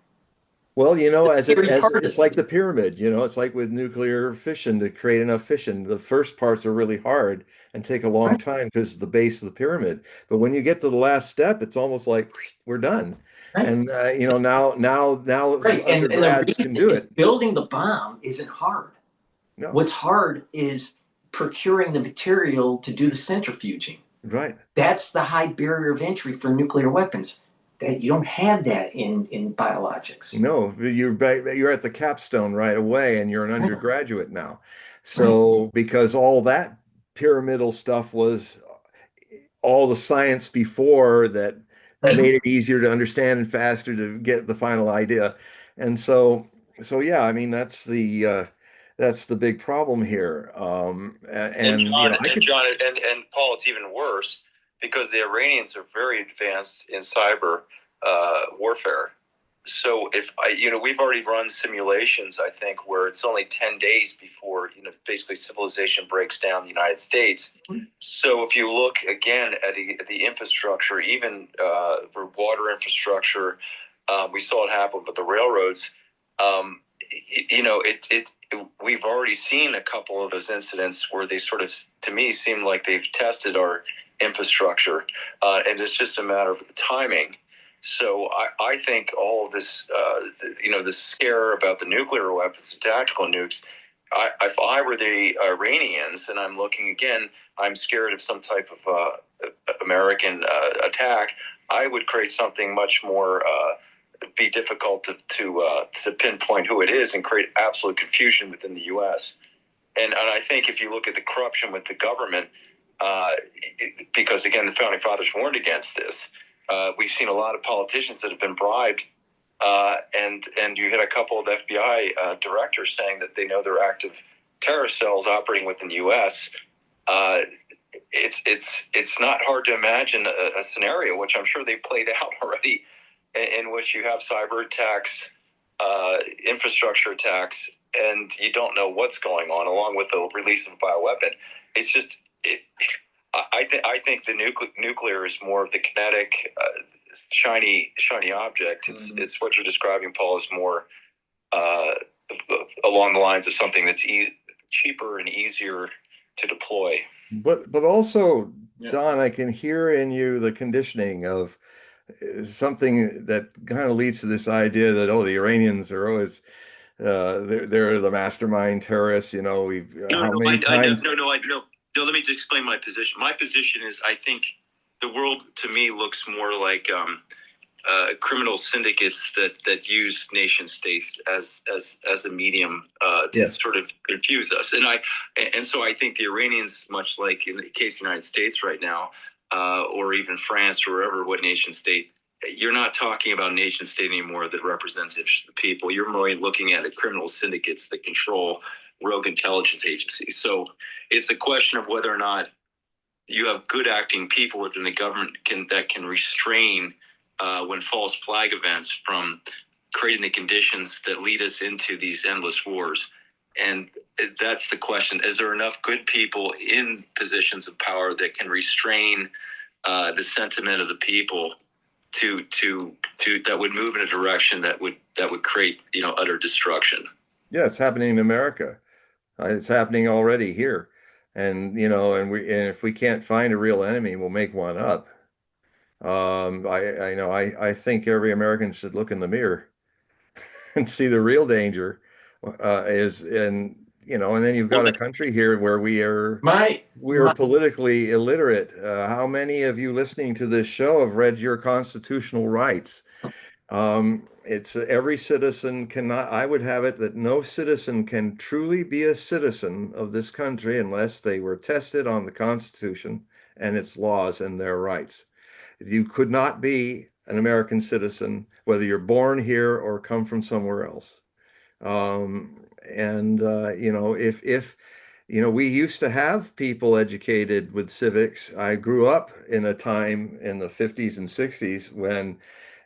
Speaker 2: Well,
Speaker 1: Very
Speaker 2: as
Speaker 1: hard
Speaker 2: it's
Speaker 1: to
Speaker 2: like the pyramid, it's like with nuclear fission to create enough fission. The first parts are really hard and take a long
Speaker 1: right,
Speaker 2: time because it's the base of the pyramid. But when you get to the last step, it's almost like we're done.
Speaker 1: right,
Speaker 2: And now
Speaker 1: right. And the
Speaker 2: undergrads can do
Speaker 1: reason
Speaker 2: it.
Speaker 1: building the bomb isn't hard.
Speaker 2: No,
Speaker 1: What's hard is procuring the material to do the centrifuging.
Speaker 2: right.
Speaker 1: That's the high barrier of entry for nuclear weapons. That you don't have that in biologics.
Speaker 2: No, you're at the capstone right away, and you're an
Speaker 1: Right,
Speaker 2: undergraduate now.
Speaker 1: right,
Speaker 2: So because all that pyramidal stuff was all the science before that
Speaker 1: right.
Speaker 2: made it easier to understand and faster to get the final idea. And so yeah, I mean that's the big problem here.
Speaker 3: And
Speaker 2: And
Speaker 3: John,
Speaker 2: I
Speaker 3: and
Speaker 2: could
Speaker 3: John, and Paul, it's even worse because the Iranians are very advanced in cyber warfare. So if we've already run simulations, I think, where it's only 10 days before, basically civilization breaks down the United States. So if you look again at the infrastructure, even for water infrastructure, we saw it happen with the railroads. We've already seen a couple of those incidents where they sort of, to me, seem like they've tested our infrastructure, and it's just a matter of the timing. So I think all of this, this scare about the nuclear weapons and tactical nukes, if I were the Iranians and I'm looking again, I'm scared of some type of American attack. I would create something much more be difficult to pinpoint who it is and create absolute confusion within the U.S. And I think if you look at the corruption with the government, because again, the founding fathers warned against this. We've seen a lot of politicians that have been bribed, and you had a couple of FBI directors saying that they know they're active terrorist cells operating within the U.S. It's not hard to imagine a scenario, which I'm sure they played out already, in which you have cyber attacks, infrastructure attacks, and you don't know what's going on, along with the release of a bioweapon. It's just I think the nuclear is more of the kinetic, shiny object. It's what you're describing, Paul, is more along the lines of something that's cheaper and easier to deploy.
Speaker 2: but also,
Speaker 1: Yeah.
Speaker 2: Don, I can hear in you the conditioning of something that kind of leads to this idea that the Iranians are always they're the mastermind terrorists. We've how many times?
Speaker 3: No, No, let me just explain my position. My position is, I think the world to me looks more like criminal syndicates that use nation states as a medium to
Speaker 2: Yes.
Speaker 3: sort of confuse us. And so I think the Iranians, much like in the case of the United States right now, or even France or wherever, what nation state, you're not talking about a nation state anymore that represents the interests of the people. You're more looking at criminal syndicates that control rogue intelligence agencies. So it's a question of whether or not you have good acting people within the government that can restrain when false flag events from creating the conditions that lead us into these endless wars. And that's the question. Is there enough good people in positions of power that can restrain the sentiment of the people to that would move in a direction that would create, utter destruction?
Speaker 2: Yeah, it's happening in America. It's happening already here. And if we can't find a real enemy, we'll make one up. I think every American should look in the mirror and see the real danger and then you've got a country here where we are
Speaker 1: My
Speaker 2: politically illiterate. How many of you listening to this show have read your constitutional rights? It's every citizen cannot, I would have it that no citizen can truly be a citizen of this country unless they were tested on the Constitution and its laws and their rights. You could not be an American citizen, whether you're born here or come from somewhere else. If we used to have people educated with civics. I grew up in a time in the 50s and 60s when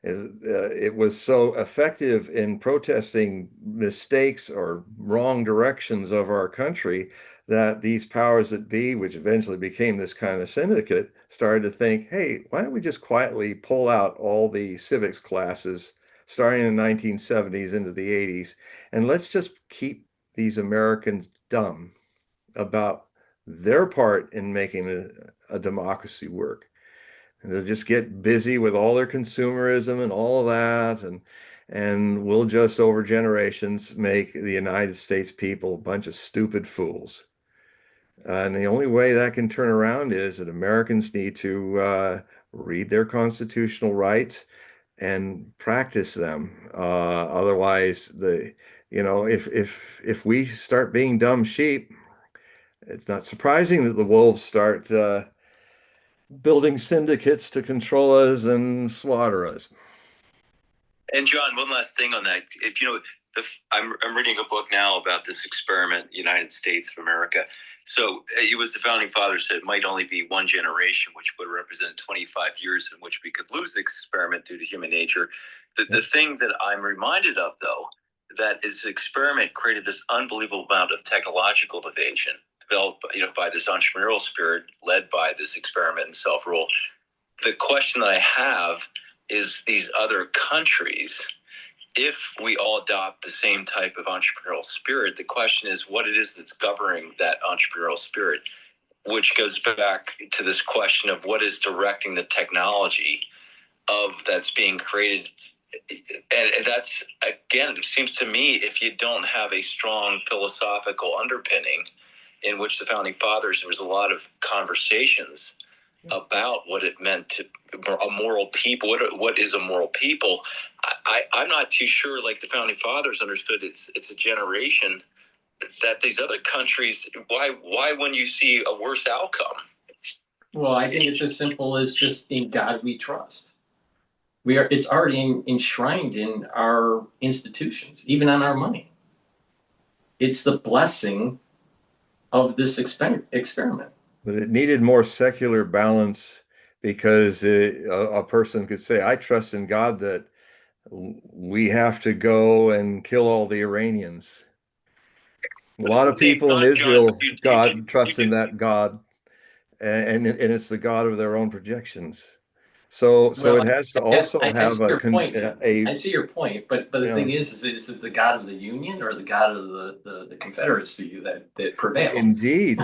Speaker 2: it was so effective in protesting mistakes or wrong directions of our country that these powers that be, which eventually became this kind of syndicate, started to think, hey, why don't we just quietly pull out all the civics classes starting in the 1970s into the 80s, and let's just keep these Americans dumb about their part in making a democracy work. And they'll just get busy with all their consumerism and all of that, and we'll just over generations make the United States people a bunch of stupid fools. And the only way that can turn around is that Americans need to read their constitutional rights and practice them. Otherwise, if we start being dumb sheep, it's not surprising that the wolves start building syndicates to control us and slaughter us.
Speaker 3: And John, one last thing on that. If I'm reading a book now about this experiment, United States of America. So it was the founding fathers said it might only be one generation, which would represent 25 years in which we could lose the experiment due to human nature. The thing that I'm reminded of, though, that is the experiment created this unbelievable amount of technological innovation developed, by this entrepreneurial spirit led by this experiment and self-rule. The question that I have is these other countries, if we all adopt the same type of entrepreneurial spirit, the question is what it is that's governing that entrepreneurial spirit, which goes back to this question of what is directing the technology of that's being created. And that's, again, it seems to me, if you don't have a strong philosophical underpinning in which the founding fathers, there was a lot of conversations about what it meant to a moral people. What is a moral people? I'm not too sure. Like the founding fathers understood, it's a generation that these other countries. Why when you see a worse outcome?
Speaker 1: Well, I think it's as simple as just in God we trust. It's already enshrined in our institutions, even on our money. It's the blessing of this experiment.
Speaker 2: But it needed more secular balance because a person could say, I trust in God that we have to go and kill all the Iranians. A lot of people in Israel, God trust in that God, and it's the God of their own projections. So
Speaker 1: Well,
Speaker 2: it has to also
Speaker 1: I see
Speaker 2: have a
Speaker 1: your point.
Speaker 2: a
Speaker 1: I see your point, but the
Speaker 2: yeah.
Speaker 1: thing is it the God of the Union or the God of the Confederacy that prevails?
Speaker 2: Indeed.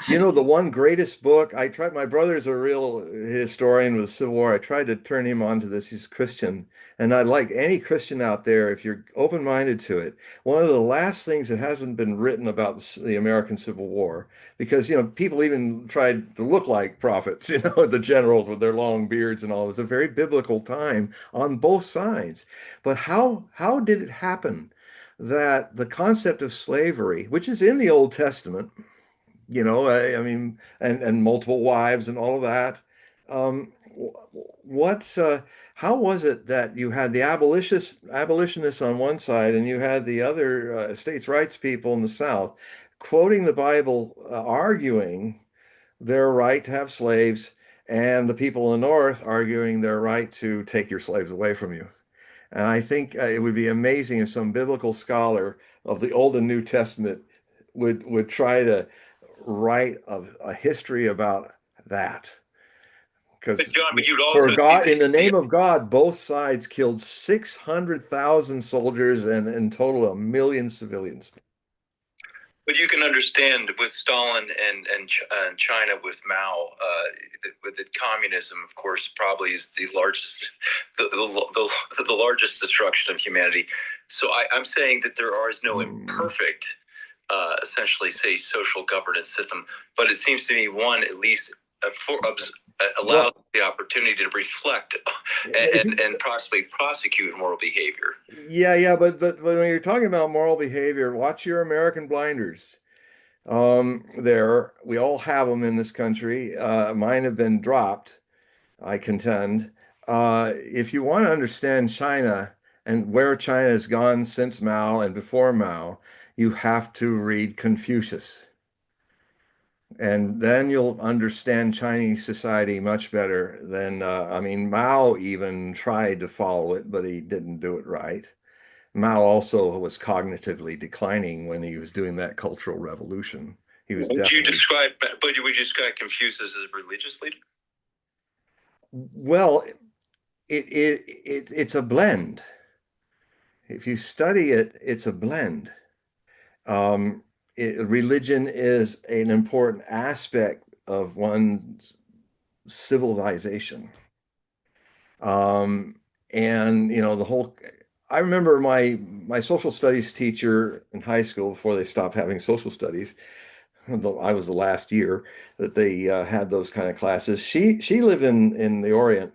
Speaker 2: You know, the one greatest book, I tried, my brother's a real historian with the Civil War. I tried to turn him on to this. He's Christian. And I'd like any Christian out there, if you're open-minded to it, one of the last things that hasn't been written about the American Civil War, because, you know, people even tried to look like prophets, you know, the generals with their long beards and all. It was a very biblical time on both sides. But how did it happen that the concept of slavery, which is in the Old Testament, you know, I mean, and multiple wives and all of that. What's how was it that you had the abolitionists on one side and you had the other states' rights people in the South quoting the Bible, arguing their right to have slaves, and the people in the North arguing their right to take your slaves away from you? And I think it would be amazing if some biblical scholar of the Old and New Testament would try to write a history about that.
Speaker 3: But
Speaker 2: Because
Speaker 3: John, but you'd
Speaker 2: for
Speaker 3: also see
Speaker 2: God, in the name of God, both sides killed 600,000 soldiers and in total 1 million civilians.
Speaker 3: but you can understand with Stalin and China with Mao, with the communism, of course, probably is the largest, the largest destruction of humanity. So I'm saying that there is no imperfect, essentially, say, social governance system, but it seems to me one at least allows the opportunity to reflect and possibly prosecute moral behavior.
Speaker 2: Yeah, but when you're talking about moral behavior, watch your American blinders. There, we all have them in this country. Mine have been dropped, I contend. If you want to understand China and where China has gone since Mao and before Mao, you have to read Confucius. And then you'll understand Chinese society much better than, I mean, Mao even tried to follow it, but he didn't do it right. Mao also was cognitively declining when he was doing that Cultural Revolution. He was
Speaker 3: Would you
Speaker 2: definitely.
Speaker 3: describe, but would you describe Confucius as a religious leader?
Speaker 2: Well, it's a blend. If you study it, it's a blend. Um, Religion is an important aspect of one's civilization. Um, and you know, the whole, I remember my social studies teacher in high school before they stopped having social studies. I was the last year that they had those kind of classes. She lived in the Orient,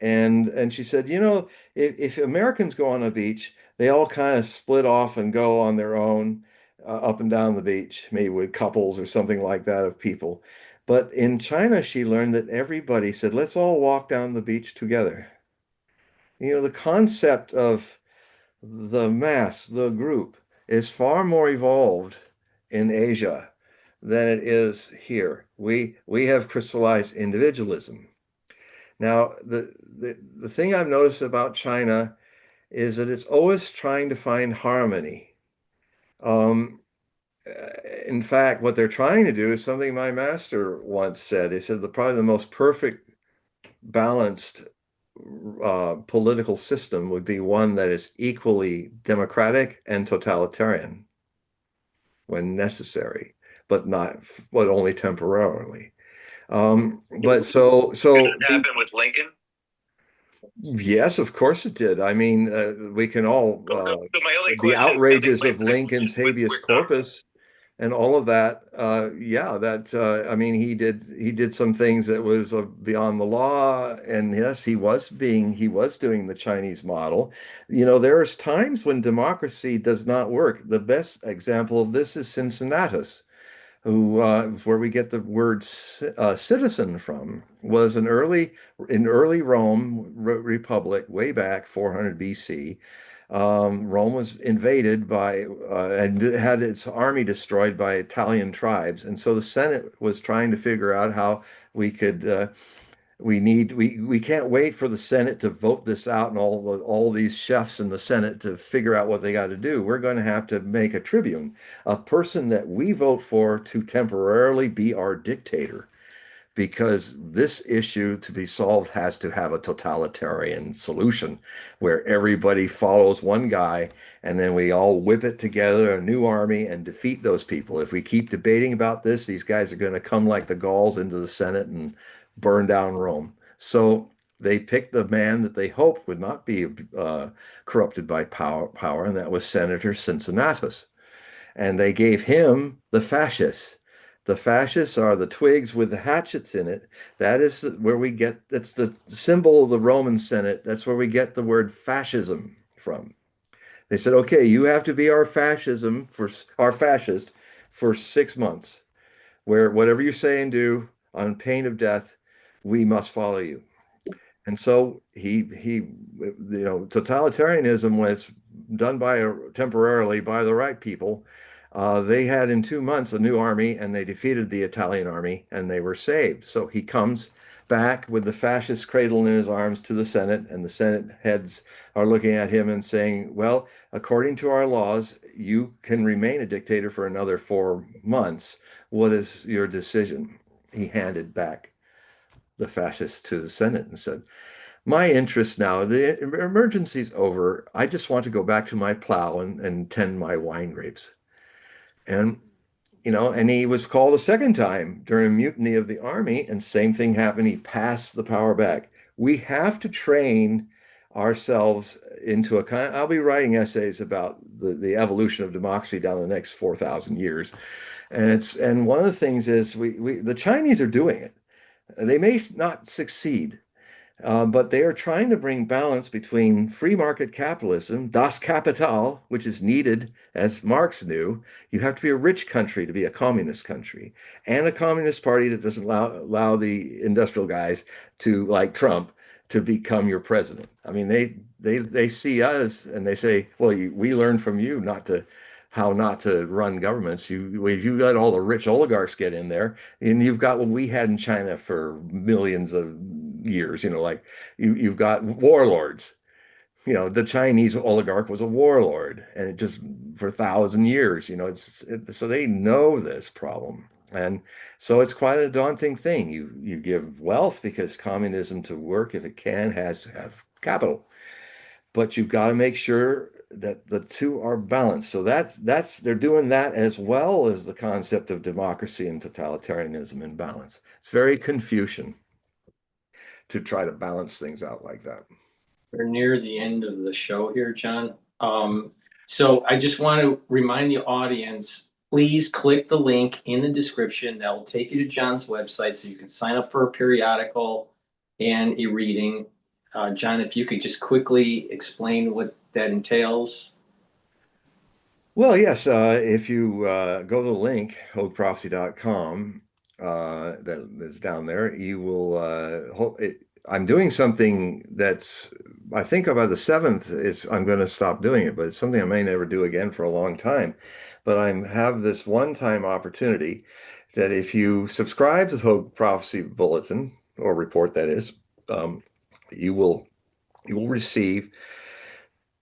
Speaker 2: and she said, you know, if Americans go on a beach, they all kind of split off and go on their own up and down the beach, maybe with couples or something like that of people. But in China, she learned that everybody said, let's all walk down the beach together. You know, the concept of the mass, the group, is far more evolved in Asia than it is here. We have crystallized individualism. Now, the thing I've noticed about China is that it's always trying to find harmony. Um, in fact, what they're trying to do is something my master once said. He said probably the most perfect balanced political system would be one that is equally democratic and totalitarian when necessary, but only temporarily. But so
Speaker 3: Did it happen with Lincoln?
Speaker 2: yes, of course it did. I mean, we can all
Speaker 3: So my only
Speaker 2: the
Speaker 3: question,
Speaker 2: outrages of Lincoln's habeas corpus and all of that. Yeah, that I mean, he did some things that was beyond the law, and yes, he was doing the Chinese model. You know, there's times when democracy does not work. The best example of this is Cincinnatus, who where we get the word citizen from, was in early Rome Republic way back 400 BC. Rome was invaded by and had its army destroyed by Italian tribes, and so the Senate was trying to figure out how we could we can't wait for the Senate to vote this out and all these chefs in the Senate to figure out what they got to do. We're going to have to make a tribune, a person that we vote for to temporarily be our dictator, because this issue to be solved has to have a totalitarian solution where everybody follows one guy and then we all whip it together, a new army, and defeat those people. If we keep debating about this, these guys are going to come like the Gauls into the Senate and burn down Rome. So they picked the man that they hoped would not be corrupted by power, and that was Senator Cincinnatus. And they gave him the fascists. The fascists are the twigs with the hatchets in it. That is where we get, that's the symbol of the Roman Senate. That's where we get the word fascism from. They said, okay, you have to be our fascist for 6 months, where whatever you say and do on pain of death, we must follow you. And so totalitarianism, when it's done temporarily by the right people, they had in 2 months a new army and they defeated the Italian army and they were saved. So he comes back with the fascist cradle in his arms to the Senate, and the Senate heads are looking at him and saying, well, according to our laws, you can remain a dictator for another 4 months. What is your decision? He handed back the fascists to the Senate and said, my interest now, the emergency's over. I just want to go back to my plow and tend my wine grapes. And and he was called a second time during a mutiny of the army, and same thing happened. He passed the power back. We have to train ourselves into a kind. I'll be writing essays about the evolution of democracy down the next 4,000 years, and one of the things is the Chinese are doing it. They may not succeed, but they are trying to bring balance between free market capitalism, das Kapital, which is needed, as Marx knew. You have to be a rich country to be a communist country, and a communist party that doesn't allow the industrial guys to, like Trump, to become your president. I mean, they see us and they say, well, we learned from you how not to run governments. You let all the rich oligarchs get in there, and you've got what we had in China for millions of years. Like you've got warlords. The Chinese oligarch was a warlord, and it just for 1,000 years. So they know this problem, and so it's quite a daunting thing. You give wealth because communism to work, if it can, has to have capital, but you've got to make sure that the two are balanced. So that's they're doing that as well as the concept of democracy and totalitarianism in balance. It's very Confucian to try to balance things out like that.
Speaker 1: We're near the end of the show here, John. So I just want to remind the audience, please click the link in the description. That will take you to John's website so you can sign up for a periodical and a reading. John, if you could just quickly explain what that entails.
Speaker 2: Well, yes, if you go to the link, hogueprophecy.com, that's down there, you will, I'm doing something that's, I think by the 7th I'm going to stop doing it, but it's something I may never do again for a long time. But I have this one-time opportunity that if you subscribe to the Hogue Prophecy Bulletin, or report that is, you will receive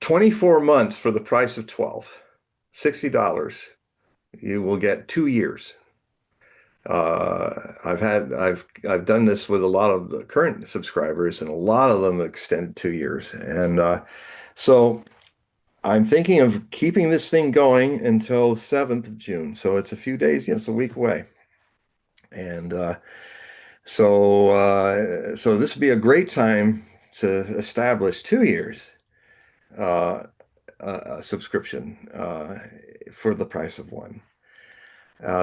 Speaker 2: 24 months for the price of 12, $60. You will get 2 years. I've done this with a lot of the current subscribers, and a lot of them extended 2 years. And so I'm thinking of keeping this thing going until 7th of June. So it's a few days, it's a week away. And so this would be a great time to establish 2 years subscription for the price of one.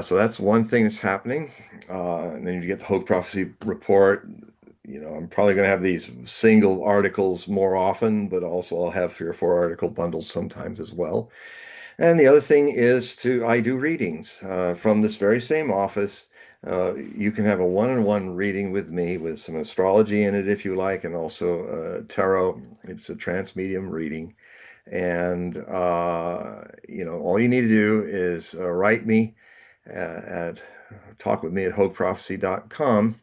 Speaker 2: So that's one thing that's happening. And then you get the Hogue Prophecy report. I'm probably going to have these single articles more often, but also I'll have 3 or 4 article bundles sometimes as well. And the other thing is I do readings from this very same office. You can have a one-on-one reading with me with some astrology in it if you like, and also tarot. It's a transmedium reading. And, all you need to do is write me talk with me at hogueprophecy.com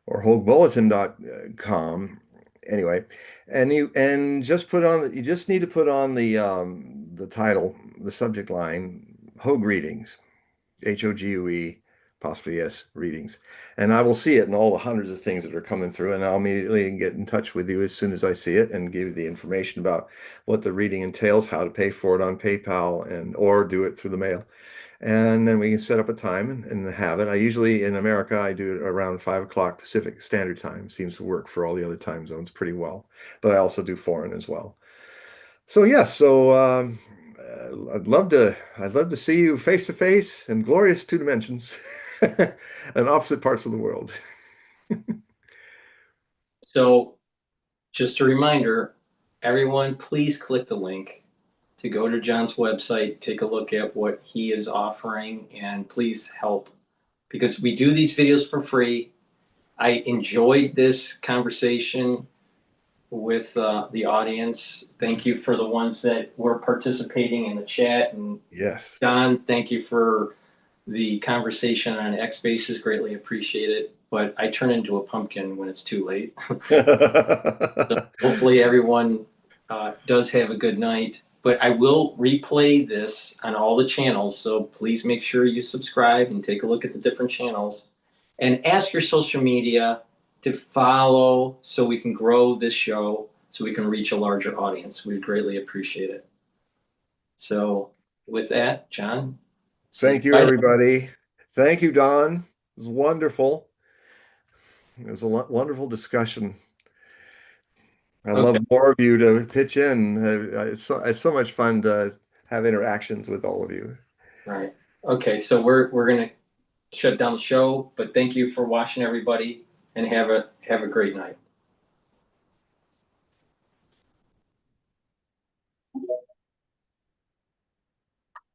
Speaker 2: or hoguebulletin.com. Anyway, and you just need to put on the title, the subject line, Hogue readings, HOGUE, apostrophe S readings. And I will see it in all the hundreds of things that are coming through, and I'll immediately get in touch with you as soon as I see it and give you the information about what the reading entails, how to pay for it on PayPal, and or do it through the mail. And then we can set up a time and have it. I usually, in America, I do it around 5 o'clock Pacific Standard Time. Seems to work for all the other time zones pretty well. But I also do foreign as well. So yes, so I'd love to see you face to face in glorious two dimensions and opposite parts of the world.
Speaker 1: So just a reminder, everyone, please click the link to go to John's website, take a look at what he is offering, and please help, because we do these videos for free. I enjoyed this conversation with the audience. Thank you for the ones that were participating in the chat. And
Speaker 2: Yes.
Speaker 1: John, thank you for the conversation on X Bases. Greatly appreciate it. But I turn into a pumpkin when it's too late. So hopefully everyone does have a good night. But I will replay this on all the channels. So please make sure you subscribe and take a look at the different channels. And ask your social media to follow so we can grow this show, so we can reach a larger audience. We'd greatly appreciate it. So with that, John.
Speaker 2: Thank you, everybody. Thank you, Don. It was wonderful. It was a wonderful discussion. I love more of you to pitch in. It's so much fun to have interactions with all of you.
Speaker 1: Right. Okay, so we're gonna shut down the show, but thank you for watching, everybody, and have a great night.